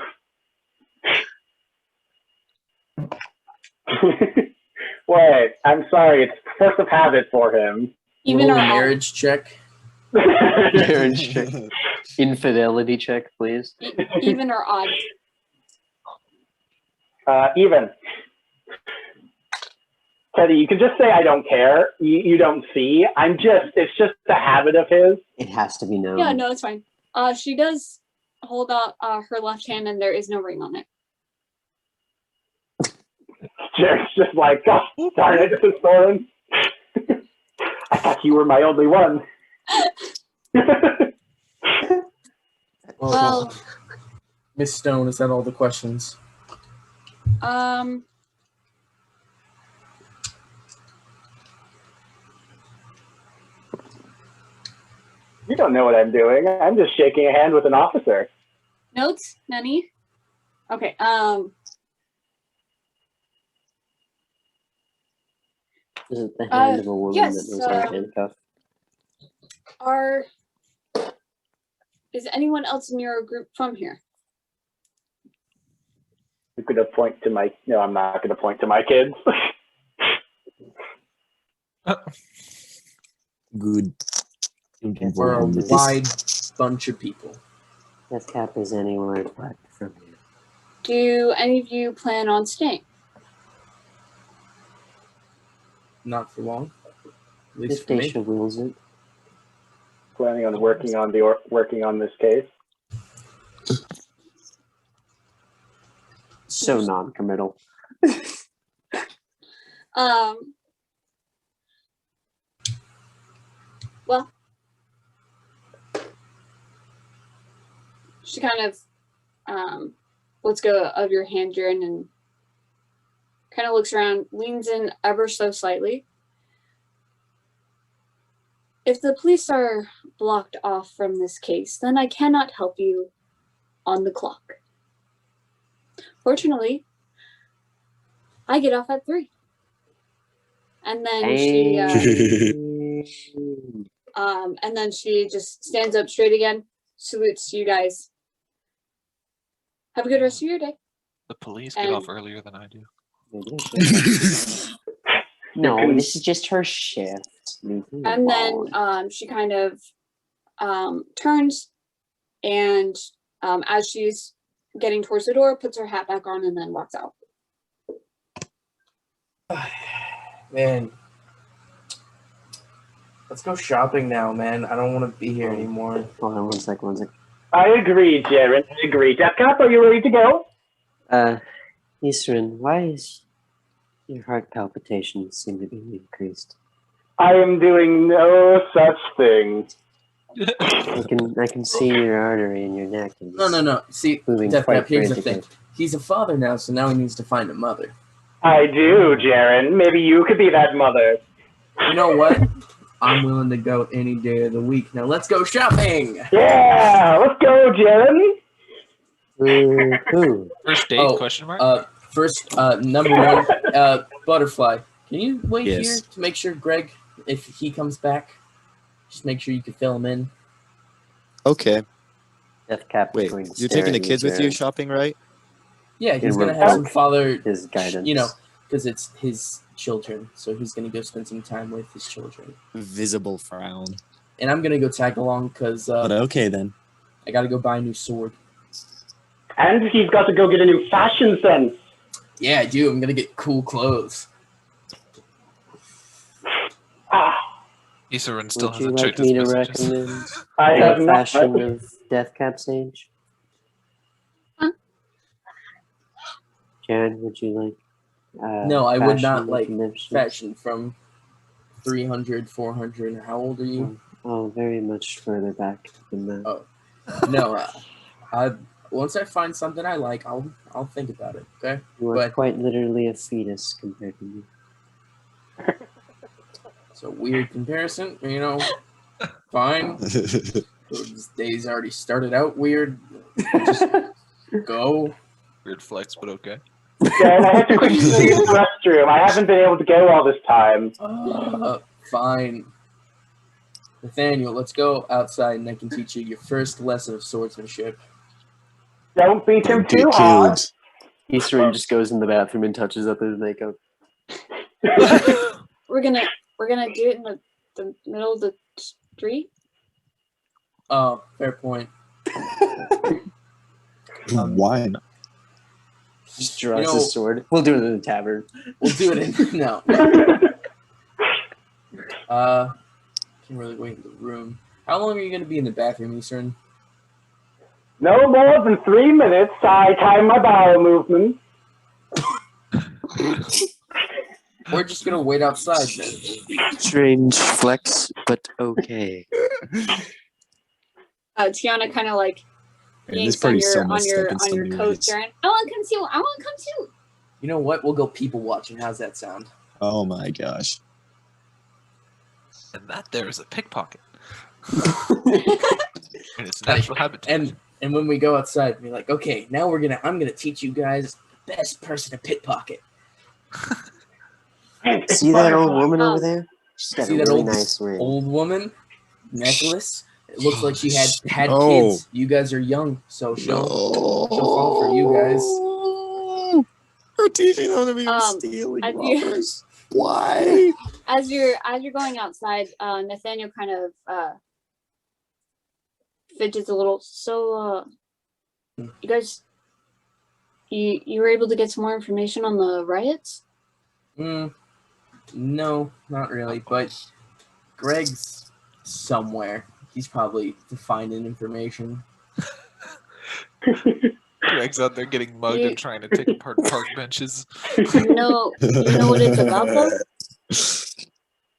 Wait, I'm sorry. It's force of habit for him. Even Roll a our marriage check. Marriage check. Infidelity check, please. even or odd. Even. Teddy, you can just say I don't care. You don't see. It's just a habit of his. It has to be known. Yeah, no, it's fine. She does hold out her left hand, and there is no ring on it. Jared's just like, gosh, darn it, this is Thorin. I thought you were my only one. Well, Miss Stone, is that all the questions? You don't know what I'm doing. I'm just shaking a hand with an officer. Notes, Nanny? Okay, Is it the hand of a woman yes, that was unhandcuffed? is anyone else in your group from here? gonna point to my. No, I'm not gonna point to my kids. Good. We're a wide bunch of people. Deathcap is anywhere but from you. Do any of you plan on staying? Not for long. At least If for me. Daisha wills it. Planning on working on this case. So non-committal. Well, she kind of lets go of your hand, Jaren, and kind of looks around, leans in ever so slightly. If the police are blocked off from this case, then I cannot help you on the clock. Fortunately, I get off at 3. And then she just stands up straight again, salutes you guys. Have a good rest of your day. The police get off earlier than I do. No, this is just her shift. And then she kind of turns, and as she's getting towards the door, puts her hat back on and then walks out. Man, let's go shopping now, man. I don't want to be here anymore. Hold on one sec. I agree, Jaren. I agree. Deathcap, are you ready to go? Isrin, why is your heart palpitations seem to be increased? I am doing no such thing. I can see your artery in your neck. No. See, Deathcap, here's the thing. He's a father now, so now he needs to find a mother. I do, Jaren. Maybe you could be that mother. You know what? I'm willing to go any day of the week. Now let's go shopping! Yeah! Let's go, Jaren! First date, question mark? Number 1, Butterfly. Can you wait Yes. here to make sure Greg, if he comes back, just make sure you can fill him in? Okay. Deathcap. Wait, you're taking the kids with you shopping, right? Yeah, he's And going to have some revoke father, his guidance. you know, because it's his children. So he's going to go spend some time with his children. Visible frown. And I'm going to go tag along because But okay then. I got to go buy a new sword. And he's got to go get a new fashion sense. Yeah, I do. I'm going to get cool clothes. Isarin still Would you hasn't like checked his me to messages. recommend I have the not. fashion of Deathcap's age? Huh? Jaren, would you like No, I would fashion not like recommendations? fashion from 300, 400. How old are you? Oh, very much further back than that. Oh. No, once I find something I like, I'll think about it. Okay. You are but- quite literally a fetus compared to me. It's a weird comparison, you know. Fine. This day's already started out weird. Just go. Weird flex, but okay. Yeah, I have to quickly use the restroom. I haven't been able to go all this time. Fine. Nathaniel, let's go outside and I can teach you your first lesson of swordsmanship. Don't beat him Get too hard. killed. Eastern just goes in the bathroom and touches up his makeup. We're gonna do it in the middle of the street. Oh, fair point. Why not? Just draws You know- his sword. We'll do it in the tavern. We'll do it in no. Can't really wait in the room. How long are you gonna be in the bathroom, Eastern? No more than 3 minutes. I time my bowel movement. We're just gonna wait outside then. Strange flex, but okay. Tiana kind of like And yanks this party's so on messed your up in so many coat, ways. Jaren. I want to come too. I want to come too. You know what? We'll go people watching. How's that sound? Oh my gosh. And that there is a pickpocket. In its natural habitat. And when we go outside, we're like, okay, now I'm gonna teach you guys the best person to pickpocket. See that old woman Oh. over there? She's got See a that really old- nice ring. Old woman, necklace. It looks like she had No. kids. You guys are young, so she'll fall for you guys. We're teaching them to be Um, stealing as you- robbers. Why? As you're going outside, Nathaniel kind of fidgets a little. So, you guys, you were able to get some more information on the riots? No, not really. But Greg's somewhere. He's probably finding information. Greg's out there getting mugged You- and trying to take apart park benches. You know what it's about, though?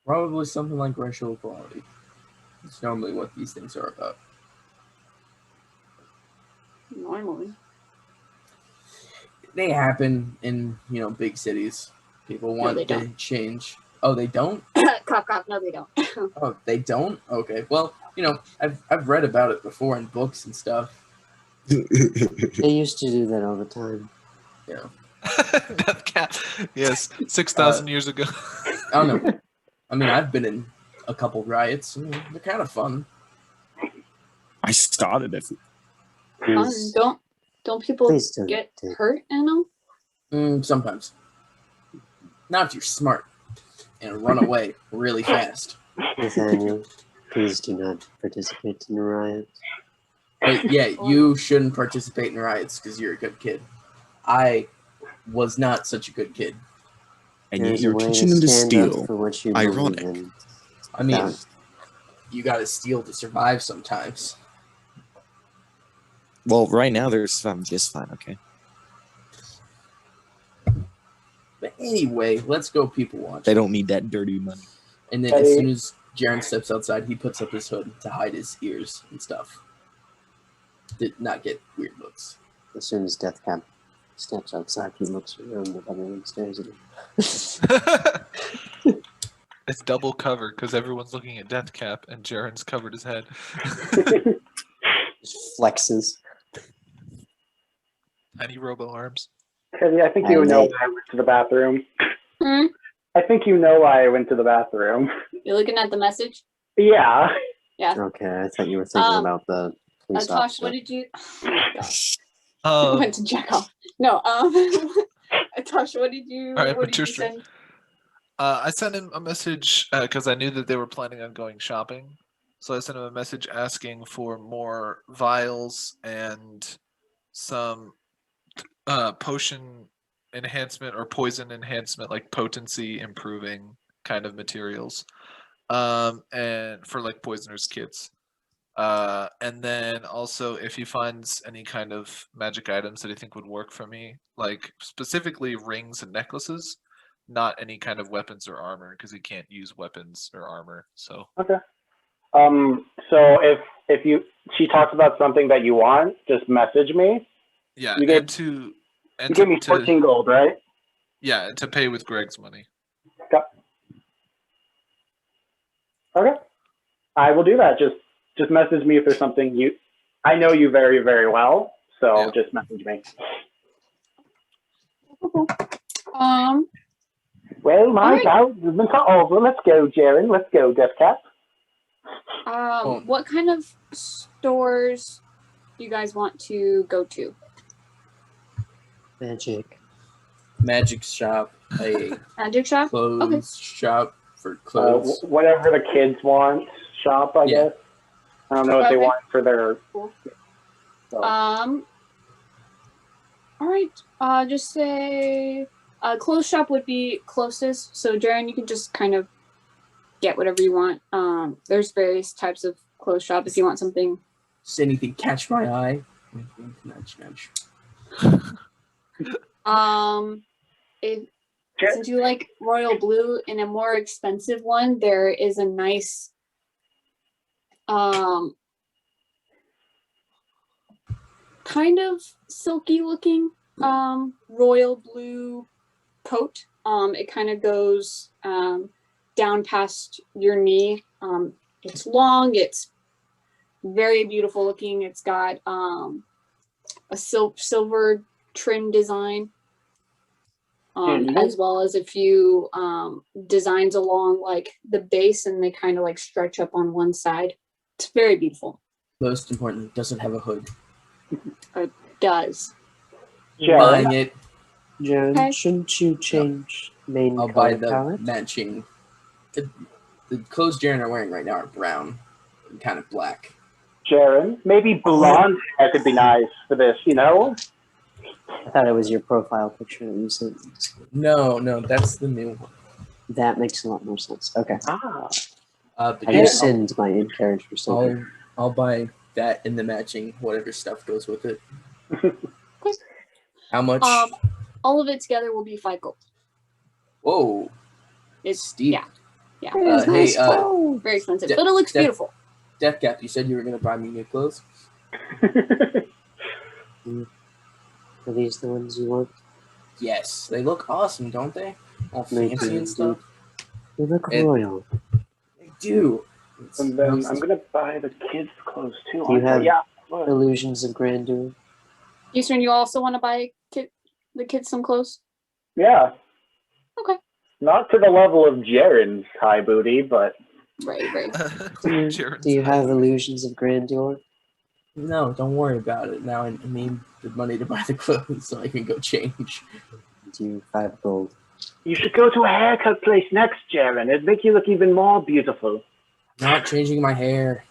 Probably something like racial equality. It's normally what these things are about. Normally. They happen in, big cities. People want they to don't. change. Oh, they don't? Cop. No, they don't. Oh, they don't? Okay. Well, I've read about it before in books and stuff. They used to do that all the time. Death Cat. Yes, 6,000 years ago. I don't know. I mean, I've been in a couple riots. They're kind of fun. I started it. Please, Don't people please don't get take- hurt in them? Sometimes. Not if you're smart and run away really fast. Nathaniel, please do not participate in the riots. But yeah, you shouldn't participate in riots because you're a good kid. I was not such a good kid. And yet There's a you're way teaching them to stand up steal. for what you Ironic. believe in. I mean, Yeah. you gotta steal to survive sometimes. Well, right now I'm just fine, okay? But anyway, let's go people watch. They don't need that dirty money. And then as soon as Jaren steps outside, he puts up his hood to hide his ears and stuff. Did not get weird looks. As soon as Deathcap steps outside, he looks around the bedroom and stares at him. It's double cover because everyone's looking at Death Cap and Jaren's covered his head. Just flexes. Tiny robo arms. Teddy, I think you know why I went to the bathroom. Hmm? I think you know why I went to the bathroom. You're looking at the message? Yeah. Okay, I thought you were thinking about the police Tosh, officer. what did you... Oh my gosh. I went to jack off. No, Tosh, what did you... All right, what did you Patricia. send? I sent him a message because I knew that they were planning on going shopping. So I sent him a message asking for more vials and some potion enhancement or poison enhancement, like potency improving kind of materials, and for like poisoners kits. And then also if he finds any kind of magic items that he think would work for me, like specifically rings and necklaces, not any kind of weapons or armor because he can't use weapons or armor. So Okay. So if she talks about something that you want, just message me. yeah, You gave- you You gave me 14 gold, right? yeah, to pay with Greg's money. Okay. I will do that. Just message me if there's something I know you very, very well, so Yeah. just message me. Well, my Alright. bout has been over. Let's go, Jaren. Let's go, Deathcap. What kind of stores do you guys want to go to? Magic Shop, a Magic shop? clothes shop for clothes. Whatever the kids want shop, I Yeah. guess. I don't know what they Okay. want for their... Cool. So, All right. Just say clothes shop would be closest. So Jaren, you can just kind of get whatever you want. There's various types of clothes shop if you want something. Does anything catch my eye? Nudge, nudge. Since you like royal blue, in a more expensive one, there is a nice kind of silky looking royal blue coat. It kind of goes down past your knee. It's long, it's very beautiful looking. It's got a silver trim design. As well as a few designs along like the base, and they kind of like stretch up on one side. It's very beautiful. Most importantly, does it have a hood? It does. Jaren, Buying it. Jen, Okay. shouldn't you change main I'll buy color the palette? matching. The clothes Jaren are wearing right now are brown and kind of black. Jaren, maybe blonde hair could be nice for this, you know? I thought it was your profile picture that you sent. No, that's the new one. That makes a lot more sense. Okay. Ah. But I yeah, rescind my in-character I'll statement. I'll buy that and the matching whatever stuff goes with it. How much? All of it together will be 5 gold. Whoa, It's steep. yeah, Hey, very expensive, but it looks beautiful. Deathcap, you said you were gonna buy me new clothes. Are these the ones you want? Yes, they look awesome, don't they? All They fancy do, and stuff. They look It- royal. They do. And then I'm gonna buy the kids' clothes too. Do you have Yeah. What? illusions of grandeur? Eastern, you also want to buy the kids some clothes? Yeah. Okay. Not to the level of Jaren's high booty, but Right. Do you have illusions of grandeur? No, don't worry about it. Now I need the money to buy the clothes so I can go change. Do you 5 gold? you should go to a haircut place next, Jaren. It'd make you look even more beautiful. Not changing my hair.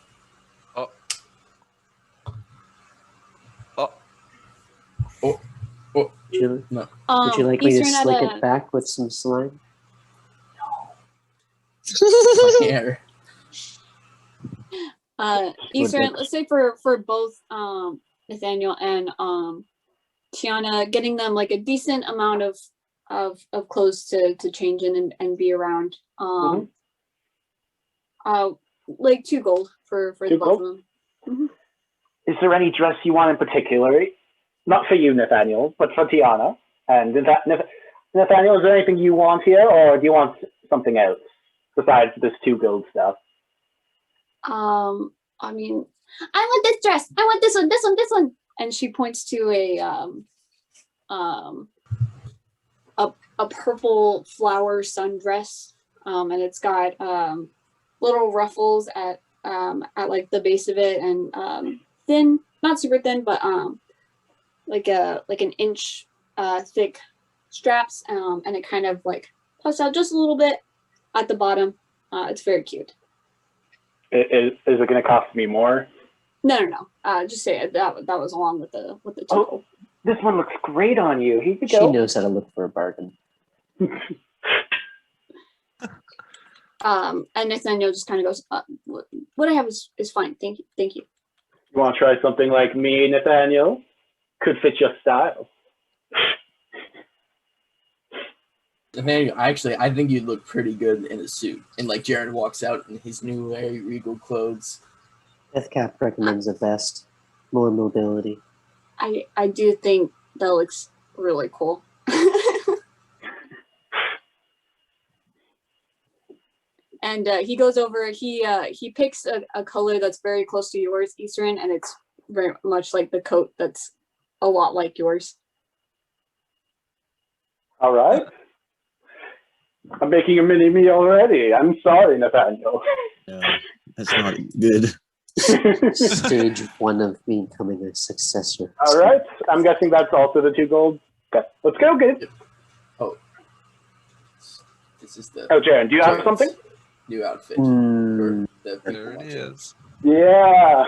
Would you, No. would you like me to Eastern at slick a- it back with some slime? My hair. Eastern, let's say for both Nathaniel and Tiana, getting them like a decent amount of clothes to change in and be around. Like 2 gold for the 2 both gold? of them. Is there any dress you want in particular? Not for you, Nathaniel, but for Tiana. And Nathaniel, is there anything you want here, or do you want something else besides this 2 gold stuff? I mean, I want this dress. I want this one. And she points to a purple flower sundress. And it's got little ruffles at like the base of it, and thin, not super thin, but like an inch thick straps, and it kind of like puffs out just a little bit at the bottom. It's very cute. Is it going to cost me more? No. Just say it. That was along with the 2 Oh. gold. This one looks great on you. Here you She go. knows how to look for a bargain. And Nathaniel just kind of goes, "What I have is fine. Thank you." You want to try something like me, Nathaniel? Could fit your style. Nathaniel, I think you'd look pretty good in a suit. And like Jaren walks out in his new very regal clothes. Deathcap recommends a vest. More mobility. I do think that looks really cool. And he goes over. He picks a color that's very close to yours, Eastern, and it's very much like the coat that's a lot like yours. All right. I'm making a mini me already. I'm sorry, Nathaniel. No, that's not good. Stage 1 of becoming a successor. All right. I'm guessing that's also the 2 gold. Okay. Let's go, good. This is the Oh, Jaren, do you have Jaren's something? new outfit Mm, for the people There it watching. is. Yeah.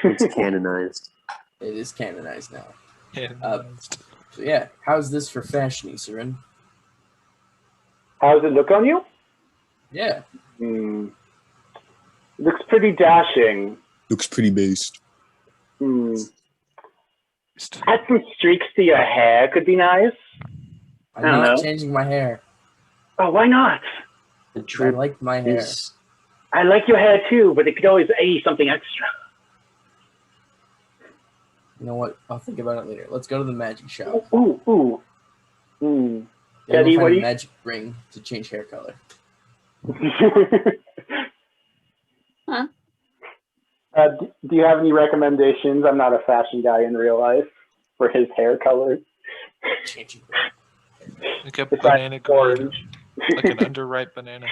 it's canonized. It is canonized now. Yeah. So yeah, how's this for fashion, Isarin? How does it look on you? Yeah. Looks pretty dashing. Looks pretty based. Add some streaks to your hair could be nice. I'm I don't not know. changing my hair. Oh, why not? The I drip like my hair. is I like your hair too, but it could always be something extra. You know what? I'll think about it later. Let's go to the magic shop. Ooh. Then Teddy, we'll what find do a you- magic ring to change hair color. Do you have any recommendations? I'm not a fashion guy in real life for his hair color. Changing. Like a Besides banana green. orange. Like an underripe banana.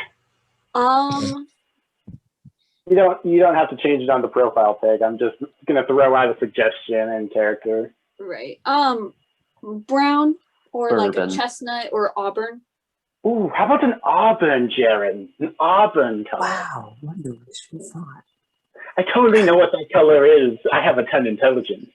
You don't have to change it on the profile pic. I'm just gonna throw out a suggestion and character. Right. Brown Or like a Bourbon. chestnut or auburn. Ooh, how about an auburn, Jaren? An auburn color. Wow, what a wishful thought. I totally know what that color is. I have a 10 intelligence.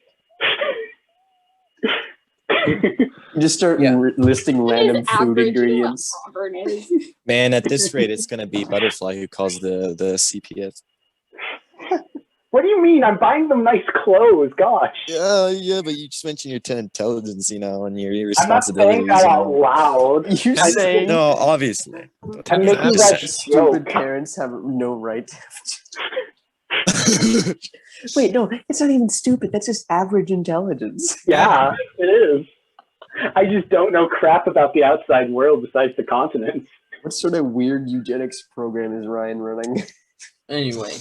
You just start Yeah. listing It random is food average. You know what ingredients. auburn is. Man, at this rate, it's gonna be Butterfly who calls the CPS. What do you mean? I'm buying them nice clothes. Gosh. Yeah, but you just mentioned your 10 intelligence, and your I'm not saying responsibilities. that out loud. You're I'm saying No, obviously. I'm making I'm that just stupid joke. parents have no right to Wait, no, it's not even stupid. That's just average intelligence. Yeah, it is. I just don't know crap about the outside world besides the continent. What sort of weird eugenics program is Ryan running? Anyway,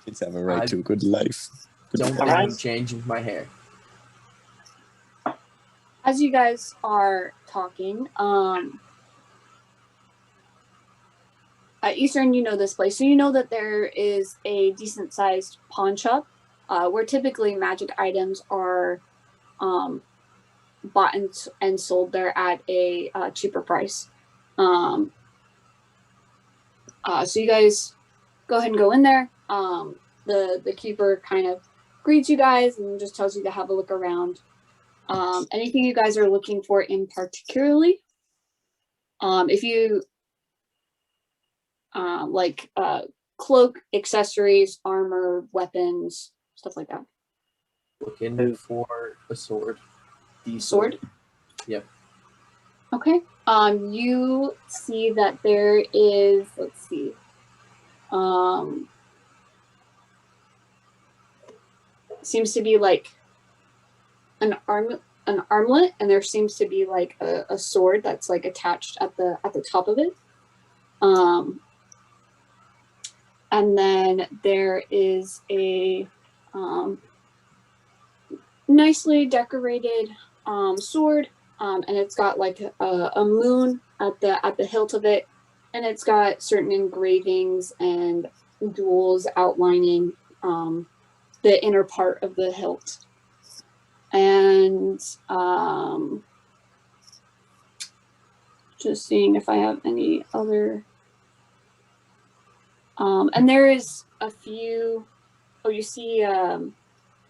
Kids have a right I to a good life. don't think Alright. I'm changing my hair. As you guys are talking, Eastern, you know this place, so you know that there is a decent sized pawn shop where typically magic items are bought and sold there at a cheaper price. So you guys go ahead and go in there. The keeper kind of greets you guys and just tells you to have a look around. Anything you guys are looking for in particularly? If you like cloak, accessories, armor, weapons, stuff like that. Looking for a sword. The Sword? Yep. Okay. You see that there is, let's see. Seems to be like an armlet, and there seems to be like a sword that's like attached at the top of it. And then there is a nicely decorated sword, and it's got like a moon at the hilt of it, and it's got certain engravings and jewels outlining the inner part of the hilt. And just seeing if I have any other. And there is a few. Oh, you see,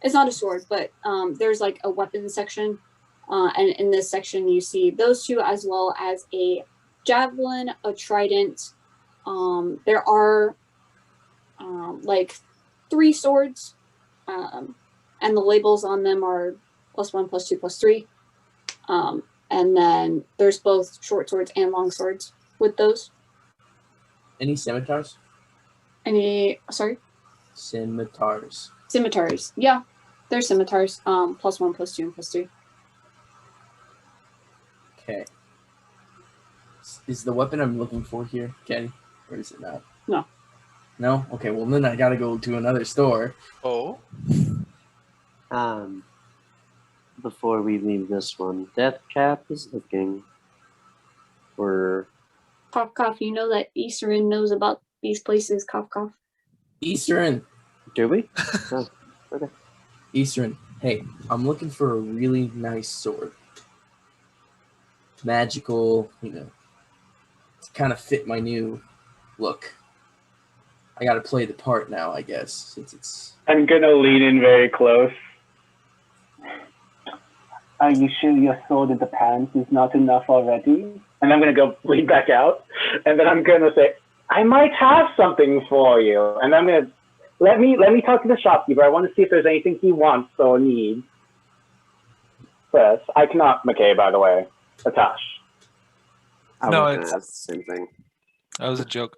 it's not a sword, but there's like a weapons section. And in this section, you see those two, as well as a javelin, a trident. There are like 3 swords, and the labels on them are +1, +2, +3. And then there's both short swords and long swords with those. Any scimitars? Sorry? Scimitars. Scimitars. Yeah, they're scimitars. +1, +2, and +3. Okay. Is the weapon I'm looking for here, Kenny? Or is it not? No. No? Okay, well then I gotta go to another store. Oh, Before we leave this one, Deathcap is looking for. Cough, cough. You know that Eastern knows about these places. Cough, cough. Eastern. Do we? Oh, okay. Eastern. Hey, I'm looking for a really nice sword. Magical, to kind of fit my new look. I gotta play the part now, I guess, since it's... I'm gonna lean in very close. Are you sure your sword in the pants is not enough already? And I'm gonna go lean back out, and then I'm gonna say, I might have something for you. And I'm gonna let me talk to the shopkeeper. I want to see if there's anything he wants or needs. First, I cannot McKay, by the way. Atash. I No, was gonna it's- ask the same thing. that was a joke.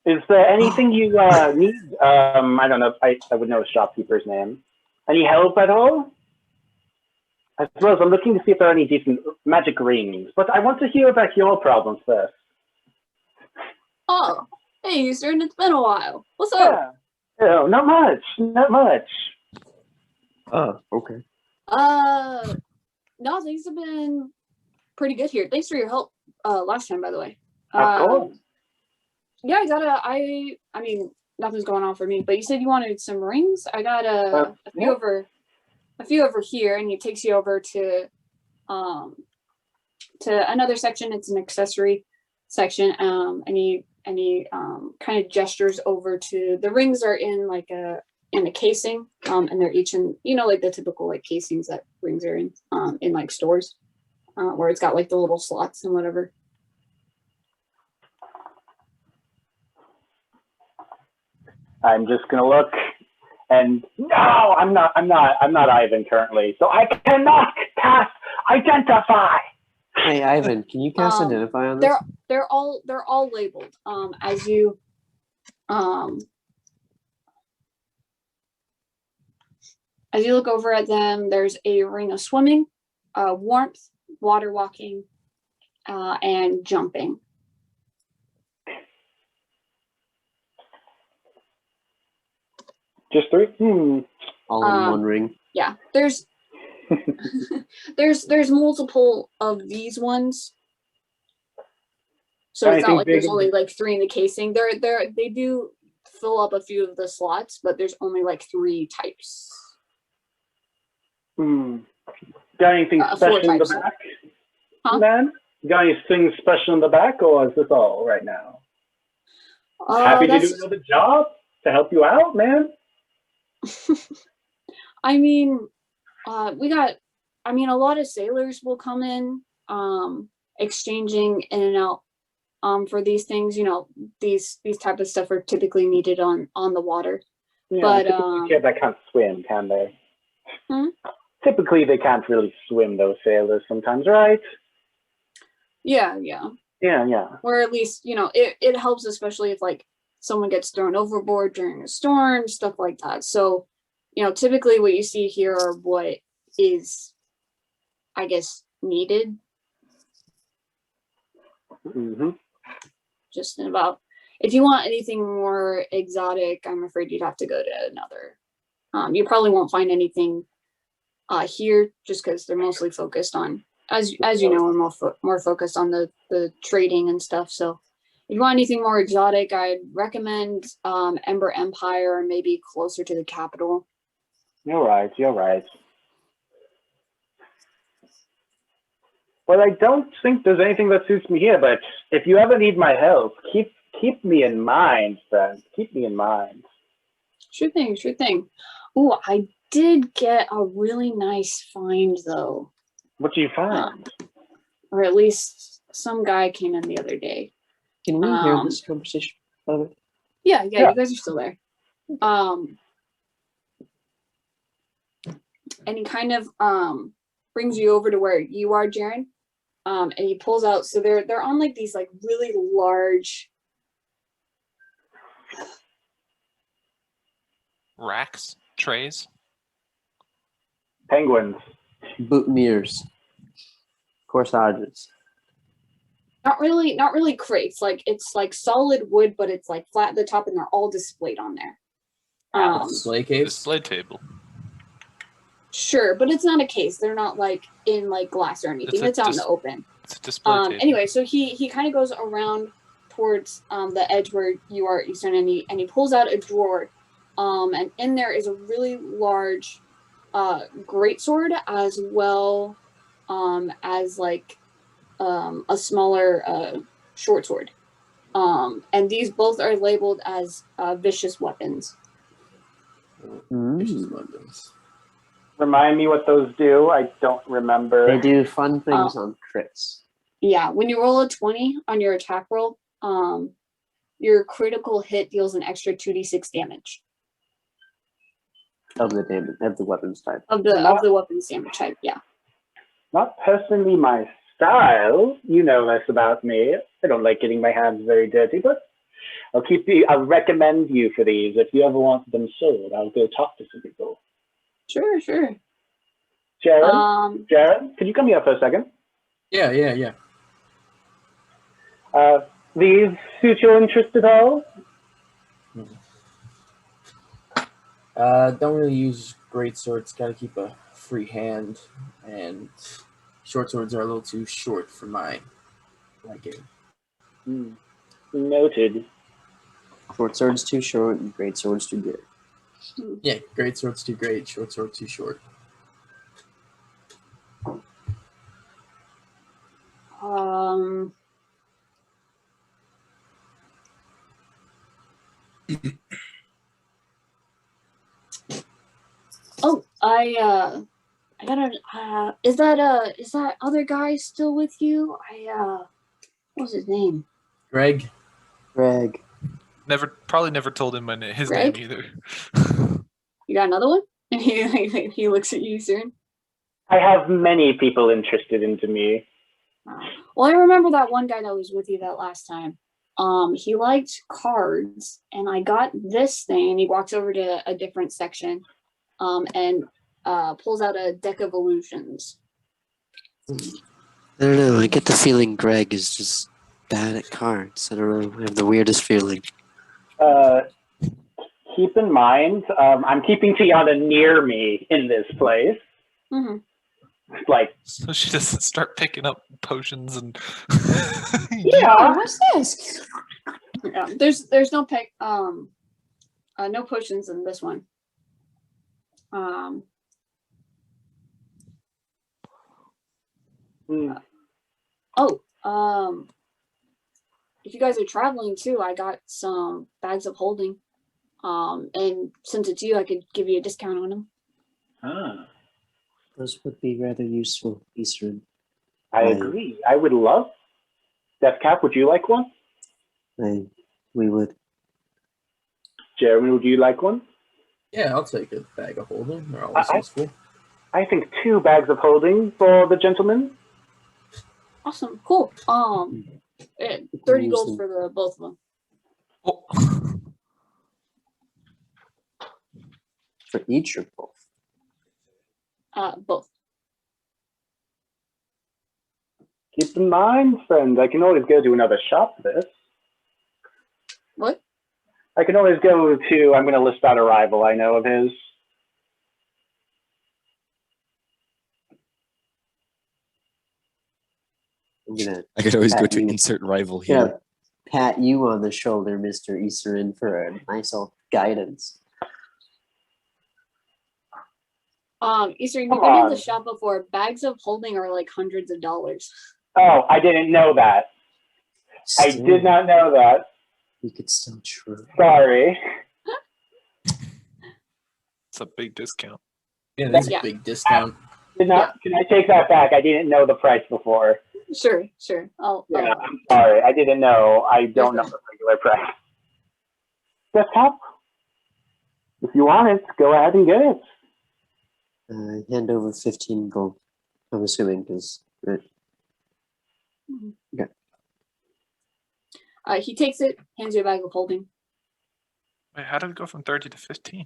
Is there anything you need? I don't know if I would know the shopkeeper's name. Any help at all? I suppose I'm looking to see if there are any decent magic rings, but I want to hear about your problems first. Oh, hey, Eastern. It's been a while. What's up? Yeah. No, not much. Oh, okay. No, things have been pretty good here. Thanks for your help last time, by the way. Of course. Yeah, I mean, nothing's going on for me, but you said you wanted some rings. I got a few yeah. over here, and he takes you over to to another section. It's an accessory section. Any kind of gestures over to the rings are in like a casing, and they're each in, like the typical like casings that rings are in like stores, where it's got like the little slots and whatever. I'm just gonna look, and no, I'm not Ivan currently, so I cannot cast identify. Hey, Ivan, can you cast identify on this? They're all labeled. As you look over at them, there's a ring of swimming, warmth, water walking, and jumping. Just 3? All in one ring. Yeah, there's there's multiple of these ones. So it's not like there's only like 3 in the casing. They do fill up a few of the slots, but there's only like 3 types. Got anything special in the back? Huh? Man? Got anything special in the back, or is this all right now? Happy to do another job to help you out, man. I mean, we got, a lot of sailors will come in, exchanging in and out, for these things. These type of stuff are typically needed on the water. Yeah, but kids that can't swim, can they? Hmm? Typically, they can't really swim, those sailors sometimes, right? Yeah. Yeah. Or at least, it helps, especially if like someone gets thrown overboard during a storm, stuff like that. So, typically what you see here are what is, I guess, needed. Just in about, if you want anything more exotic, I'm afraid you'd have to go to another. You probably won't find anything here, just because they're mostly focused on, as you know, we're more focused on the trading and stuff. So if you want anything more exotic, I'd recommend Ember Empire, or maybe closer to the capital. You're right. Well, I don't think there's anything that suits me here, but if you ever need my help, keep me in mind, friend. Keep me in mind. Sure thing. Ooh, I did get a really nice find, though. What do you find? Or at least some guy came in the other day. Can we hear this conversation? Yeah, you guys are still there. And he kind of brings you over to where you are, Jaren. And he pulls out, so they're on like these like really large racks, trays, penguins, boutonnieres, corsages. Not really crates. Like it's like solid wood, but it's like flat at the top, and they're all displayed on there. Display case? Display table. Sure, but it's not a case. They're not like in like glass or anything. It's out in the open. It's a display table. Anyway, so he kind of goes around towards the edge where you are, Eastern, and he pulls out a drawer, and in there is a really large greatsword, as well as like a smaller short sword, and these both are labeled as vicious weapons. Vicious weapons. Remind me what those do. I don't remember. They do fun things on crits. Yeah, when you roll a 20 on your attack roll, your critical hit deals an extra 2d6 damage. Of the damage, of the weapons type. Of the weapons damage type, yeah. Not personally my style. You know this about me. I don't like getting my hands very dirty, but I'll recommend you for these. If you ever want them sold, I'll go talk to some people. Sure. Jared, could you come here for a second? Yeah. These suit your interest at all? Don't really use great swords. Got to keep a free hand, and short swords are a little too short for my liking. Noted. Short swords too short, and great swords too good. Yeah, great swords too great, short sword too short. I gotta, is that other guy still with you? What was his name? Greg. Greg. Probably never told him his Greg? name either. You got another one? And he looks at you, Cern. I have many people interested into me. Well, I remember that one guy that was with you that last time. He liked cards, and I got this thing, and he walks over to a different section, and pulls out a deck of illusions. I don't know. I get the feeling Greg is just bad at cards. I don't know. I have the weirdest feeling. Keep in mind, I'm keeping Tiana near me in this place. Mm-hmm. Like, So she doesn't start picking up potions and. yeah. What's this? Yeah, there's no no potions in this one. If you guys are traveling too, I got some bags of holding. And since it's you, I could give you a discount on them. Ah, Those would be rather useful, Eastern. I agree. I would love. Deathcap, would you like one? We would. Jeremy, would you like one? Yeah, I'll take a bag of holding. They're always useful. I think 2 bags of holding for the gentleman. Awesome, cool. 30 gold for the both of them. Oh. For each or both? Both. Keep in mind, friend, I can always go to another shop for this. What? I can always go to, I'm going to list out a rival I know of his. I could always go to you. insert rival Yeah, here. pat you on the shoulder, Mr. Eastern, for a nice old guidance. Easter, you've been in the shop before. Bags of holding are like hundreds of dollars. Oh, I didn't know that. I did not know that. You could still try. Sorry. It's a big discount. Yeah, that's a big discount. Can I take that back? I didn't know the price before. Sure. I'm sorry. I didn't know. I don't know the regular price. Desktop? If you want it, go ahead and get it. Hand over 15 gold. I'm assuming because. Okay. He takes it, hands you a bag of holding. Wait, how did it go from 30 to 15?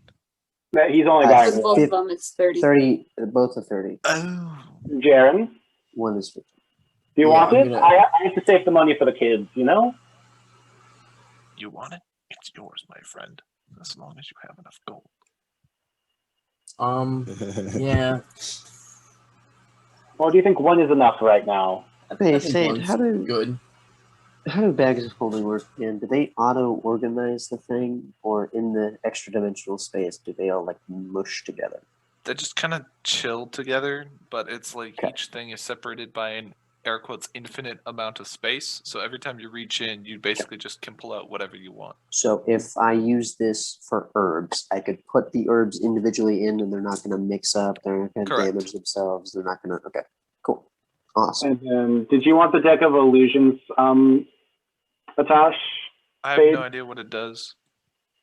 He's only buying With both of them, it's 30. 30, both are 30. Oh. Jaren, one is 15. Do you want it? I have to save the money for the kids, you know? You want it? It's yours, my friend. As long as you have enough gold. Yeah. Well, do you think one is enough right now? Hey, Saint, how do bags of holding work again? Do they auto-organize the thing, or in the extra-dimensional space, do they all like mush together? They just kind of chill together, but it's like each thing is separated by an air quotes infinite amount of space. So every time you reach in, you basically just can pull out whatever you want. So if I use this for herbs, I could put the herbs individually in, and they're not going to mix up. They're not going to damage themselves. They're not going to. Okay, cool, awesome. And did you want the deck of illusions, Atash? I have no idea what it does.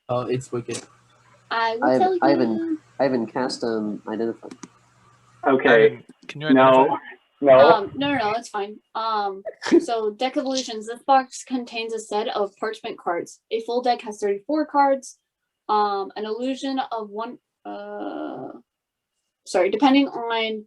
Oh, it's wicked. I will tell you. I haven't cast identify. Okay. Can you identify? No, it's fine. So deck of illusions. This box contains a set of parchment cards. A full deck has 34 cards. An illusion of one. Depending on.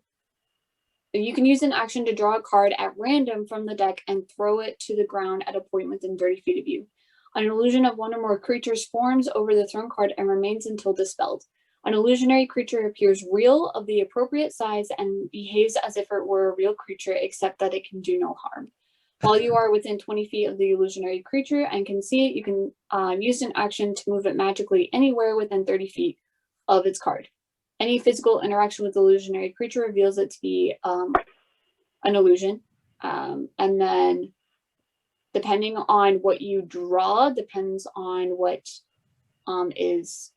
You can use an action to draw a card at random from the deck and throw it to the ground at a point within 30 feet of you. An illusion of one or more creatures forms over the thrown card and remains until dispelled. An illusionary creature appears real, of the appropriate size, and behaves as if it were a real creature, except that it can do no harm. While you are within 20 feet of the illusionary creature and can see it, you can use an action to move it magically anywhere within 30 feet of its card. Any physical interaction with the illusionary creature reveals it to be an illusion. And then, depending on what you draw, depends on what is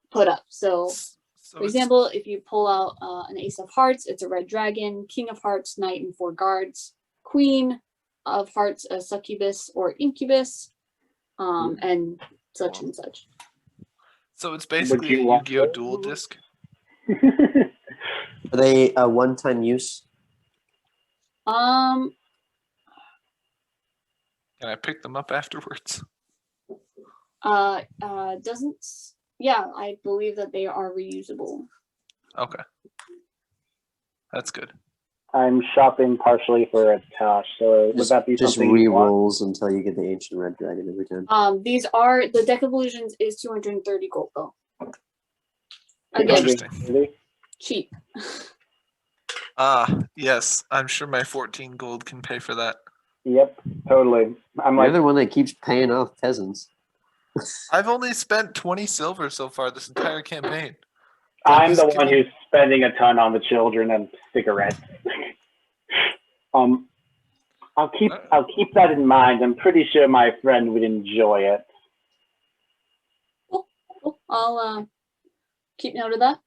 put up. So So For example, if you pull out an Ace of Hearts, it's a red dragon, King of Hearts, knight and 4 guards, Queen of Hearts, a succubus or incubus, and such and such. So it's basically a you want Yu-Gi-Oh! those? Dual Disc. Are they a one-time use? Um, Can I pick them up afterwards? doesn't. Yeah, I believe that they are reusable. Okay. That's good. I'm shopping partially for a Tash, so would that be Just something you want? re-rolls until you get the ancient red dragon every time. These are the deck of illusions is 230 gold though. Again, Interesting. 230? cheap. Yes. I'm sure my 14 gold can pay for that. Yep, totally. I'm You're like, the one that keeps paying off peasants. I've only spent 20 silver so far this entire campaign. I'm the Just one give me- who's spending a ton on the children and cigarettes. I'll keep that in mind. I'm pretty sure my friend would enjoy it. Cool. I'll keep note of that.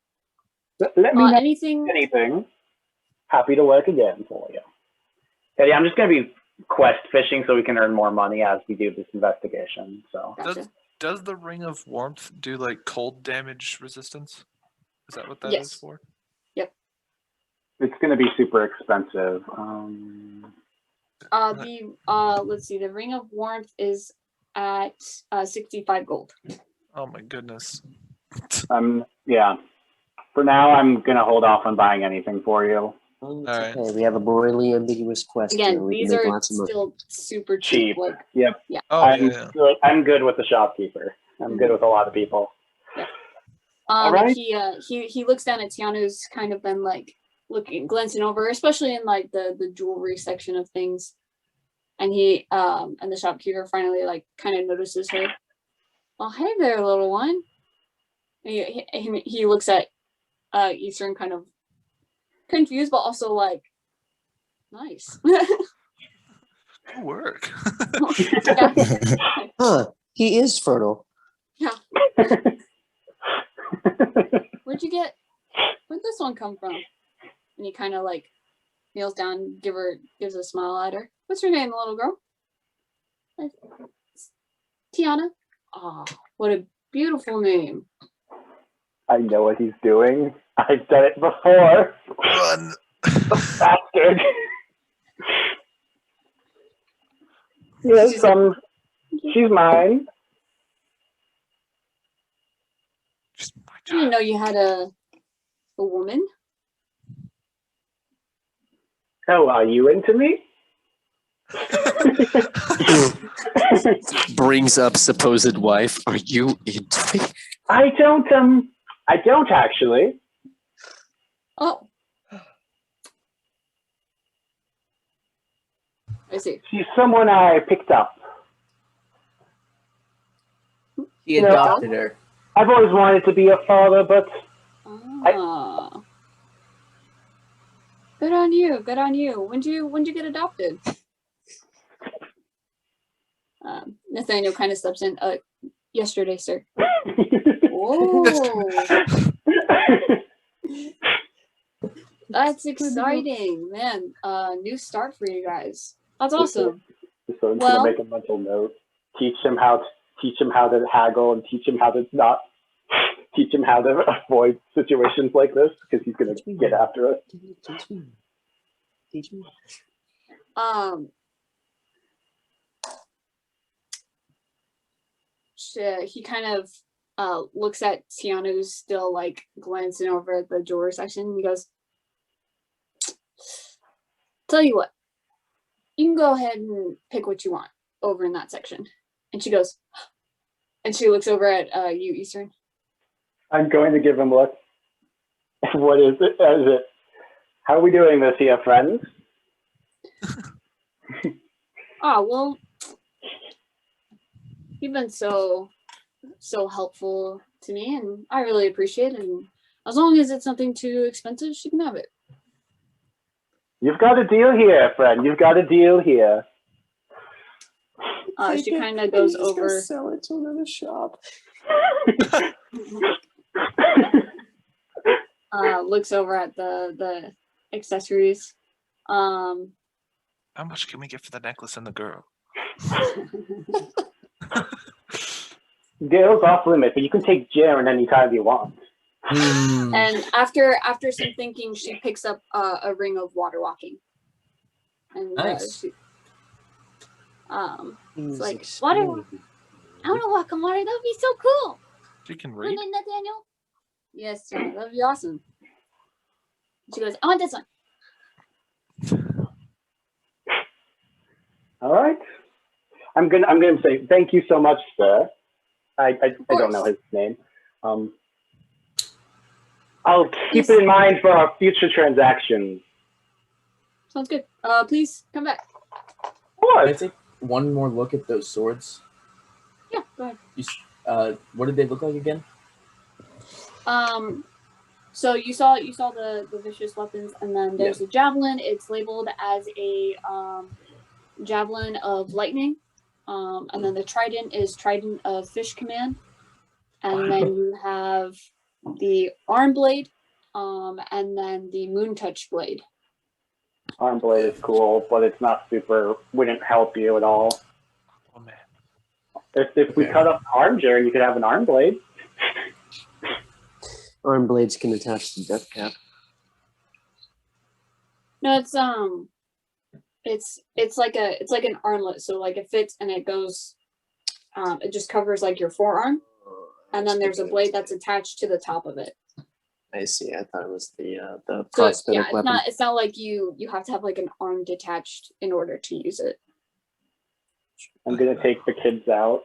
Let me know Anything? anything. Happy to work again for you. But yeah, I'm just gonna be quest fishing so we can earn more money as we do this investigation. So Gotcha. Does the Ring of Warmth do like cold damage resistance? Is that what that is Yes. for? it's gonna be super expensive. Let's see. The Ring of Warmth is at 65 gold. Oh my goodness. Yeah. For now, I'm gonna hold off on buying anything for you. Oh, it's Alright. okay. We have a morally ambiguous quest. here. Again, We can these make are lots of money. still super cheap. Cheap. Like, Yep. yeah. Oh yeah. I'm good with the shopkeeper. I'm good with a lot of people. Alright. He looks down at Tiano's kind of been like glancing over, especially in like the jewelry section of things. And and the shopkeeper finally like kind of notices her. Oh, hey there, little one. And he looks at Eastern kind of confused, but also like nice. Good work. Yeah. Huh? He is fertile. Where'd this one come from? And he kind of like kneels down, gives a smile at her. What's your name, little girl? Tiana. Oh, what a beautiful name. I know what he's doing. I've done it before. Run. Bastard. Yes, she's mine. Just my I didn't know you had a woman. Oh, are you into me? Brings up supposed wife. Are you into me? I don't actually. Oh. I see. She's someone I picked up. He No. adopted her. I've always wanted to be a father, but Ah. Good on you. Good on you. When'd you get adopted? Nathaniel kind of steps in. Yesterday, sir. Whoa. That's exciting, man. New start for you guys. That's awesome. So I'm Well- gonna make a mental note. Teach him how to haggle and teach him how to avoid situations like this because he's gonna get after us. Teach me. He kind of looks at Tiana, who's still like glancing over at the jewelry section. And he goes, "Tell you what, you can go ahead and pick what you want over in that section." And she goes, and she looks over at you, Eastern. I'm going to give him a look. What is it? Is it? How are we doing this here, friends? Well, you've been so helpful to me, and I really appreciate it. And as long as it's something too expensive, she can have it. You've got a deal here, friend. You've got a deal here. She kind of goes over. Sell it to another shop. looks over at the accessories. How much can we get for the necklace and the girl? Deal's off limit, but you can take Jaren anytime you want. And after some thinking, she picks up a ring of water walking. And Nice. it's like water. I want to walk on water. That would be so cool. You can read. Wouldn't it, Nathaniel? Yes, John. That would be awesome. She goes, I want this one. All right. I'm gonna say thank you so much, sir. I don't know his name. I'll keep it in mind for our future transactions. Sounds good. Please come back. Of Can I course. take one more look at those swords? Yeah, go ahead. What did they look like again? So you saw the vicious weapons, and then there's a javelin. It's labeled as a javelin of lightning. And then the trident is trident of fish command. And then you have the arm blade, and then the moon touch blade. Arm blade is cool, but it's not super. Wouldn't help you at all. Oh man. If we cut off the arm, Jaren, you could have an arm blade. Arm blades can attach to death cap. No, it's like an armlet, so like it fits and it goes. It just covers like your forearm, and then there's a blade that's attached to the top of it. I see. I thought it was the So prosthetic yeah, weapon. it's not like you have to have like an arm detached in order to use it. I'm gonna take the kids out.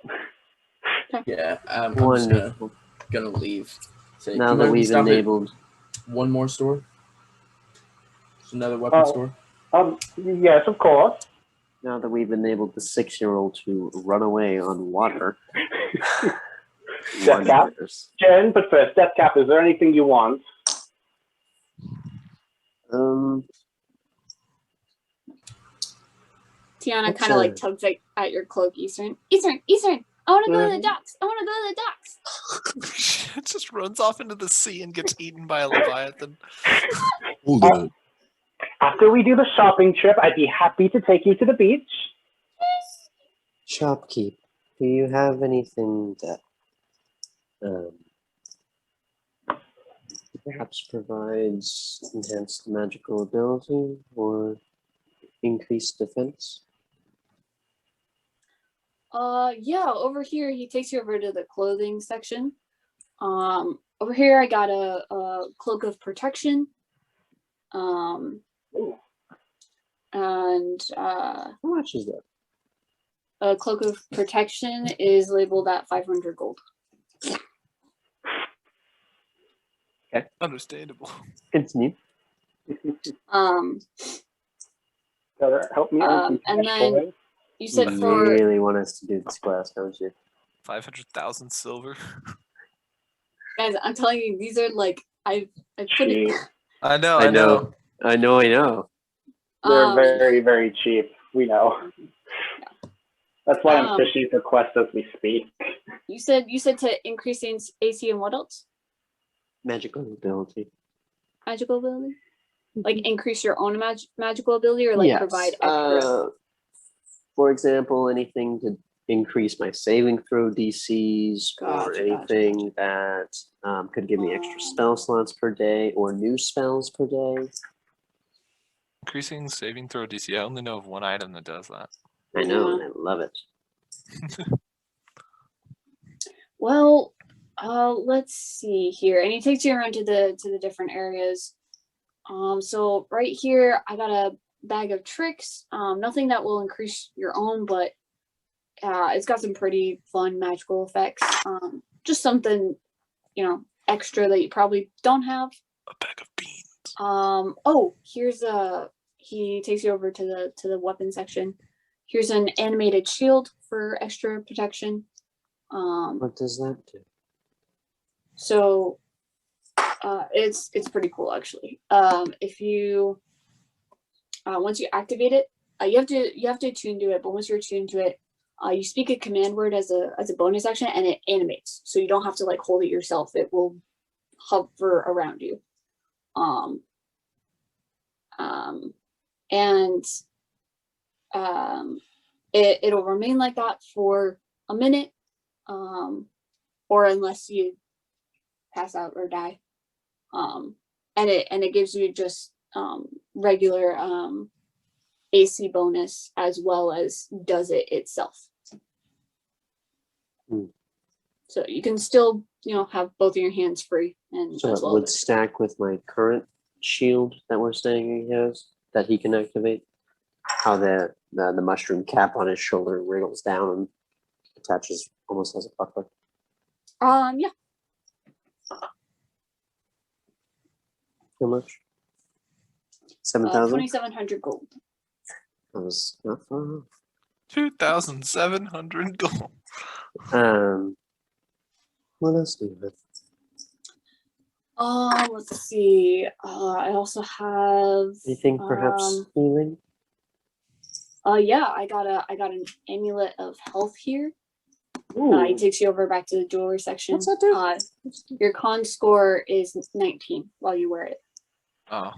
Yeah, I'm just Wonderful. gonna leave. Say, Now do you that mind if we we've stop at enabled, one more store. There's another weapon store. Yes, of course. now that we've enabled the 6-year-old to run away on water. Death cap. wonders. Jen, but first, Death Cap, is there anything you want? Tiana What's kind of like that? tugs at your cloak, Eastern. Eastern, I want to go to the docks. I want to go to the docks. It just runs off into the sea and gets eaten by a leviathan. Hold up. After we do the shopping trip, I'd be happy to take you to the beach. Shopkeep, do you have anything that perhaps provides enhanced magical ability or increased defense? Yeah, over here he takes you over to the clothing section. Over here I got a cloak of protection. And How much is that? a cloak of protection is labeled at 500 gold. Understandable. Continue. Gotta help me earn some and cash, then boys. you said You for really want us to do this class, don't you? 500,000 silver. guys, I'm telling you, these are like I put it. Cheap. I know. I know. They're very, very cheap. We know. That's why I'm fishing for quests as we speak. You said to increase AC and what else? Magical ability. Magical ability? Like increase your own magical ability, or like provide extra? For example, anything to increase my saving throw DCs, or Gotcha, anything that could give me extra spell slots per day, or new spells per day. Increasing saving throw DC. I only know of one item that does that. I know, and I love it. Well, let's see here, and he takes you around to the different areas. So right here, I got a bag of tricks. Nothing that will increase your own, but it's got some pretty fun magical effects. Just something, extra that you probably don't have. A bag of beans. Oh, here's he takes you over to the weapon section. Here's an animated shield for extra protection. What does that do? So it's pretty cool actually. If you once you activate it, you have to attune to it, but once you're attuned to it, you speak a command word as a bonus action and it animates. So you don't have to like hold it yourself. It will hover around you. Um, and it'll remain like that for a minute, or unless you pass out or die. And it gives you just regular AC bonus as well as does it itself. So you can still, have both of your hands free, and So as it well would as stack with my current shield that we're saying he has that he can activate. How the mushroom cap on his shoulder wriggles down and attaches almost as a buckler. yeah. How much? 7,000. 2,700 gold. That was not far off. 2,700 gold. What else do you have? Let's see. I also have Anything perhaps healing? yeah, I got an amulet of health here. It takes you over back to the jewelry section. What's that do? Your con score is 19 while you wear it. Oh.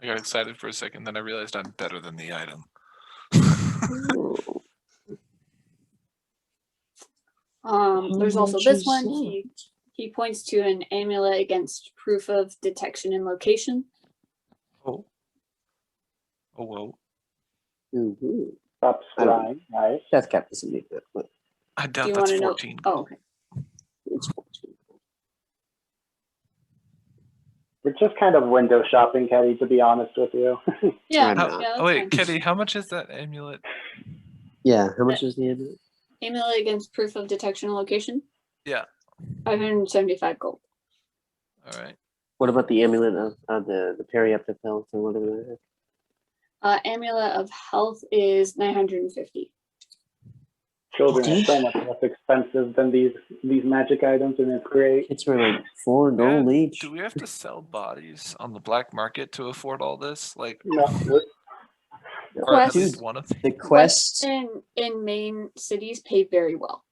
I got excited for a second, then I realized I'm better than the item. There's also this one. He points to an amulet against proof of detection and location. Oh. Oh, whoa. Mm-hmm. Stop scrying, right? Death Cap doesn't need that, but I Do doubt you that's want to know? 14 Oh, gold. okay. it's 14. We're just kind of window shopping, Kelly, to be honest with you. Yeah. I'm How- not. Yeah, that's Oh, wait, fine. Kitty, how much is that amulet? Yeah, how much is the amulet? Amulet against proof of detection and location. Yeah. 575 gold. All right. What about the amulet of the periaptic health or whatever that is? Amulet of health is 950. Children are Dude. so much less expensive than these magic items, and it's great. It's for like 4 gold each. Do we have to sell bodies on the black market to afford all this? Like, No, or at Quest- least one of them? The quests. in main cities pay very well.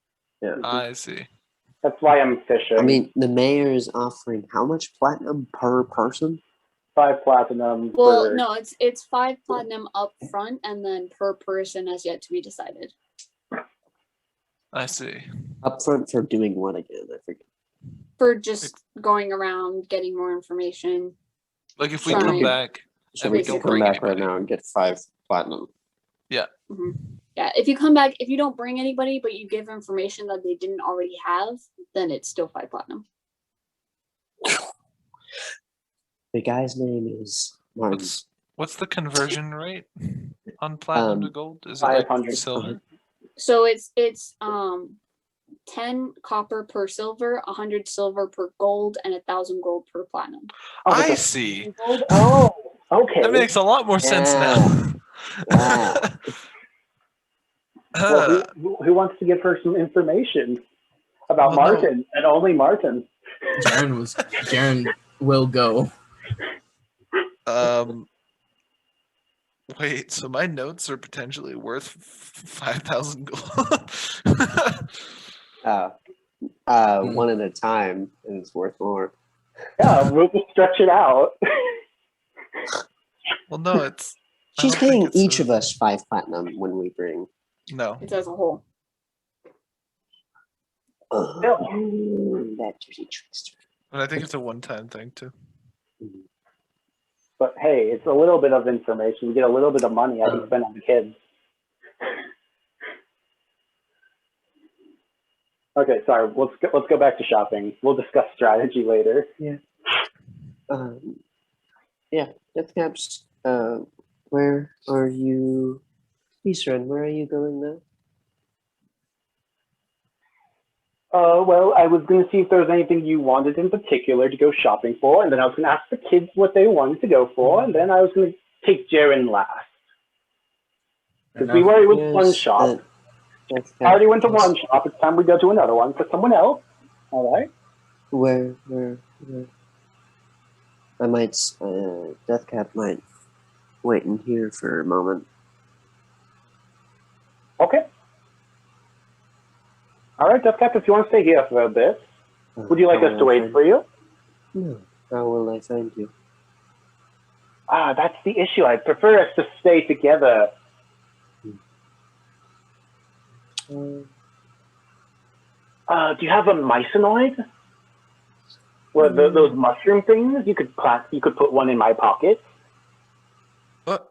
Yeah. I see. that's why I'm fishing. I mean, the mayor is offering how much platinum per person? 5 platinum. Well, for, no, it's 5 platinum up front, and then per person as yet to be decided. I see. Upfront for doing what again? I forget. For just going around getting more information. Like, if we Sorry. come back So and we we can don't come bring back right anybody. now and get 5 platinum. Mhm. Yeah, if you come back, if you don't bring anybody, but you give information that they didn't already have, then it's still 5 platinum. The guy's name is Martin. What's the conversion rate on platinum to gold? Is it like 500. silver? So it's 10 copper per silver, 100 silver per gold, and 1,000 gold per platinum. Oh, I that's a see. gold? Oh, okay. That makes a lot more sense now. Wow. Well, who wants to give her some information about Well, no. Martin and only Martin? Jaren will go. Wait, so my notes are potentially worth 5,000 gold? One at a time, and it's worth more. Yeah, we'll just stretch it out. Well, no, it's. I She's don't think paying it's each a- of us 5 platinum when we bring. No. It's as a whole. That dirty trickster. And I think it's a one-time thing, too. But hey, it's a little bit of information. We get a little bit of money I can spend on the kids. Okay, sorry. Let's go back to shopping. We'll discuss strategy later. Yeah. Death Caps. Where are you? Eastern, where are you going now? Well, I was going to see if there was anything you wanted in particular to go shopping for, and then I was going to ask the kids what they wanted to go for, and then I was going to take Jaren last. Because we were with one shop. I already went to one shop. It's time we go to another one for someone else. All right. Where? I might. Death Cap might wait in here for a moment. Okay. All right, Deathcap, if you want to stay here for a bit, would you like us to wait for you? No. How will I find you? Ah, that's the issue. I prefer us to stay together. Uh, Do you have a mycenoid? Well, those mushroom things. You could put one in my pocket. What?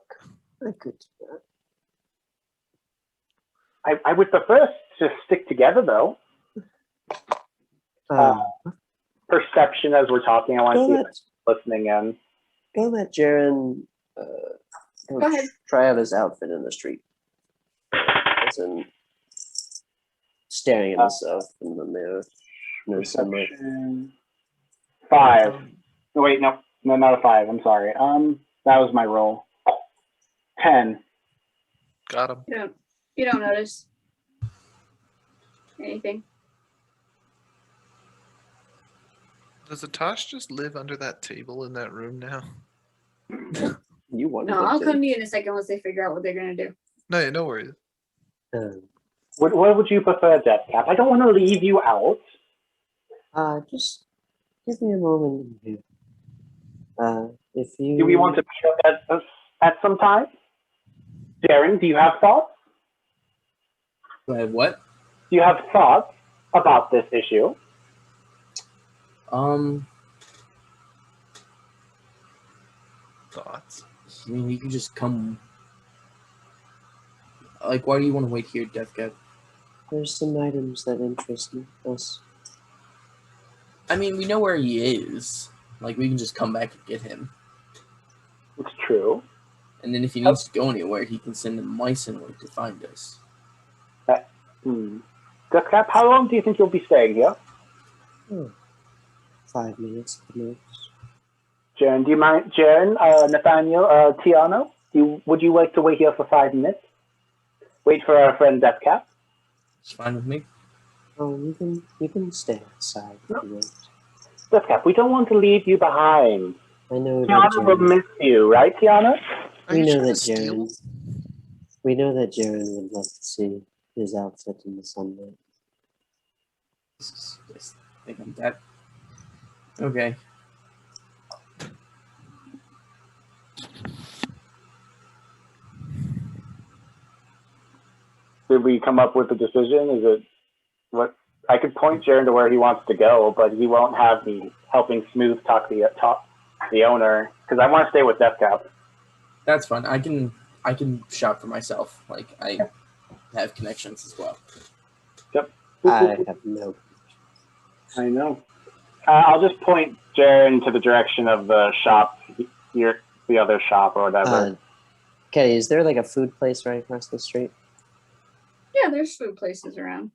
I could do that. I would prefer us to stick together, though. Perception as we're talking. I want to see if it's listening in. Go let Jaren Go ahead. try out his outfit in the street. As in staring at himself in the mirror. No sunlight. Perception. 5. No, wait, no, not a 5. I'm sorry. That was my roll. 10. Got him. You don't notice anything. Does Atash just live under that table in that room now? You wanted No, them I'll to. come to you in a second once they figure out what they're gonna do. No, no worries. What would you prefer, Deathcap? I don't want to leave you out. Just give me a moment here. If you Do we want to meet up at some time? Darren, do you have thoughts? Do I have what? Do you have thoughts about this issue? Thoughts? I mean, you can just come. Like, why do you want to wait here, Deathcap? There's some items that interest us. I mean, we know where he is. Like, we can just come back and get him. It's true. And then if he needs to go anywhere, he can send a mycenoid to find us. Deathcap, how long do you think you'll be staying here? 5 minutes at the most. Jaren, do you mind? Jaren, Nathaniel, Tiano, would you like to wait here for 5 minutes? Wait for our friend Deathcap. It's fine with me. Oh, you can stay outside if you want. Deathcap, we don't want to leave you behind. I know that Tiana will miss you, right, Tiana? Are We you know trying that to steal? Jaren. We know that Jaren would love to see his outfit in the sunlight. Just thinking that. Okay. Did we come up with a decision? Is it what? I could point Jaren to where he wants to go, but he won't have me helping smooth talk the owner because I want to stay with Deathcap. That's fine. I can shop for myself. Like, I have connections as well. Yep. I have no. I know. I'll just point Jaren to the direction of the shop, the other shop or whatever. Okay, is there like a food place right across the street? Yeah, there's food places around.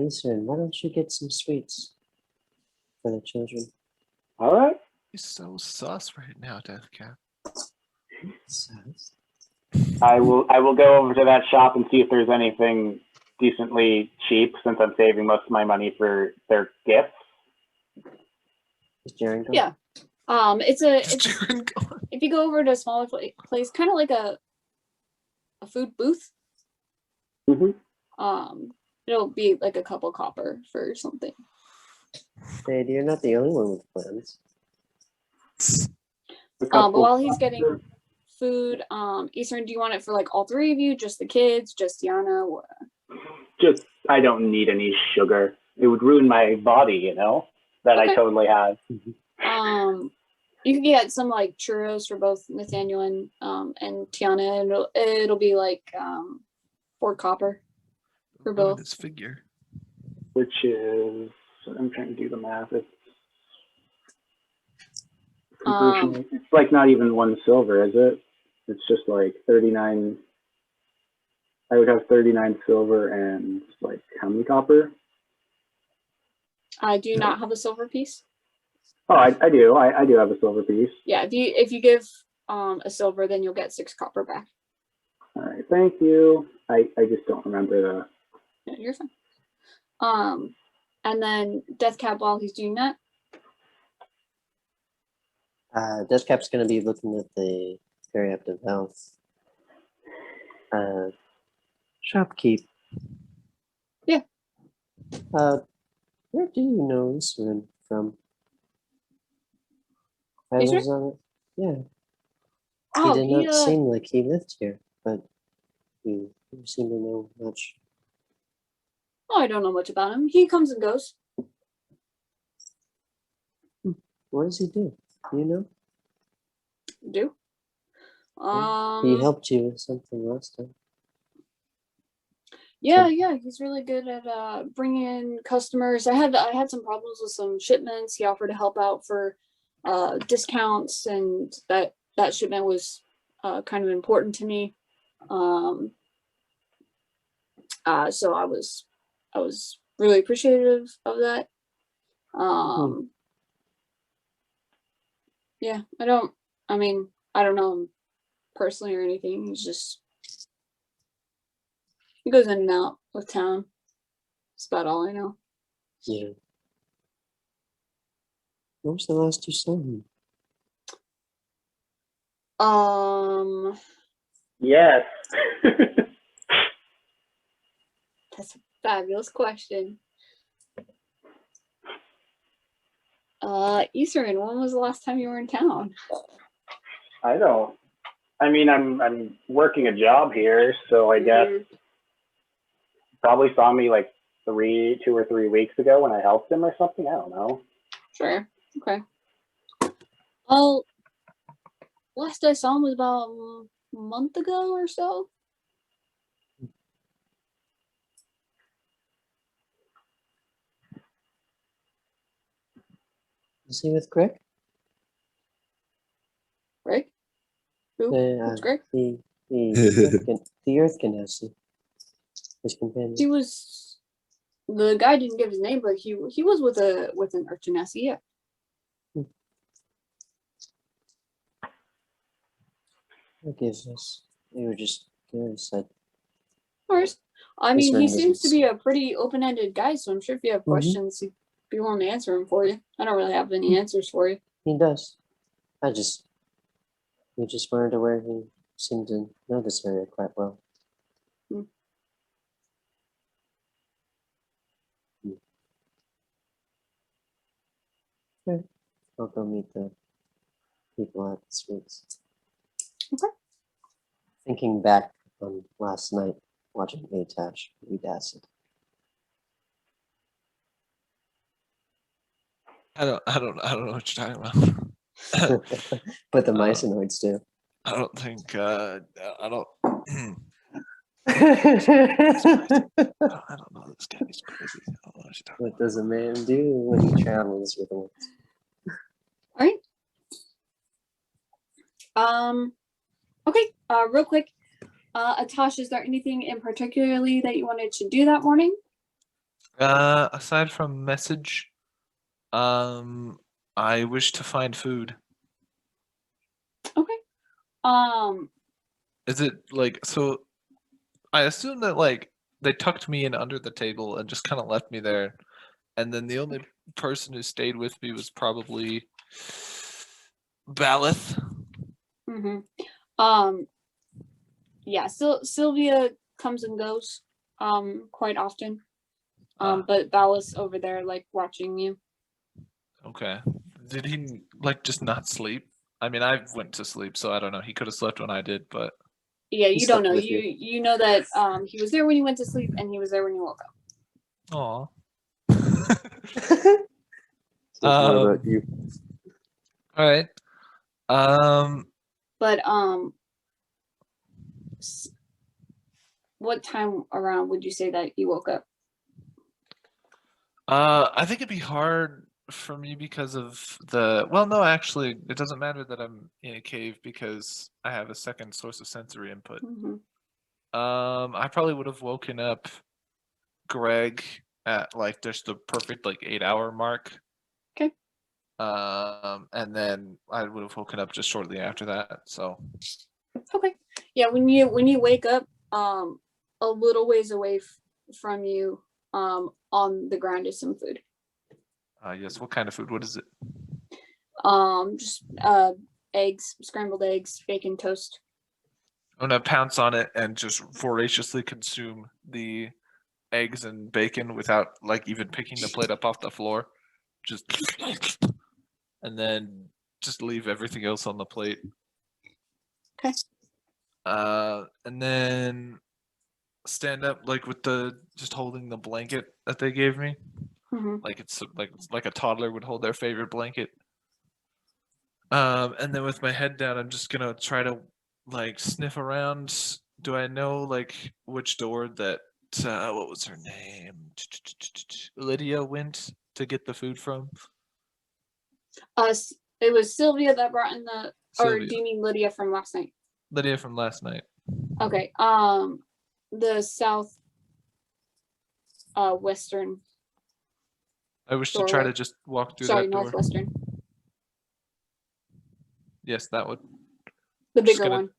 Eastern, why don't you get some sweets for the children? All right. He's so sus right now, Deathcap. I will go over to that shop and see if there's anything decently cheap since I'm saving most of my money for their gifts. Is Jaren going? Yeah. It's Jaren gone. if you go over to a smaller place, kind of like a food booth. Mm-hmm. It'll be like a couple copper for something. Hey, you're not the only one with plans. But while he's getting food, Eastern, do you want it for like all 3 of you, just the kids, just Tiana? What? Just, I don't need any sugar. It would ruin my body, you know, that I totally have. You can get some like churros for both Nathaniel and Tiana, and it'll be like 4 copper for both. This figure. Which is, I'm trying to do the math. It's like not even 1 silver, is it? It's just like 39. I would have 39 silver and like how many copper? Do you not have a silver piece? Oh, I do. I do have a silver piece. Yeah, if you give a silver, then you'll get 6 copper back. All right, thank you. I just don't remember the. Yeah, you're fine. And then Deathcap, while he's doing that. Deathcap's going to be looking at the very active health. Shopkeep. Yeah. Where do you know Eastern from? I Yes, sir? was on it. Yeah. He Oh, did he not seem like he lived here, but he didn't seem to know much. oh, I don't know much about him. He comes and goes. What does he do? Do you know? Do. He helped you with something last time. Yeah, he's really good at bringing in customers. I had some problems with some shipments. He offered to help out for discounts, and that shipment was kind of important to me. So I was really appreciative of that. Yeah, I don't know him personally or anything. He goes in and out of town. That's about all I know. Yeah. When was the last you saw him? Yes. That's a fabulous question. Eastern, when was the last time you were in town? I don't. I mean, I'm working a job here, so I guess probably saw me like 2 or 3 weeks ago when I helped him or something. I don't know. Sure. Okay. Well, last I saw him was about a month ago or so. Is he with Greg? Greg? Who? Who's Greg? The Earth Ganassi. His companion. He was. The guy didn't give his name, but he was with an Earth Genasi, yeah. Forgive us. We were just curious. Of course. I mean, he seems to be a pretty open-ended guy, so I'm sure if you have questions, he'd be willing to answer them for you. I don't really have any answers for you. He does. We just wondered where he seemed to know this area quite well. Okay. I'll go meet the people at the streets. Okay. Thinking back on last night, watching Atash eat acid. I don't know what you're talking about. But the mycenoids do. I don't think I don't I don't know this guy. He's crazy. I don't know what you're talking What does a man do when he travels with a woman? All right. Okay. Real quick, Atash, is there anything in particularly that you wanted to do that morning? Aside from message, I wish to find food. Okay. Is it like so? I assume that like they tucked me in under the table and just kind of left me there, and then the only person who stayed with me was probably Balith. Yeah. Sylvia comes and goes, quite often. But Balith's over there, like watching you. Okay. Did he like just not sleep? I mean, I went to sleep, so I don't know. He could have slept when I did, but yeah, He you don't slept know. with You know that he was there when you went to sleep, and he was there when you woke up. aw. So what about you? All right. But what time around would you say that you woke up? I think it'd be hard for me because of the. Well, no, actually, it doesn't matter that I'm in a cave because I have a second source of sensory input. I probably would have woken up Greg at like just the perfect like 8-hour mark. Okay. And then I would have woken up just shortly after that. So. Okay. Yeah, when you wake up, a little ways away from you, on the ground is some food. Yes. What kind of food? What is it? Just eggs, scrambled eggs, bacon, toast. I'm gonna pounce on it and just voraciously consume the eggs and bacon without like even picking the plate up off the floor. Just and then just leave everything else on the plate. Okay. And then stand up like with just holding the blanket that they gave me. Mhm. Like it's like a toddler would hold their favorite blanket. And then with my head down, I'm just gonna try to like sniff around. Do I know like which door that what was her name? Lydia went to get the food from? It was Sylvia that brought in the, or Sylvia. do you mean Lydia from last night? Lydia from last night. Okay. The south, western. I wish to try Doorway. to just walk through Sorry, that door. northwestern. Yes, that would. The Just bigger gonna- one.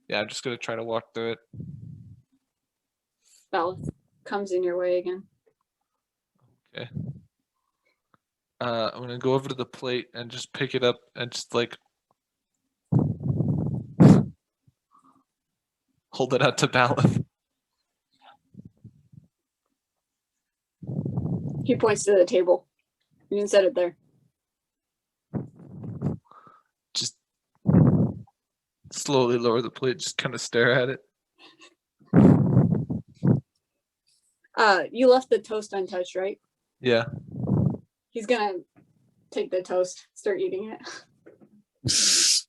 Yeah, I'm just gonna try to walk through it. Valith comes in your way again. Okay. I'm gonna go over to the plate and just pick it up and just like hold it out to Balin. He points to the table. You can set it there. Just slowly lower the plate, just kind of stare at it. You left the toast untouched, right? Yeah. He's gonna take the toast, start eating it. Just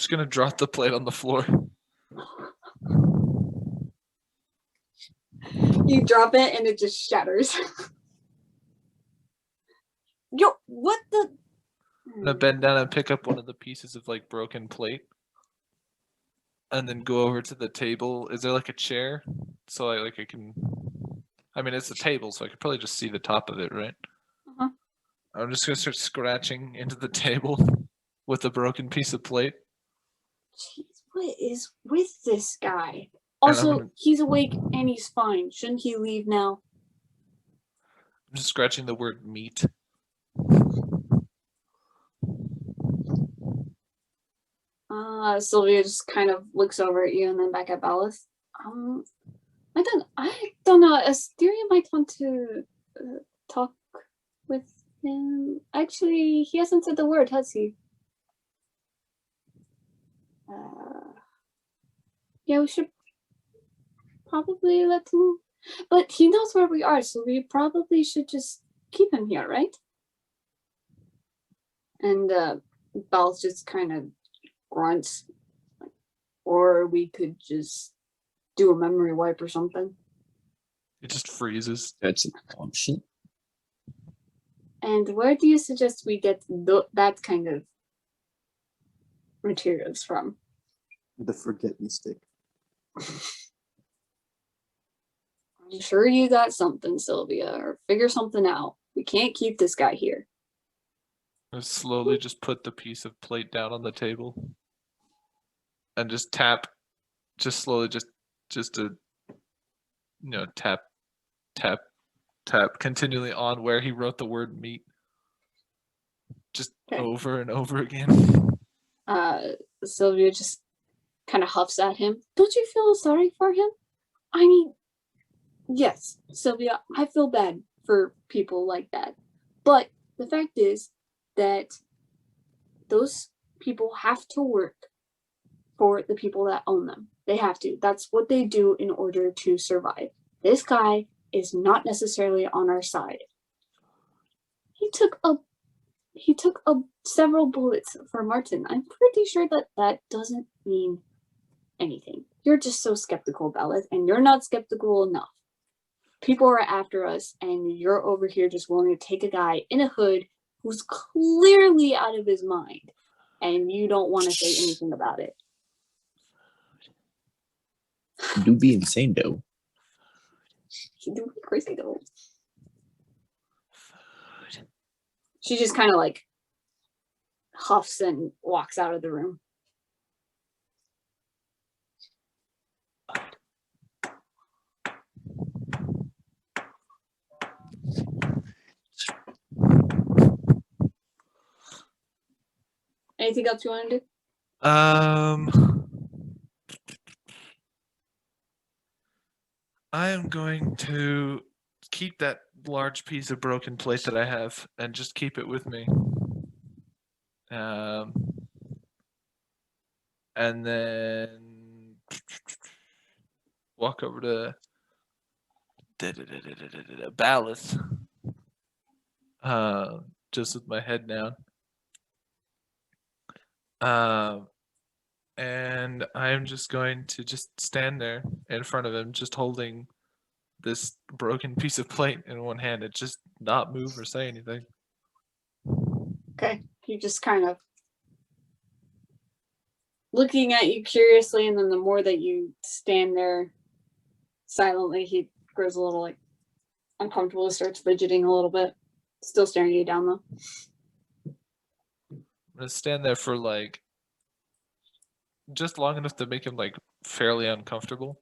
gonna drop the plate on the floor. You drop it and it just shatters. Yo, what the? I'm gonna bend down and pick up one of the pieces of like broken plate. And then go over to the table. Is there like a chair? So I can. I mean, it's a table, so I could probably just see the top of it, right? Uh-huh. I'm just gonna start scratching into the table with a broken piece of plate. Jeez, what is with this guy? Also, he's awake and he's fine. Shouldn't he leave now? I'm just scratching the word meat. Sylvia just kind of looks over at you and then back at Ballas. I don't know. Asteria might want to talk with him. Actually, he hasn't said the word, has he? Yeah, we should probably let him. But he knows where we are, so we probably should just keep him here, right? And Ballas just kind of grunts. Or we could just do a memory wipe or something. It just freezes. That's an option. And where do you suggest we get that kind of materials from? The forget me stick. I'm sure you got something, Sylvia, or figure something out. We can't keep this guy here. I slowly just put the piece of plate down on the table. And just tap. Just slowly, just to, tap, tap, tap, continually on where he wrote the word meat. Just Okay. over and over again. Sylvia just kind of huffs at him. Don't you feel sorry for him? I mean, yes, Sylvia, I feel bad for people like that. But the fact is that those people have to work for the people that own them. They have to. That's what they do in order to survive. This guy is not necessarily on our side. He took several bullets for Martin. I'm pretty sure that doesn't mean anything. You're just so skeptical about it, and you're not skeptical enough. People are after us, and you're over here just willing to take a guy in a hood who's clearly out of his mind, and you don't want to say anything about it. Do be insane though. She do be crazy though. She just kind of like huffs and walks out of the room. Anything else you want to do? I am going to keep that large piece of broken plate that I have and just keep it with me. And then walk over to Ballast. Just with my head down. And I'm just going to just stand there in front of him, just holding this broken piece of plate in one hand and just not move or say anything. Okay. He just kind of looking at you curiously, and then the more that you stand there silently, he grows a little like uncomfortable, starts fidgeting a little bit. Still staring you down though. I'm gonna stand there for like just long enough to make him like fairly uncomfortable.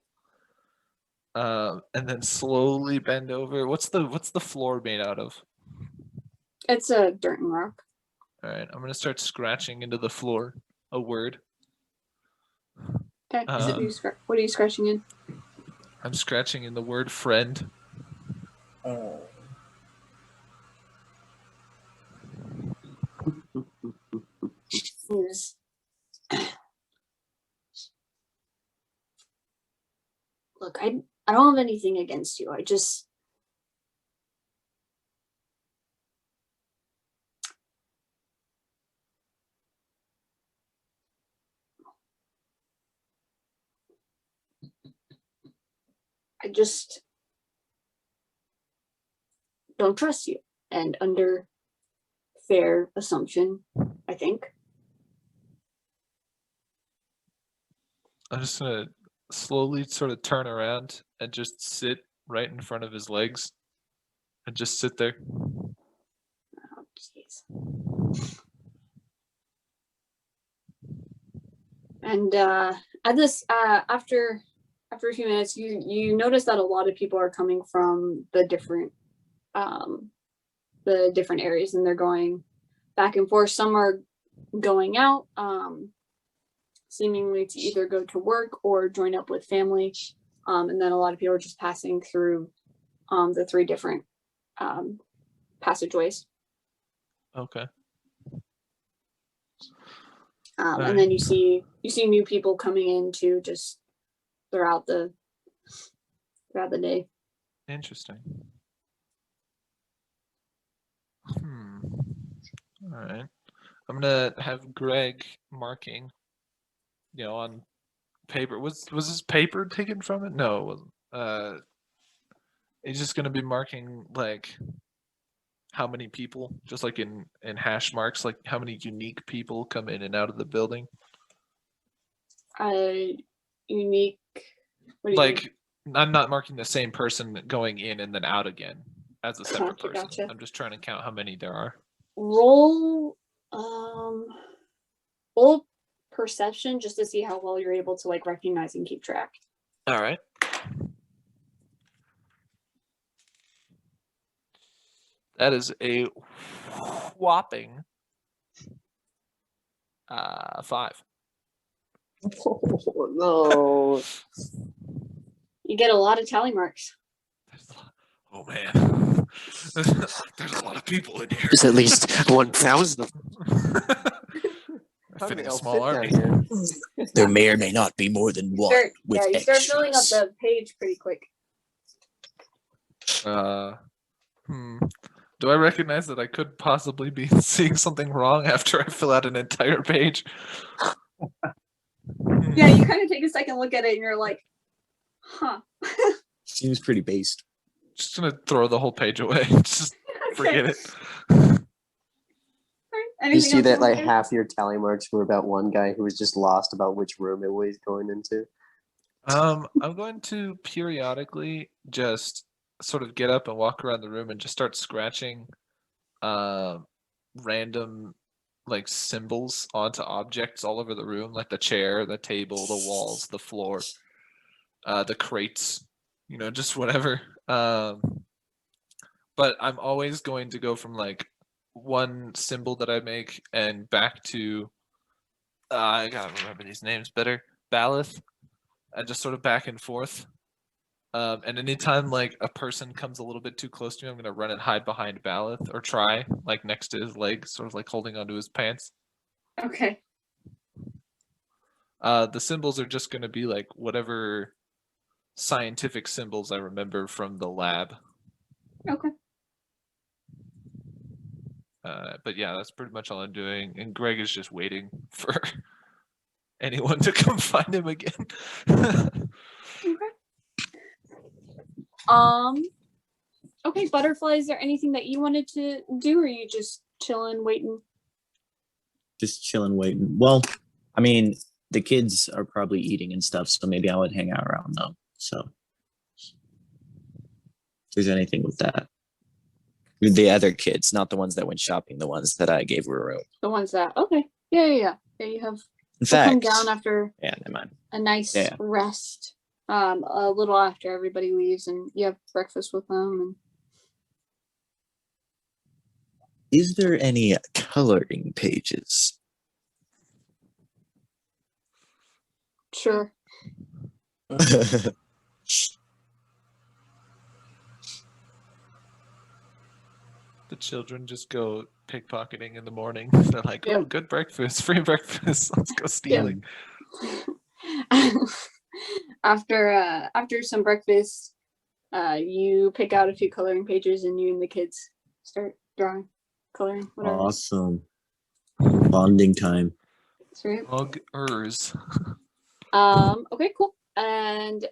And then slowly bend over. What's the floor made out of? It's a dirt and rock. All right, I'm gonna start scratching into the floor a word. Okay. What are you scratching in? I'm scratching in the word friend. Yes. Look, I don't have anything against you. I just don't trust you. And under fair assumption, I think. I'm just gonna slowly sort of turn around and just sit right in front of his legs and just sit there. Oh, jeez. And at this, after a few minutes, you notice that a lot of people are coming from the different areas, and they're going back and forth. Some are going out, seemingly to either go to work or join up with family, and then a lot of people are just passing through the three different passageways. Okay. And then you see new people coming in too, just throughout the day. Interesting. All right. I'm gonna have Greg marking, on paper. Was his paper taken from it? No, it wasn't. He's just gonna be marking like how many people, just like in hash marks, like how many unique people come in and out of the building. Unique. What do you Like mean? I'm not marking the same person going in and then out again as a separate person. Gotcha. I'm just trying to count how many there are. Roll perception just to see how well you're able to like recognize and keep track. All right. That is a whopping 5. Oh, no. You get a lot of tally marks. Oh man, there's a lot of people in here. There's at least 1,000 of them. Fitting a I'll small fit army. down here. There may or may not be more than one with You start filling up extras. the page pretty quick. Do I recognize that I could possibly be seeing something wrong after I fill out an entire page? Yeah, you kind of take a second look at it and you're like, huh. Seems pretty based. Just gonna throw the whole page away. Just forget it. You see that like half your tally marks were about one guy who was just lost about which room it was going into? I'm going to periodically just sort of get up and walk around the room and just start scratching random like symbols onto objects all over the room, like the chair, the table, the walls, the floor, the crates, just whatever. But I'm always going to go from like one symbol that I make and back to I gotta remember these names better. Ballast, and just sort of back and forth. And anytime like a person comes a little bit too close to me, I'm gonna run and hide behind Ballast or try like next to his leg, sort of like holding onto his pants. Okay. The symbols are just going to be like whatever scientific symbols I remember from the lab. Okay. But yeah, that's pretty much all I'm doing. And Greg is just waiting for anyone to come find him again. Okay. Okay, Butterfly, is there anything that you wanted to do, or are you just chilling, waiting? Just chilling, waiting. Well, I mean, the kids are probably eating and stuff, so maybe I would hang out around them. So, if there's anything with that. The other kids, not the ones that went shopping, the ones that I gave her a room. The ones that, okay. Yeah, you have In they'll come fact, down after yeah, never mind. a nice Yeah. rest. A little after everybody leaves, and you have breakfast with them. And Is there any coloring pages? sure. The children just go pickpocketing in the morning. They're like, "Oh, Yep. good breakfast, free breakfast. Let's go stealing." After some breakfast, you pick out a few coloring pages, and you and the kids start drawing, coloring, whatever. Awesome. Bonding time. Sweet. Buggers. Okay, cool. And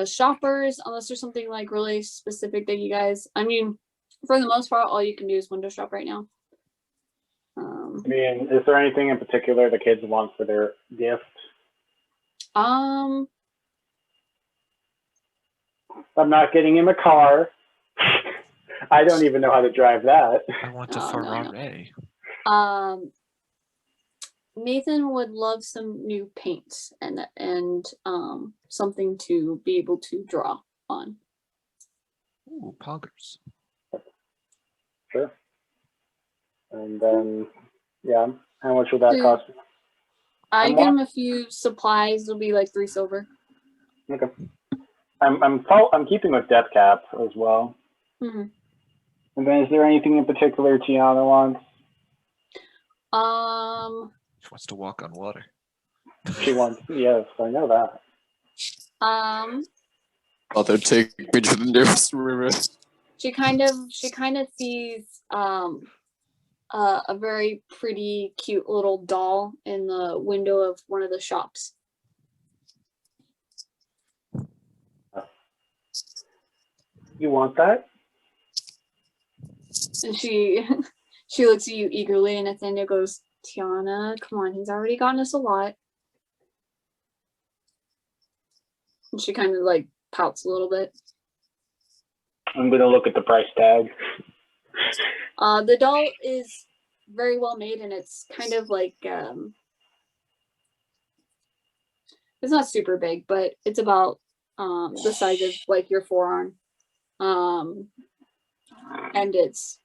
shoppers, unless there's something like really specific that you guys, I mean, for the most part, all you can do is window shop right now. I mean, is there anything in particular the kids want for their gift? Um, I'm not getting him a car. I don't even know how to drive that. I want a Oh, no. Ferrari. Nathan would love some new paints and something to be able to draw on. Ooh, poggers. Sure. And then, yeah, how much would that cost? I And give what- him a few supplies. It'll be like 3 silver. Okay. I'm keeping with death cap as well. Mm-hmm. And then, is there anything in particular Tiana wants? She wants to walk on water. She wants. Yes, I know that. Although take me to the nearest river. She kind of sees a very pretty, cute little doll in the window of one of the shops. You want that? And she looks at you eagerly, and Nathaniel goes, "Tiana, come on, he's already gotten us a lot." And she kind of like pouts a little bit. I'm gonna look at the price tag. The doll is very well made, and it's kind of like it's not super big, but it's about the size of like your forearm. And it's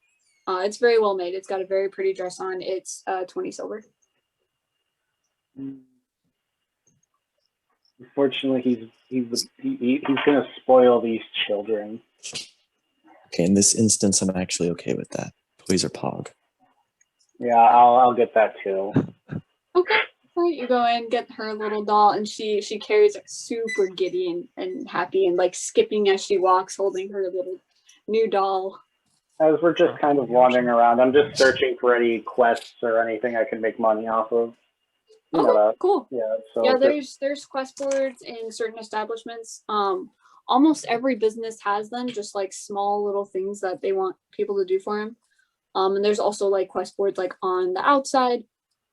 very well made. It's got a very pretty dress on. It's 20 silver. Unfortunately, he's gonna spoil these children. Okay, in this instance, I'm actually okay with that. Toys are pog. Yeah, I'll get that too. Okay. All right, you go in, get her little doll, and she carries it super giddy and happy and like skipping as she walks, holding her little new doll. As we're just kind of wandering around, I'm just searching for any quests or anything I can make money off of. You know that. Cool. Yeah. So Yeah, there's quest boards in certain establishments. Almost every business has them, just like small little things that they want people to do for them. And there's also like quest boards like on the outside,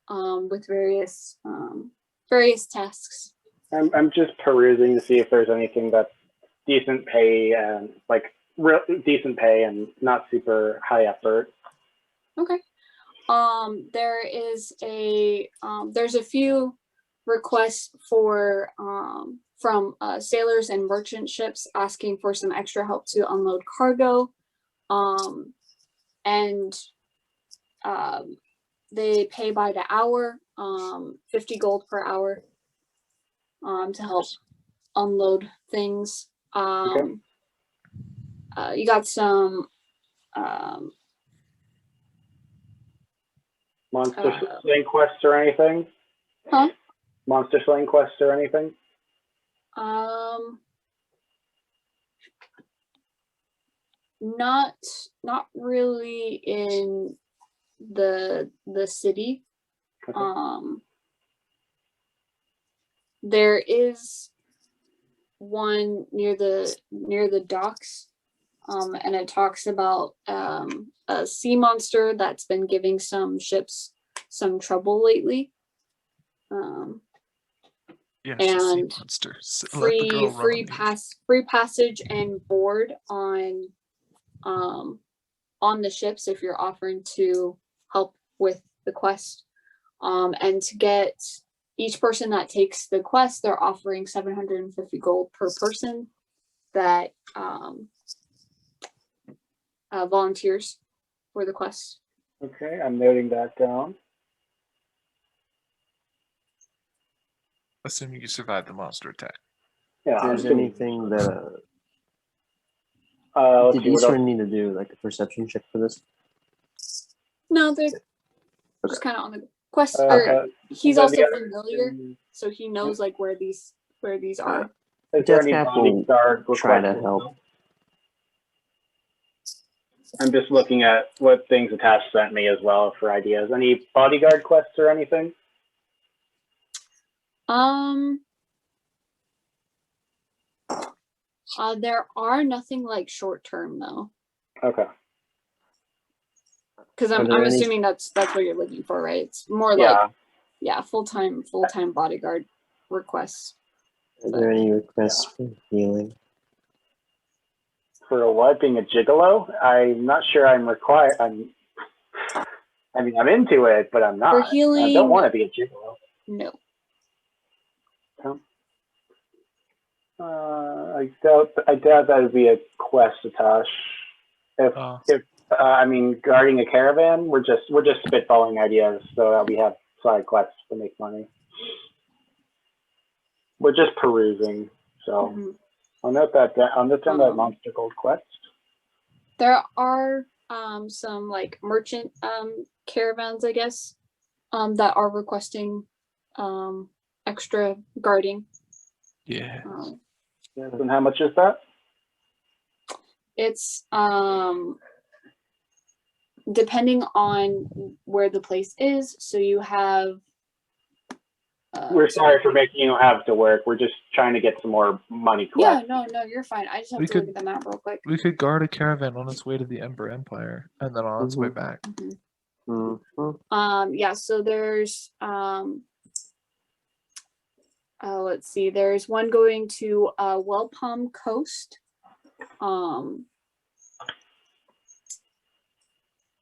with various tasks. I'm just perusing to see if there's anything that's decent pay and like real decent pay and not super high effort. Okay. There's a few requests for from sailors and merchant ships asking for some extra help to unload cargo. And they pay by the hour, 50 gold per hour, to help unload things. You got some Monster slaying quests or anything? Huh? Monster slaying quests or anything? Not really in the city. Okay. There is one near the docks, and it talks about a sea monster that's been giving some ships some trouble lately. Yes, the sea And monsters. Let the girl run on me. free passage and board on the ships if you're offering to help with the quest. And to get each person that takes the quest, they're offering 750 gold per person that volunteers for the quest. Okay, I'm noting that down. Assuming you survive the monster attack. Yeah. If there's anything that let's did see, what Eastern else? need to do, like a perception check for this? No, they're just kind of on the quest. Okay. Or he's Then also the other familiar, thing- so he knows like where these are. Is there any Deathcap will bodyguard try to requests? help. I'm just looking at what things Attach sent me as well for ideas. Any bodyguard quests or anything? There are nothing like short term though, Okay. because Are I'm there any- assuming that's what you're looking for, right? It's more Yeah. like full time bodyguard requests. Are there any requests for healing? For what? Being a gigolo? I'm not sure I'm required. I'm into it, but I'm not. For I healing, don't want to be a gigolo. no. I doubt that would be a quest, Atash. If guarding a caravan, we're just spitballing ideas so that we have side quests to make money. We're just perusing, so I'll note that. I'll note down that monster gold quest. There are some like merchant caravans, I guess, that are requesting extra guarding. Yeah. Yes, and how much is that? It's depending on where the place is. So you have. We're sorry for making you have to work. We're just trying to get some more money. Yeah, no, you're fine. I just have We to look at the map real quick. We could guard a caravan on its way to the Ember Empire and then on its way back. Yeah, so there's let's see, there's one going to Welpalm Coast.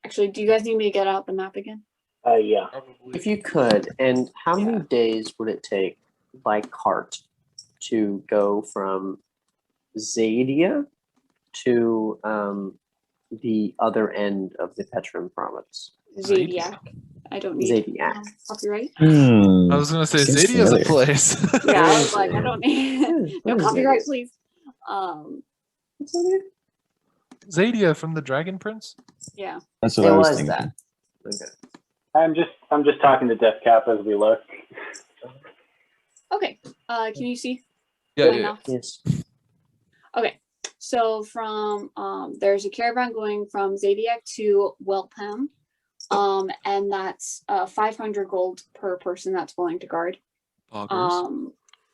Actually, do you guys need me to get out the map again? Yeah. If you could, and how many days would it take by cart to go from Zadia to the other end of the Petrum province? Zadiac. I don't need Zadiac. copyright. I was gonna say Seems Zadia's a familiar. place. Yeah, I was like, I don't need no What is copyright, Zadia? please. What's that here? Zadia from the Dragon Prince. Yeah. That's what It I was was thinking. that. Okay. I'm just talking to Deathcap as we look. Okay. Can you see? Yeah, mine yeah. now? Yes. Okay. So from there's a caravan going from Zadiac to Welpam. And that's 500 gold per person that's willing to guard. Poggers.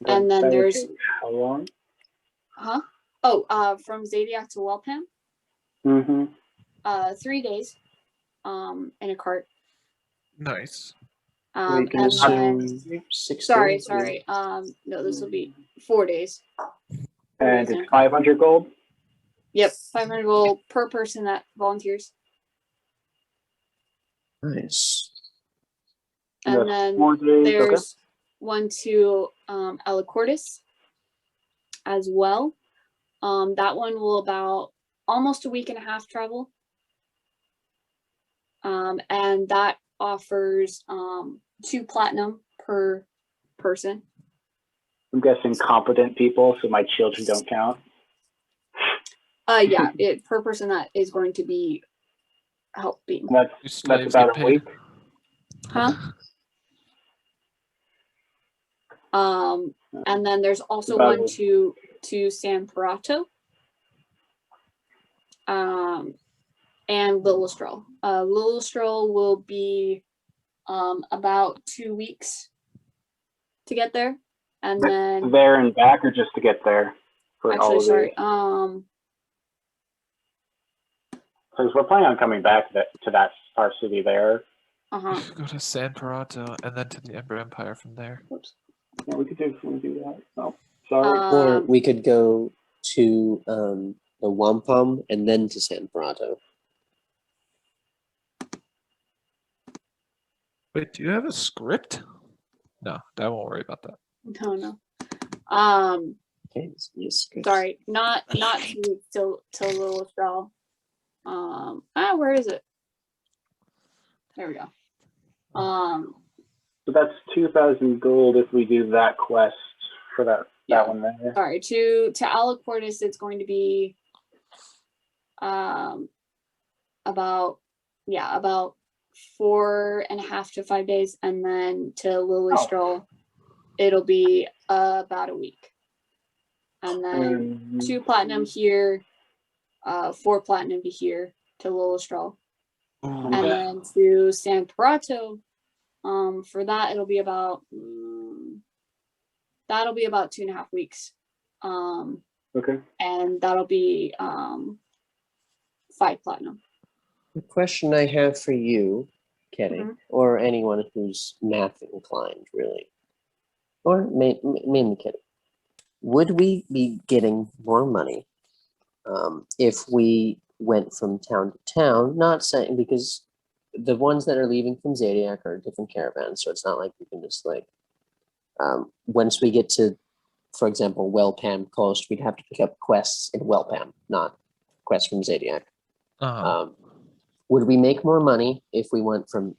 And then That would there's take how long? from Zadiac to Welpam, 3 days in a cart. Nice. We can And then, assume 6 sorry, days. no, this will be 4 days. And it's 500 gold? Yep, 500 gold per person that volunteers. Nice. And That's then 4 days. there's one to Alicortis as well. That one will about almost a week and a half travel. And that offers 2 platinum per person. I'm guessing competent people, so my children don't count. Yeah, per person that is going to be helping. That's Your slaves about get a week. Huh? And then there's also one to San Parato. And Lillestrel. Lillestrel will be about 2 weeks to get there, and then there and back, or just to get there? For all actually, of sorry. these? Because we're planning on coming back to that our city there. Go to San Parato and then to the Ember Empire from there. Oops. Yeah, we could do that. Oh, sorry. Or we could go to the Wampum and then to San Parato. Wait, do you have a script? No, I won't worry about that. No. Okay, yes, good. Sorry, not 2 weeks till Lillestrel. Where is it? There we go. So that's 2,000 gold if we do that quest for that one there. Sorry, to Alacortis, it's going to be about 4.5 to 5 days, and then to Lillestrel, it'll be about a week, and then 2 platinum here, 4 platinum to here to Lillestrel, and then to San Parato. For that, it'll be about 2.5 weeks. Okay. And that'll be 5 platinum. The question I have for you, Kenny, Mhm. or anyone who's math inclined, really, or mainly Kenny, would we be getting more money if we went from town to town? Not saying, because the ones that are leaving from Zadiac are different caravans, so it's not like we can just like once we get to, for example, Wellpam Coast, we'd have to pick up quests in Wellpam, not quests from Zadiac. Would we make more money if we went from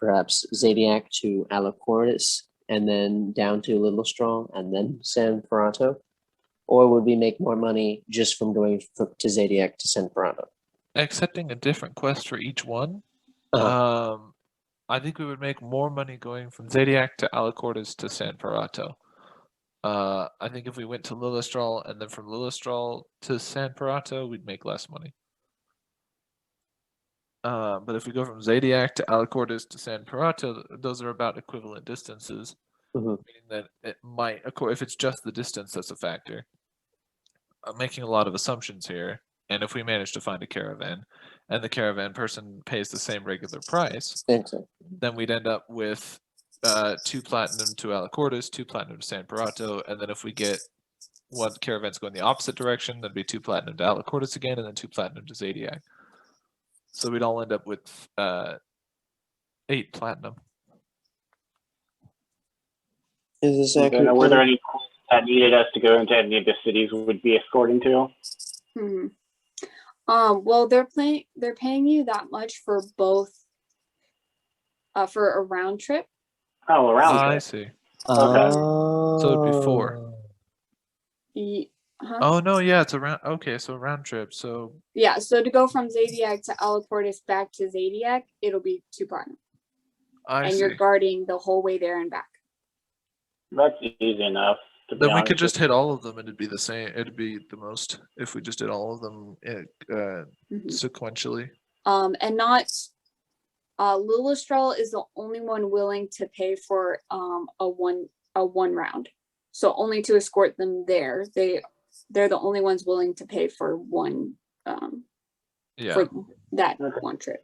perhaps Zadiac to Alacortis and then down to Lillestrel and then San Parato? Or would we make more money just from going to Zadiac to San Parato? Accepting a different quest for each one. I think we would make more money going from Zadiac to Alacortis to San Parato. I think if we went to Lillestrel and then from Lillestrel to San Parato, we'd make less money. But if we go from Zadiac to Alacortis to San Parato, those are about equivalent distances. Meaning that it might, if it's just the distance that's a factor. I'm making a lot of assumptions here. And if we manage to find a caravan, and the caravan person pays the same regular price, then we'd end up with 2 platinum to Alacortis, 2 platinum to San Parato, and then if we get one caravan's going the opposite direction, that'd be 2 platinum to Alacortis again, and then 2 platinum to Zadiac. So we'd all end up with 8 platinum. Is this accurate? Were there any quests that needed us to go into any of the cities we would be escorting to? Well, they're paying you that much for both, for a round trip. Oh, a round trip. I see. Okay. So it'd be 4. Huh? Oh no, yeah, it's a round. Okay, so a round trip. So yeah, so to go from Zadiac to Alacortis back to Zadiac, it'll be 2 platinum, and see. you're guarding the whole way there and back. That's easy enough. Then we could just hit all of them, and it'd be the same. It'd be the most if we just did all of them sequentially. And not Lillestrel is the only one willing to pay for a one round, so only to escort them there. They're the only ones willing to pay for one for that one trip.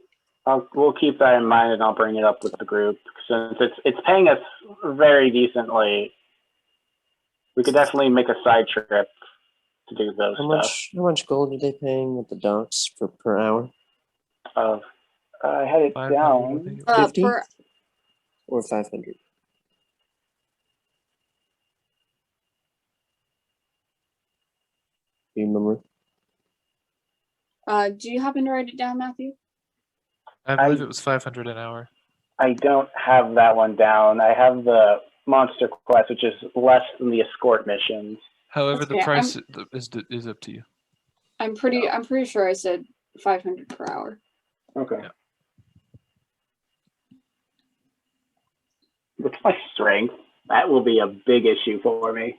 We'll keep that in mind, and I'll bring it up with the group since it's paying us very decently. We could definitely make a side trip to do those stuff. How much gold are they paying at the docks per hour? I had it down. 50 or 500. Do you remember? Do you happen to write it down, Matthew? I believe it was 500 an hour. I don't have that one down. I have the monster quest, which is less than the escort missions. However, the price is up to you. I'm pretty sure I said 500 per hour. Okay. What's my strength? That will be a big issue for me.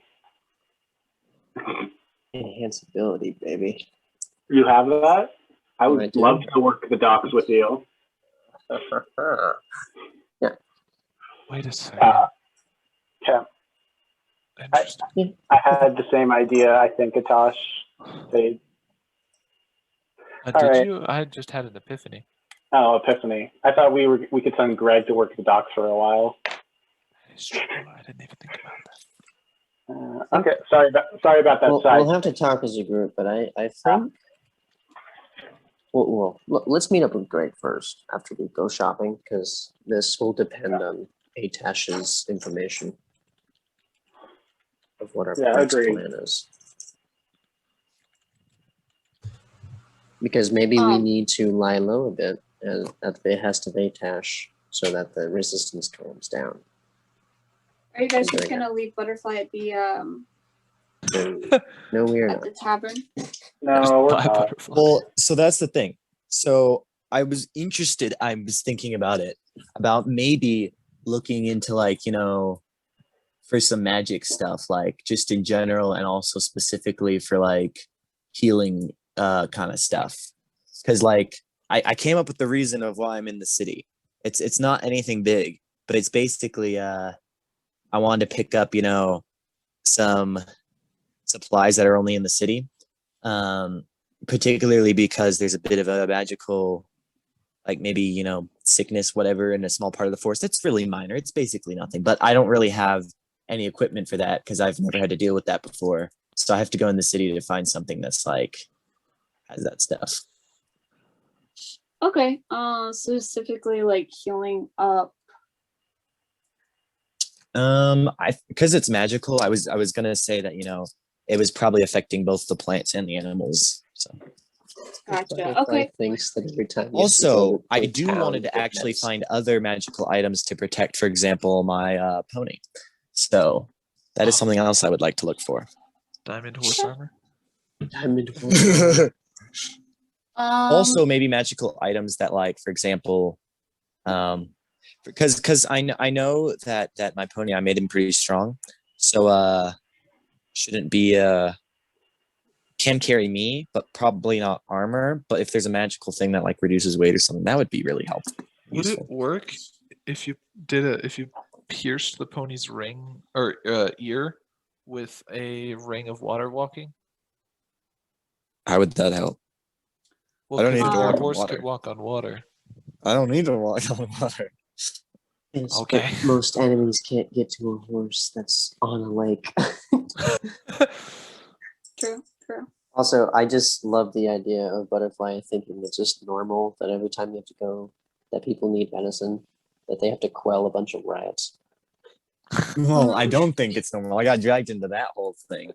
Enhance ability, baby. You have that? I I would do. love to work the docks with you. Wait a second. Yeah, Interesting. I had the same idea. I think Atash. They, all Did right. you? I just had an epiphany. Oh, Epiphany. I thought we could send Greg to work the docks for a while. It's true. I didn't even think about that. Okay, sorry about that. Side. We'll have to talk as a group, but I think. Well, let's meet up with Greg first after we go shopping, because this will depend on Atash's information of what our next agreed. plan is. Because maybe we need to lie low a bit at the behest of Atash so that the resistance calms down. Are you guys just gonna leave Butterfly at the No, we are at not. the tavern? No, we're Bye, not. Butterfly. Well, so that's the thing. So I was thinking about it, about maybe looking into like, for some magic stuff, like just in general and also specifically for like healing kind of stuff. Because like I came up with the reason of why I'm in the city. It's not anything big, but it's basically I wanted to pick up, some supplies that are only in the city. Particularly because there's a bit of a magical, like maybe, sickness, whatever, in a small part of the forest. It's really minor. It's basically nothing, but I don't really have any equipment for that because I've never had to deal with that before. So I have to go in the city to find something that's like, has that stuff. Okay. Specifically like healing up. Because it's magical, I was gonna say that, it was probably affecting both the plants and the animals. So Gotcha. Okay. Thinks that every time also, I do wanted to actually find other magical items to protect, for example, my pony. So that is something else I would like to look for. Diamond horse armor. Also, maybe magical items that, like, for example, because I know that my pony, I made him pretty strong, so shouldn't be can carry me, but probably not armor. But if there's a magical thing that like reduces weight or something, that would be really helpful. Would it work if you pierced the pony's ring or ear with a ring of water walking? How would that help? Well, I don't 'cause need to if walk your on horse water. could walk on water. I don't need to walk on water. Yes, Okay. but most enemies can't get to a horse that's on a lake. True. Also, I just love the idea of Butterfly thinking it's just normal that every time you have to go, that people need medicine, that they have to quell a bunch of riots. Well, I don't think it's normal. I got dragged into that whole thing,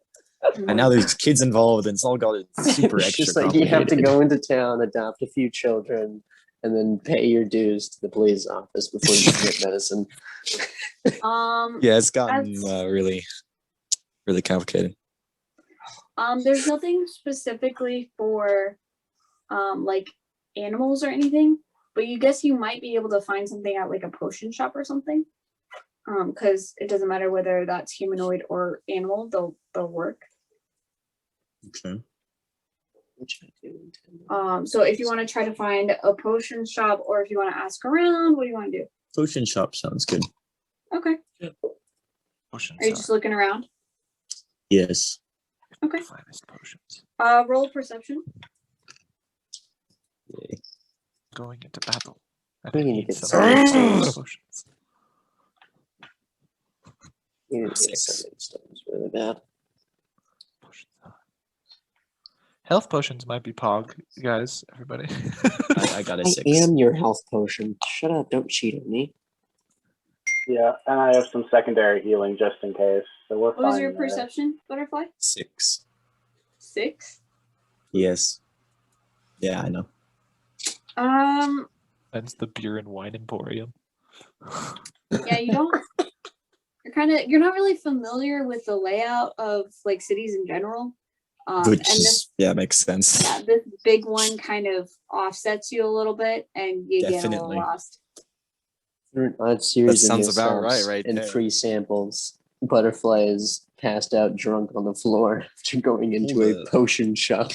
and now there's kids involved, and it's all got super It's extra just like you have to complicated. go into town, adopt a few children, and then pay your dues to the police office before you can get medicine. Yeah, it's gotten That's- really, really complicated. There's nothing specifically for like animals or anything, but you guess you might be able to find something at like a potion shop or something. Because it doesn't matter whether that's humanoid or animal, they'll work. Okay. Which I do intend. So if you want to try to find a potion shop or if you want to ask around, what do you want to do? Potion shop sounds good. Okay. Potions Are you just looking around? Yes. Okay. finest potions. Roll perception. Yay. Going into battle. And We I need to need get some some potions. You need to get Six. something stones really bad. Potions. Health potions might be pog, guys. Everybody. I got a I 6. am your health potion. Shut up! Don't cheat on me. Yeah, and I have some secondary healing just in case. So we're What was fine your there. perception, Butterfly? 6. 6. Yes. Yeah, I know. That's the beer and wine emporium. Yeah, you don't. You're not really familiar with the layout of like cities in general. Which And this, makes sense. yeah, this big one kind of offsets you a little bit, and you get a Definitely. little lost. Through an odd series That of sounds about mishaps right and there. free samples, Butterfly is passed out drunk on the floor after going into Hold a up. potion shop.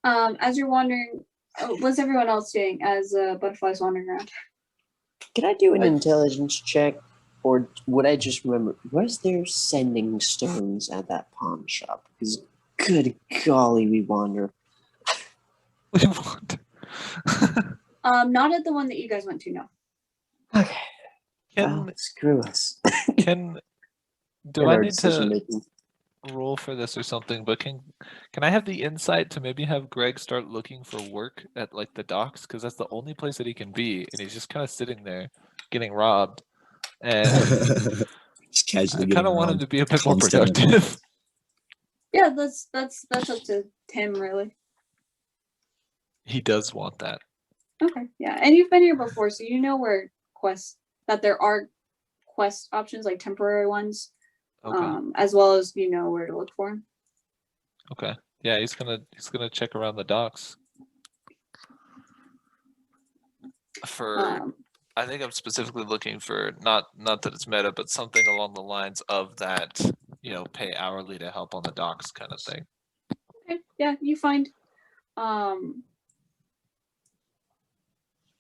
As you're wandering, what's everyone else doing as Butterfly's wandering around? Can I do an intelligence check? Or would I just remember, was there sending stones at that pawn shop? Because good golly, we wander. We want. Not at the one that you guys went to, no. Okay, Can well, screw us. can do And I our need decision to making. roll for this or something? But can I have the insight to maybe have Greg start looking for work at like the docks, because that's the only place that he can be, and he's just kind of sitting there getting robbed. And Just casually I kind getting of want him robbed. to be a bit more Instead of- productive. Yeah, that's up to him, really. He does want that. Okay, yeah, and you've been here before, so you know where there are quest options, like temporary ones, Okay. as well as you know where to look for them. Okay. Yeah, he's gonna check around the docks. For I think I'm specifically looking for not that it's meta, but something along the lines of that, pay hourly to help on the docks kind of thing. Okay, yeah, you find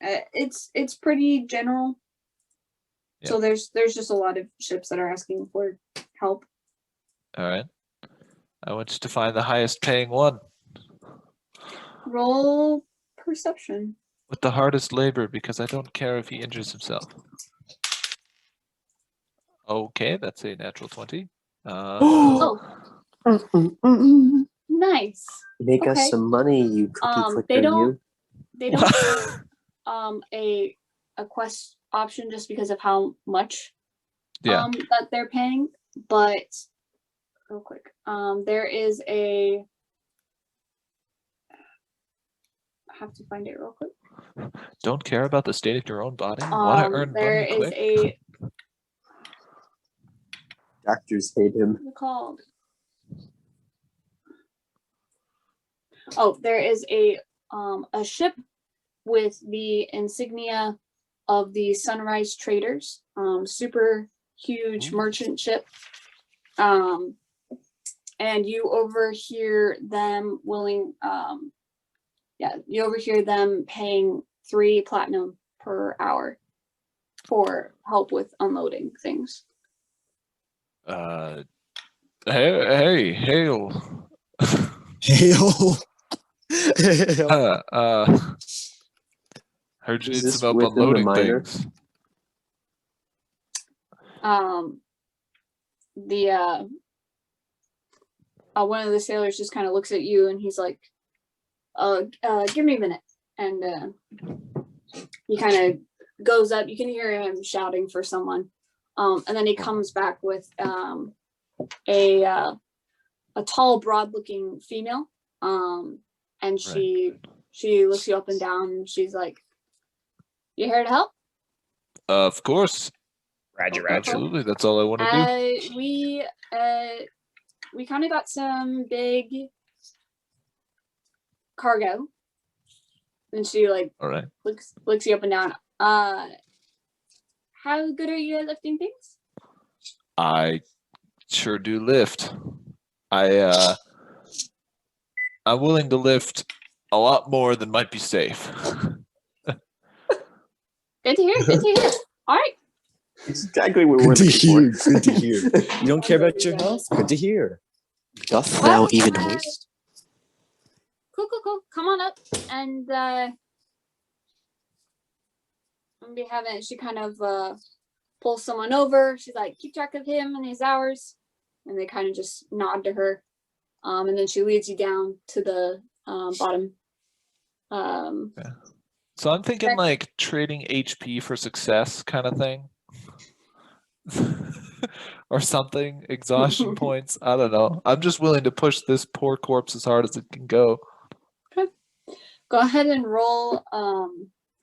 it's pretty general. Yeah. So there's just a lot of ships that are asking for help. All right. I want you to find the highest paying one Roll perception. with the hardest labor, because I don't care if he injures himself. Okay, that's a natural 20. Oh, nice. Make Okay. us some money, you cookie clicker, They don't you. they don't have a quest option just because of how much Yeah. that they're paying, but real quick, there is a I have to find it real quick. Don't care about the state of your own body. Want to earn There money is quick? a Doctors hate him. what's it called? Oh, there is a ship with the insignia of the Sunrise Traders, super huge merchant ship. And you overhear them paying 3 platinum per hour for help with unloading things. Hey, hail. Hail. Heard you Is need this some help within the unloading minor? things. One of the sailors just kind of looks at you and he's like, give me a minute. And he kind of goes up. You can hear him shouting for someone. And then he comes back with a tall, broad-looking female. And she looks you up and down and she's like, "You here to help?" Of course. Roger, Absolutely. That's all I want to do. We kind of got some big cargo. And she All right. looks you up and down. How good are you at lifting things? I sure do lift. I'm willing to lift a lot more than might be safe. Good to hear. Good to hear. All right. Exactly what Good we're to looking hear. for. Good to hear. You don't care about your health? Good to hear. Doth Well, thou even hoist? Cool. Come on up. And she kind of pulls someone over. She's like, "Keep track of him and his hours." And they kind of just nod to her. And then she leads you down to the bottom. So I'm thinking like trading HP for success kind of thing. Or something. Exhaustion points. I don't know. I'm just willing to push this poor corpse as hard as it can go. Okay. Go ahead and roll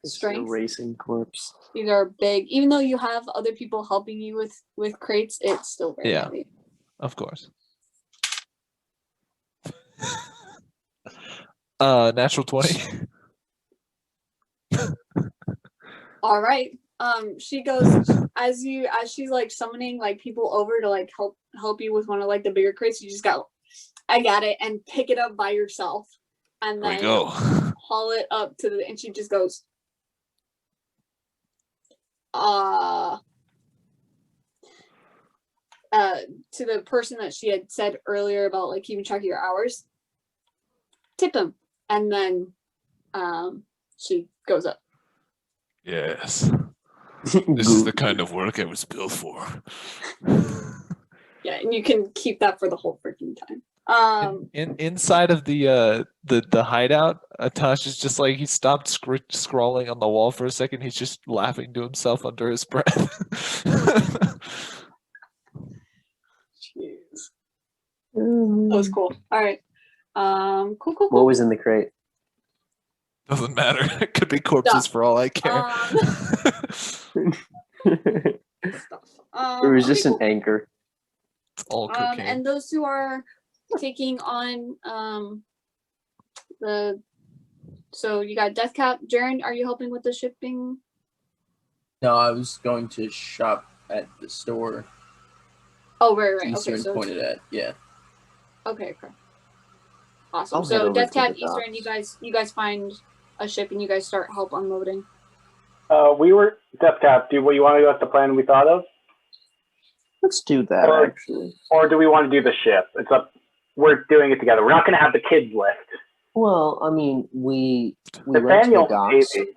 strength. Racing corpse. These are big. Even though you have other people helping you with crates, it's still very Yeah. heavy. Of course. Natural 20. All right. She goes as she's like summoning like people over to like help you with one of like the bigger crates. You just go, I got it, and pick it up by yourself, and There we then go. haul it up to the. And she just goes, to the person that she had said earlier about like keeping track of your hours. Tip him, and then she goes up. Yes. This is the kind of work I was built for. Yeah, and you can keep that for the whole freaking time. Inside of the hideout, Atash is just like he stopped scrawling on the wall for a second. He's just laughing to himself under his breath. Jeez. That was cool. All right. Cool. What was in the crate? Doesn't matter. It could be corpses for all I care. It was just okay, an anchor. It's all cocaine. and those who are taking on so you got Deathcap. Jaren, are you helping with the shipping? No, I was going to shop at the store. Oh, right. Eastern Okay, so pointed at, yeah. okay. Awesome. I'll head So over to Deathcap, the Eastern, docks. you guys find a ship and you guys start help unloading. We were Deathcap. Do you want to go with the plan we thought of, Let's do that, Or- actually. or do we want to do the ship? It's up. We're doing it together. We're not going to have the kids lift. Well, I mean, we went to the Nathaniel, docks. maybe.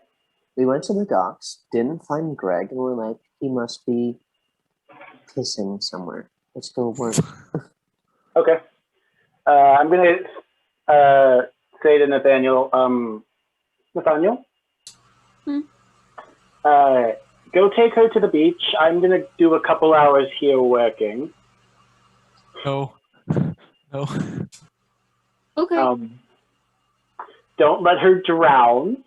We went to the docks, didn't find Greg, and we're like, he must be pissing somewhere. Let's go work. Okay. I'm gonna say to Nathaniel, Nathaniel, go take her to the beach. I'm gonna do a couple hours here working. No. Okay. Don't let her drown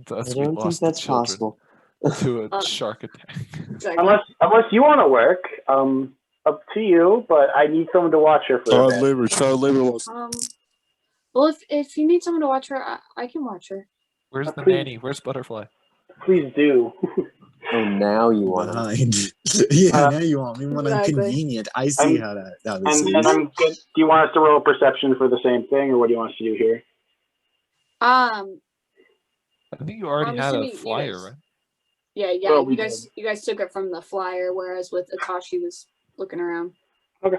Thus I we don't think lost the that's children possible. to a shark attack. Exactly. unless you want to work. Up to you, but I need someone to watch her for a bit. Child labor. Well, if you need someone to watch her, I can watch her. Where's the Please. nanny? Where's Butterfly? Please do. Oh, now you want to. Behind. Yeah, Uh, now you want me when I'm Exactly. convenient. I see I'm- how this And is. I'm good. Do you want us to roll perception for the same thing, or what do you want us to do here? I think you already I'm had assuming a you flyer, guys- right? Yeah. Well, we You guys took it from the flyer, whereas with Atashi was looking around. Okay.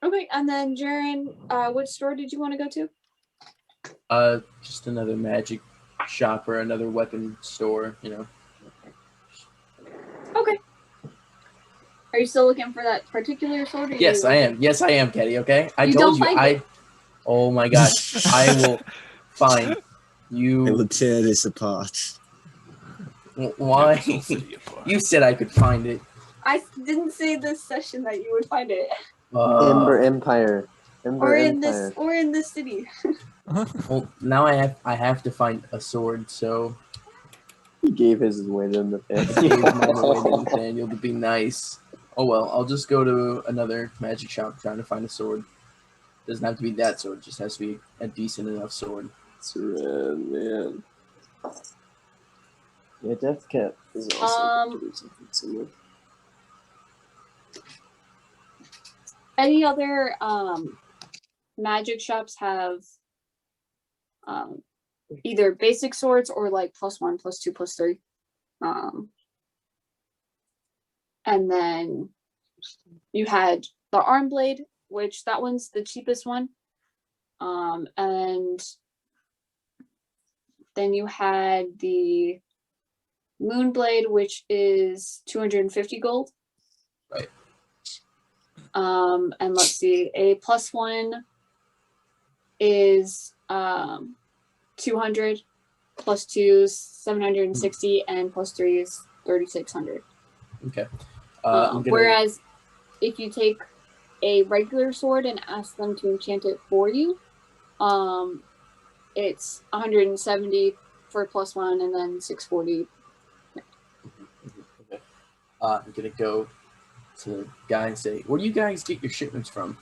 Okay, and then Jaren, which store did you want to go to? Just another magic shop or another weapon store, you know. Okay. Are you still looking for that particular sword? Or Yes, I am. Yes, I am, Kenny, okay? I You told don't you. find it. Oh my gosh. I will find I will you. tear this apart. Why? This whole city apart. You said I could find it. I didn't say this session that you would find it, Ember Empire. Ember or in Empire. this city. Well, now I have to find a sword, so He gave his away to I Nathaniel. gave mine away to Nathaniel to be nice. Oh well, I'll just go to another magic shop trying to find a sword. Doesn't have to be that sword, just has to be a decent enough sword. It's rad, man. Yeah, Deathcat is also Um, doing something similar. Any other magic shops have either basic swords or like +1, +2, +3. And then you had the arm blade, which that one's the cheapest one. And then you had the moon blade, which is 250 gold. Right. And let's see, a +1 is 200, +2 is 760, and +3 is 3600. Okay. I'm gonna, Whereas if you take a regular sword and ask them to enchant it for you, it's 170 for +1, and then 640. Okay. I'm gonna go to the guy and say, "Where do you guys get your shipments from?"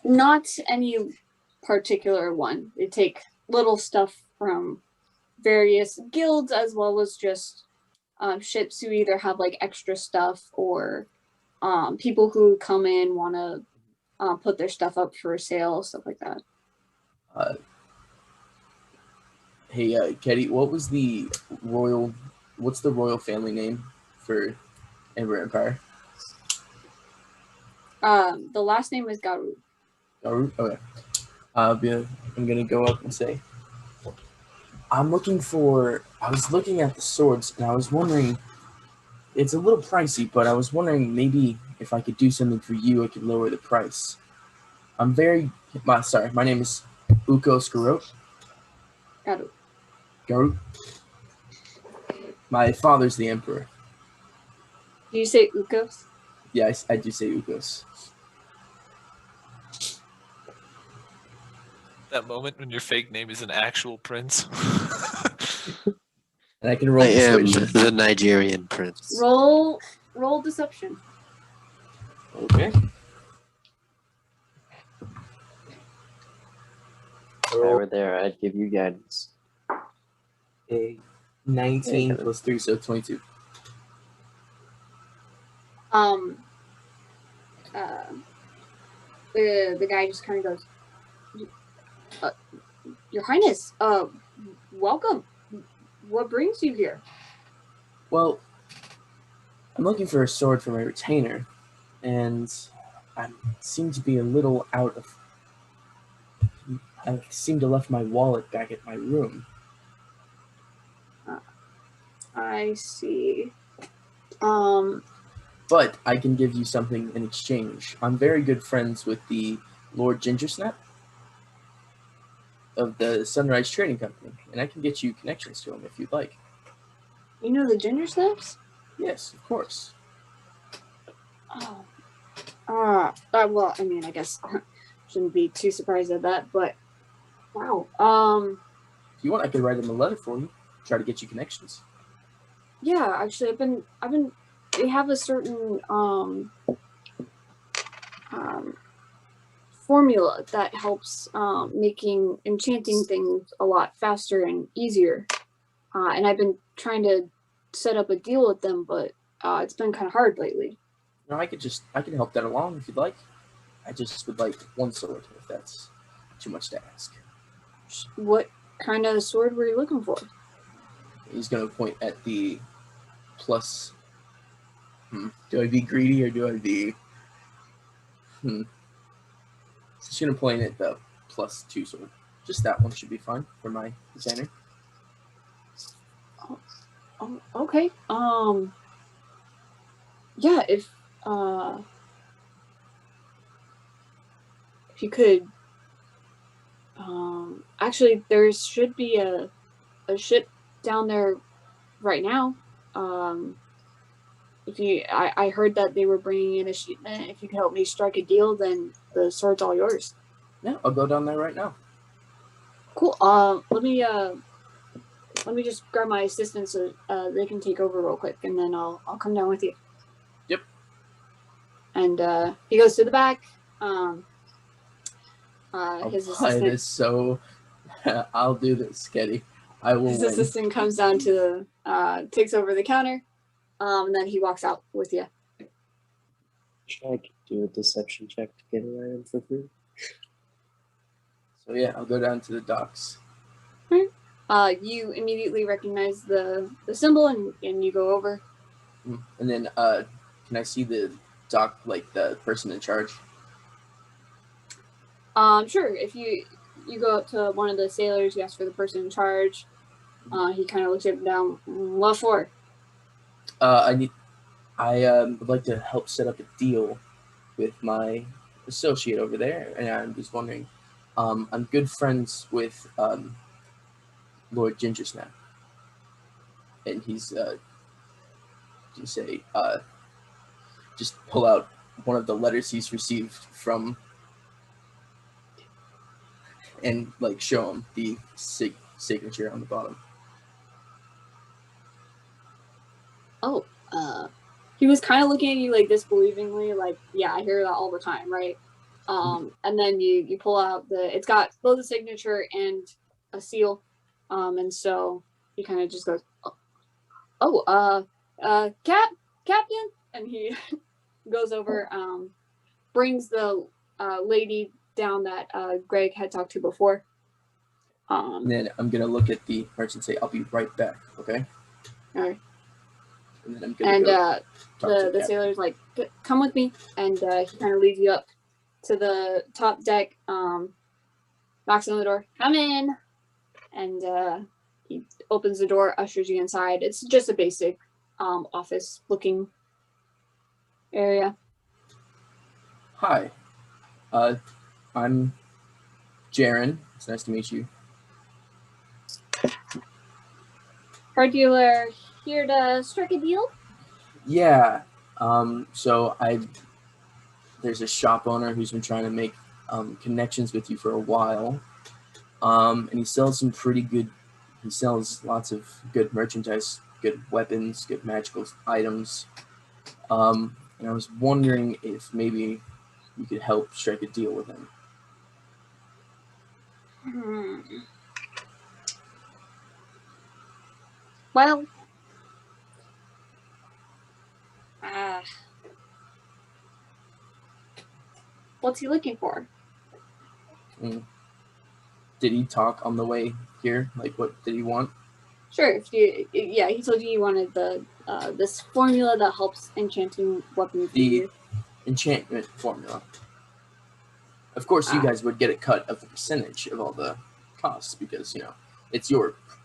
Not any particular one. They take little stuff from various guilds, as well as just ships who either have like extra stuff, or people who come in want to put their stuff up for sale, stuff like that. Hey, Ketty, what's the royal family name for Ember Empire? The last name is Garu. Garu? Okay. I'm gonna go up and say, I was looking at the swords, and I was wondering, it's a little pricey, but I was wondering maybe if I could do something for you, I could lower the price. My name is Ukos Garu. Garu. My father's the emperor. Do you say Ukos? Yeah, I do say Ukos. That moment when your fake name is an actual prince. And I can roll I am persuasion. the Nigerian prince. Roll deception. Okay. If I were there, I'd give you guidance. A 19 Yeah. plus 3, so 22. The guy just kind of goes, Your Highness, welcome. What brings you here? Well, I'm looking for a sword for my retainer, and I seem to be a little out of... I seem to left my wallet back at my room. I see. But I can give you something in exchange. I'm very good friends with the Lord Gingersnap of the Sunrise Trading Company, and I can get you connections to him if you'd like. You know the ginger snaps? Yes, of course. Oh. Well, I mean, I guess shouldn't be too surprised at that, but wow. If you want, I could write him a letter for you. Try to get you connections. Yeah, actually, I've been. They have a certain formula that helps making enchanting things a lot faster and easier. And I've been trying to set up a deal with them, but it's been kind of hard lately. No, I can help that along if you'd like. I just would like one sword, if that's too much to ask. What kind of sword were you looking for? He's gonna point at the plus. Do I be greedy or do I be? He's gonna point at the +2 sword. Just that one should be fine for my designer. Oh, okay. Yeah, if you could, actually, there should be a ship down there right now. I heard that they were bringing in a shipment. If you could help me strike a deal, then the sword's all yours. Yeah, I'll go down there right now. Cool. Let me just grab my assistant so they can take over real quick, and then I'll come down with you. Yep. And he goes to the back. His assistant. I'll do this, Sketty. I will. His win. assistant comes down to takes over the counter, and then he walks out with you. I could do a deception check to get an item for free. So yeah, I'll go down to the docks. You immediately recognize the symbol, and you go over. And then, can I see the dock, like the person in charge? Sure. If you go up to one of the sailors, you ask for the person in charge. He kind of looks up and down. What for? I would like to help set up a deal with my associate over there, and I'm just wondering, I'm good friends with Lord Gingersnap, and he's you say, just pull out one of the letters he's received from, and like show him the signature on the bottom. Oh, he was kind of looking at you like disbelievingly, like, yeah, I hear that all the time, right? And then you pull out it's got both a signature and a seal, and so he kind of just goes, Captain, and he goes over, brings the lady down that Greg had talked to before. And then I'm gonna look at the merchant and say, "I'll be right back." Okay. All right. And then I'm gonna go talk to the sailor's like, come with me, and he kind of leads you up to the top deck, knocks on the door, come in, and he opens the door, ushers you inside. It's just a basic office looking area. Hi, I'm Jaren. It's nice to meet you. Heard you are here to strike a deal? Yeah. So there's a shop owner who's been trying to make connections with you for a while. And he sells he sells lots of good merchandise, good weapons, good magical items. And I was wondering if maybe you could help strike a deal with him. Well, what's he looking for? Did he talk on the way here? Like, what did he want? Sure. He told you wanted the this formula that helps enchanting weapons. The enchantment formula. Of course, you guys would get a cut of the percentage of all the costs because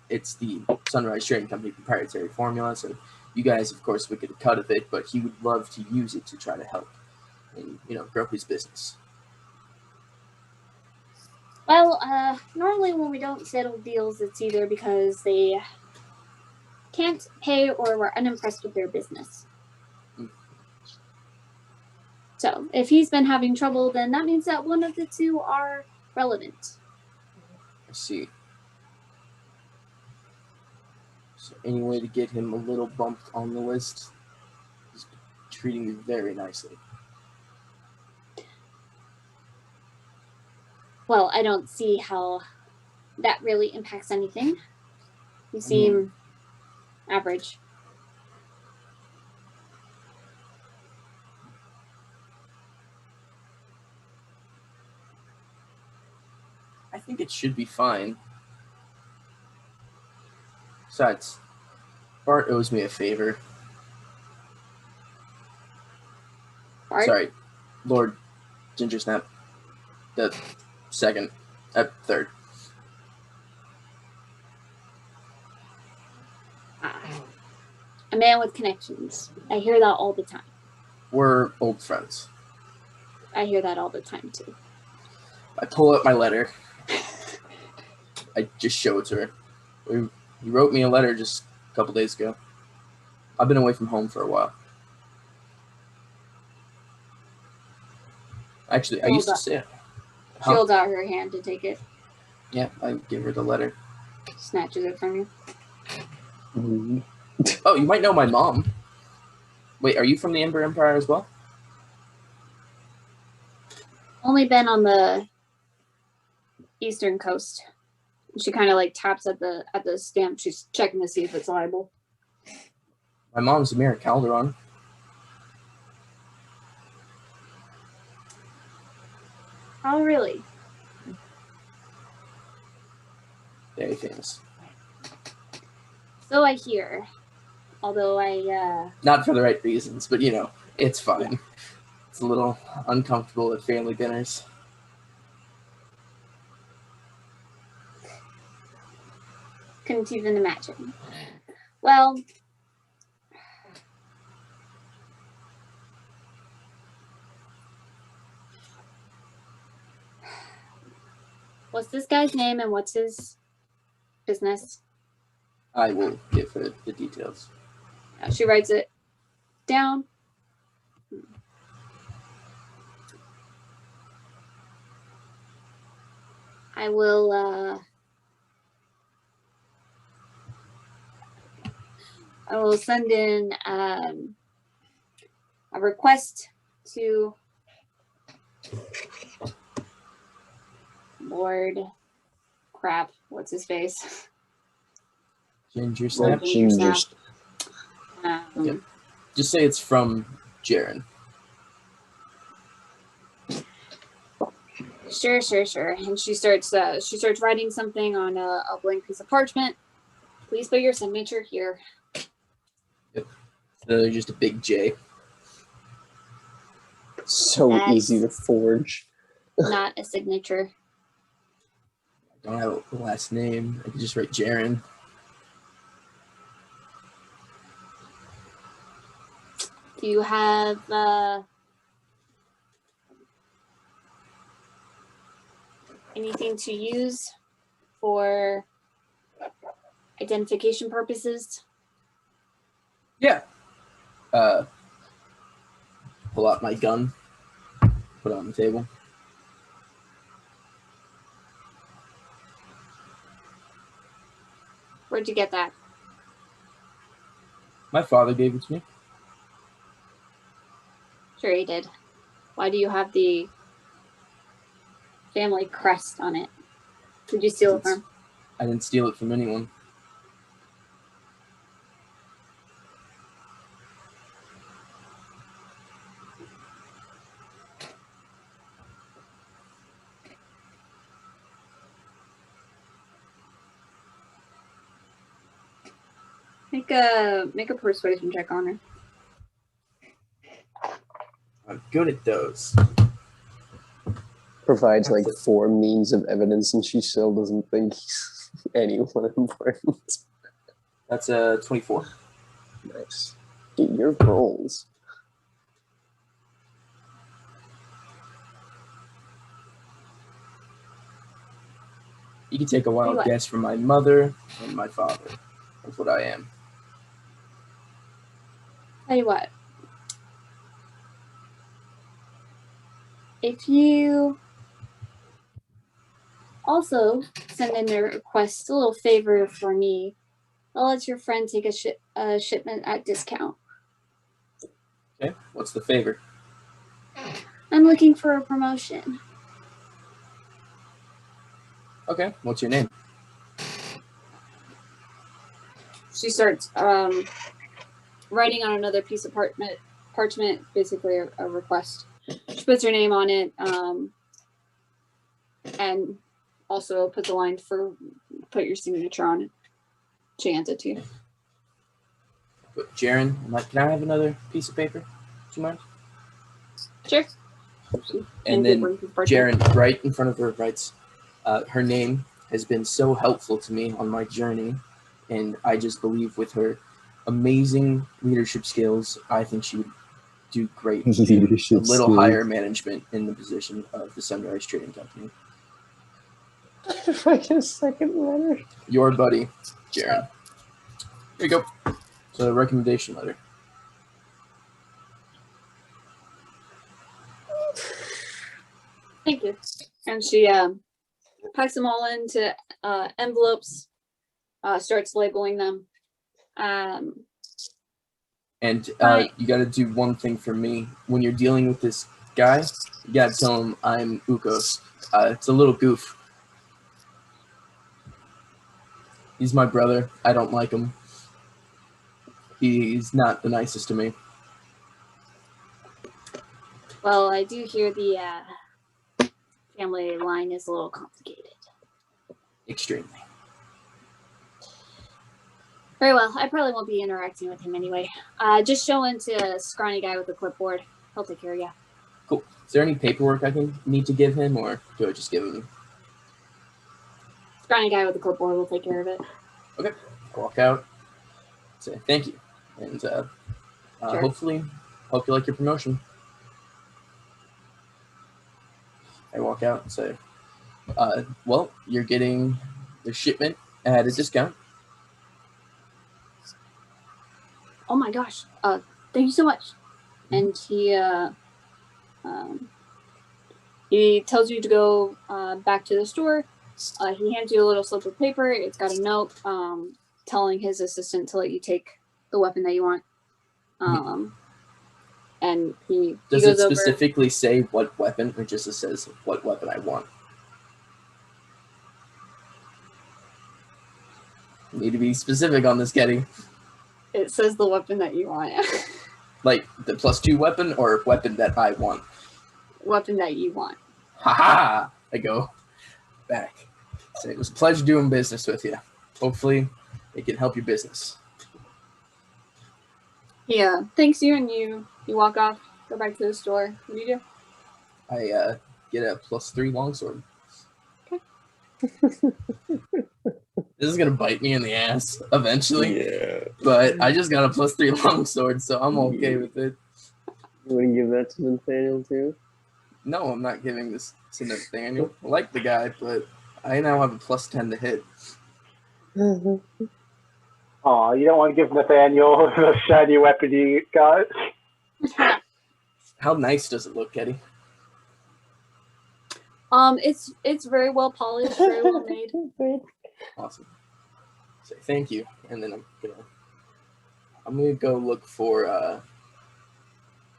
it's the Sunrise Trading Company proprietary formula. So you guys, of course, would get a cut of it, but he would love to use it to try to help and grow his business. Well, normally when we don't settle deals, it's either because they can't pay or we're unimpressed with their business. So if he's been having trouble, then that means that one of the two are relevant. I see. So any way to get him a little bumped on the list? He's treating me very nicely. Well, I don't see how that really impacts anything. You seem average. I think it should be fine. Besides, Bart owes me a favor. Bart? Sorry, Lord Gingersnap. The third. A man with connections. I hear that all the time. We're old friends. I hear that all the time, too. I pull out my letter. I just show it to her. He wrote me a letter just a couple days ago. I've been away from home for a while. Actually, I used to say it. She holds out her hand to take it. Yeah, I give her the letter. Snatches it from you. Mm-hmm. Oh, you might know my mom. Wait, are you from the Ember Empire as well? Only been on the eastern coast. She kind of like taps at the stamp. She's checking to see if it's liable. My mom's Amira Calderon. Oh, really? Very famous. So I hear. Although I Not for the right reasons, but it's fine. It's a little uncomfortable at family dinners. couldn't even imagine. Well, what's this guy's name and what's his business? I will give her the details. She writes it down. I will send in a request to Lord crap, what's his face? Ginger Lord Snap. Ginger Snap. Yep. Just say it's from Jaren. Sure. And she starts writing something on a blank piece of parchment. Please put your signature here. Yep. So just a big J. So That's- easy to forge. Not a signature. I don't have a last name. I could just write Jaren. Do you have anything to use for identification purposes? Yeah. Pull out my gun. Put it on the table. Where'd you get that? My father gave it to me. Sure he did. Why do you have the family crest on it? Did you steal it from? I didn't steal it from anyone. Make a persuasion check on her. I'm good at those. Provides like 4 means of evidence, and she still doesn't think he's anyone important. That's a 24. Nice. Get your rolls. You can take a wild what? guess from my mother and my father. That's what I am. Tell you what. If you also send in a request, a little favor for me, I'll let your friend take a shipment at discount. Okay, what's the favor? I'm looking for a promotion. Okay, what's your name? She starts writing on another piece of parchment, basically a request. She puts her name on it, and also put the line for put your signature on it. She hands it to you. But Jaren, can I have another piece of paper? Do you mind? Sure. And then Jaren, right in front of her, writes, her name has been so helpful to me on my journey, and I just believe with her amazing leadership skills, I think she would do great. Leadership a little skills. higher management in the position of the Sunrise Trading Company. If I get a second letter. Your buddy, Jaren. Here you go. So a recommendation letter. Thank you. And she packs them all into envelopes, starts labeling them. And Right. you got to do one thing for me. When you're dealing with this guy, you got to tell him I'm Ukos. It's a little goof. He's my brother. I don't like him. He's not the nicest to me. Well, I do hear the family line is a little complicated. Extremely. Very well. I probably won't be interacting with him anyway. Just show him to a scrawny guy with a clipboard. He'll take care of you. Cool. Is there any paperwork I can need to give him, or do I just give him? Scrawny guy with a clipboard will take care of it. Okay. I walk out. Say thank you, and Sure. hopefully, hope you like your promotion. I walk out and say, well, you're getting the shipment at a discount. Oh my gosh. Thank you so much. And he tells you to go back to the store. He hands you a little slip of paper. It's got a note telling his assistant to let you take the weapon that you want. And he Does goes it over. specifically say what weapon, or just it says what weapon I want? You need to be specific on this, Getty. It says the weapon that you want. Like the +2 weapon or weapon that I want? Weapon that you want. Ha ha! I go back. Say, it was a pleasure doing business with you. Hopefully, it can help your business. Yeah, thanks you, and you walk off, go back to the store. What do you do? I get a +3 longsword. Okay. This is gonna bite me in the ass eventually. Yeah. But I just got a +3 longsword, so I'm okay with it. You wouldn't give that to Nathaniel too? No, I'm not giving this to Nathaniel. I like the guy, but I now have a +10 to hit. Aw, you don't want to give Nathaniel the shiny weapon you got? How nice does it look, Eddie? It's very well polished, very well made. Awesome. Say thank you, and then I'm gonna go look for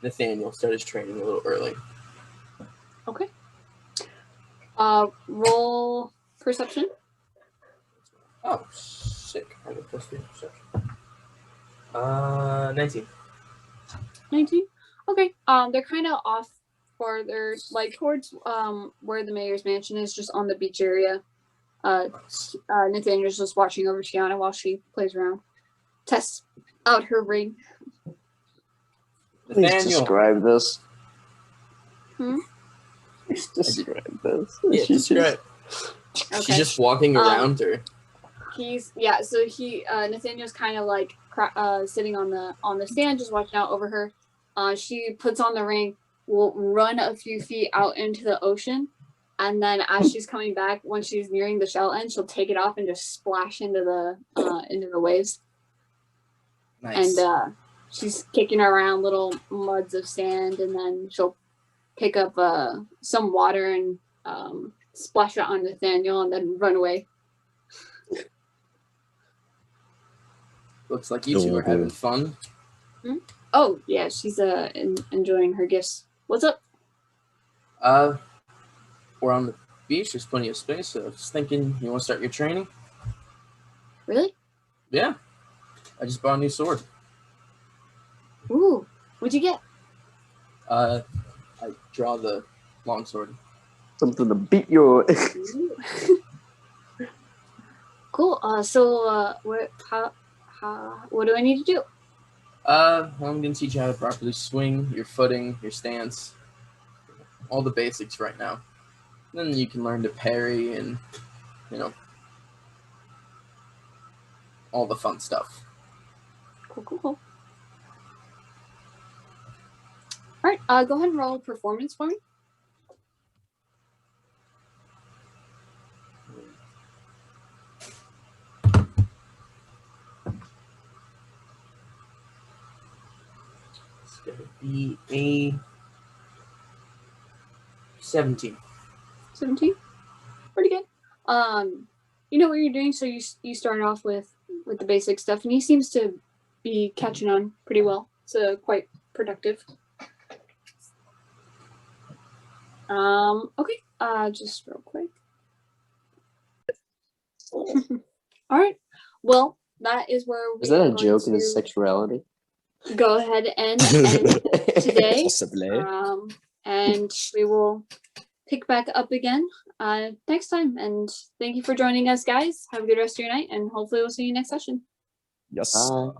Nathaniel. Start his training a little early. Okay. Roll perception. Oh, sick! I have a +3 perception. 19. 19. Okay. They're kind of off farther, like towards where the mayor's mansion is, just on the beach area. Nathaniel's just watching over Tiana while she plays around, tests out her ring. Please Nathaniel. describe this. Hmm? Please describe this. Yeah, She's describe. Okay. She's just walking around her. So Nathaniel's kind of like sitting on the stand, just watching out over her. She puts on the ring, will run a few feet out into the ocean, and then as she's coming back, when she's nearing the shell end, she'll take it off and just splash into the waves. Nice. And she's kicking around little muds of sand, and then she'll pick up some water and splash it on Nathaniel, and then run away. Looks like you two are having fun. Oh yeah, she's enjoying her gifts. What's up? We're on the beach. There's plenty of space. So I was thinking, you want to start your training? Really? Yeah. I just bought a new sword. Ooh, what'd you get? I draw the longsword. Something to beat your. Cool. What do I need to do? I'm gonna teach you how to properly swing, your footing, your stance, all the basics right now. Then you can learn to parry and, all the fun stuff. Cool. All right. Go ahead and roll performance for me. It's gonna be a 17. 17. Pretty good. You know what you're doing, so you start off with the basic stuff, and he seems to be catching on pretty well. So quite productive. Okay. Just real quick. All right. Well, that is where we Is that are a going joke in to his sexuality? go ahead and end today. Possibly. And we will pick back up again next time. And thank you for joining us, guys. Have a good rest of your night, and hopefully we'll see you next session. Yes. Bye.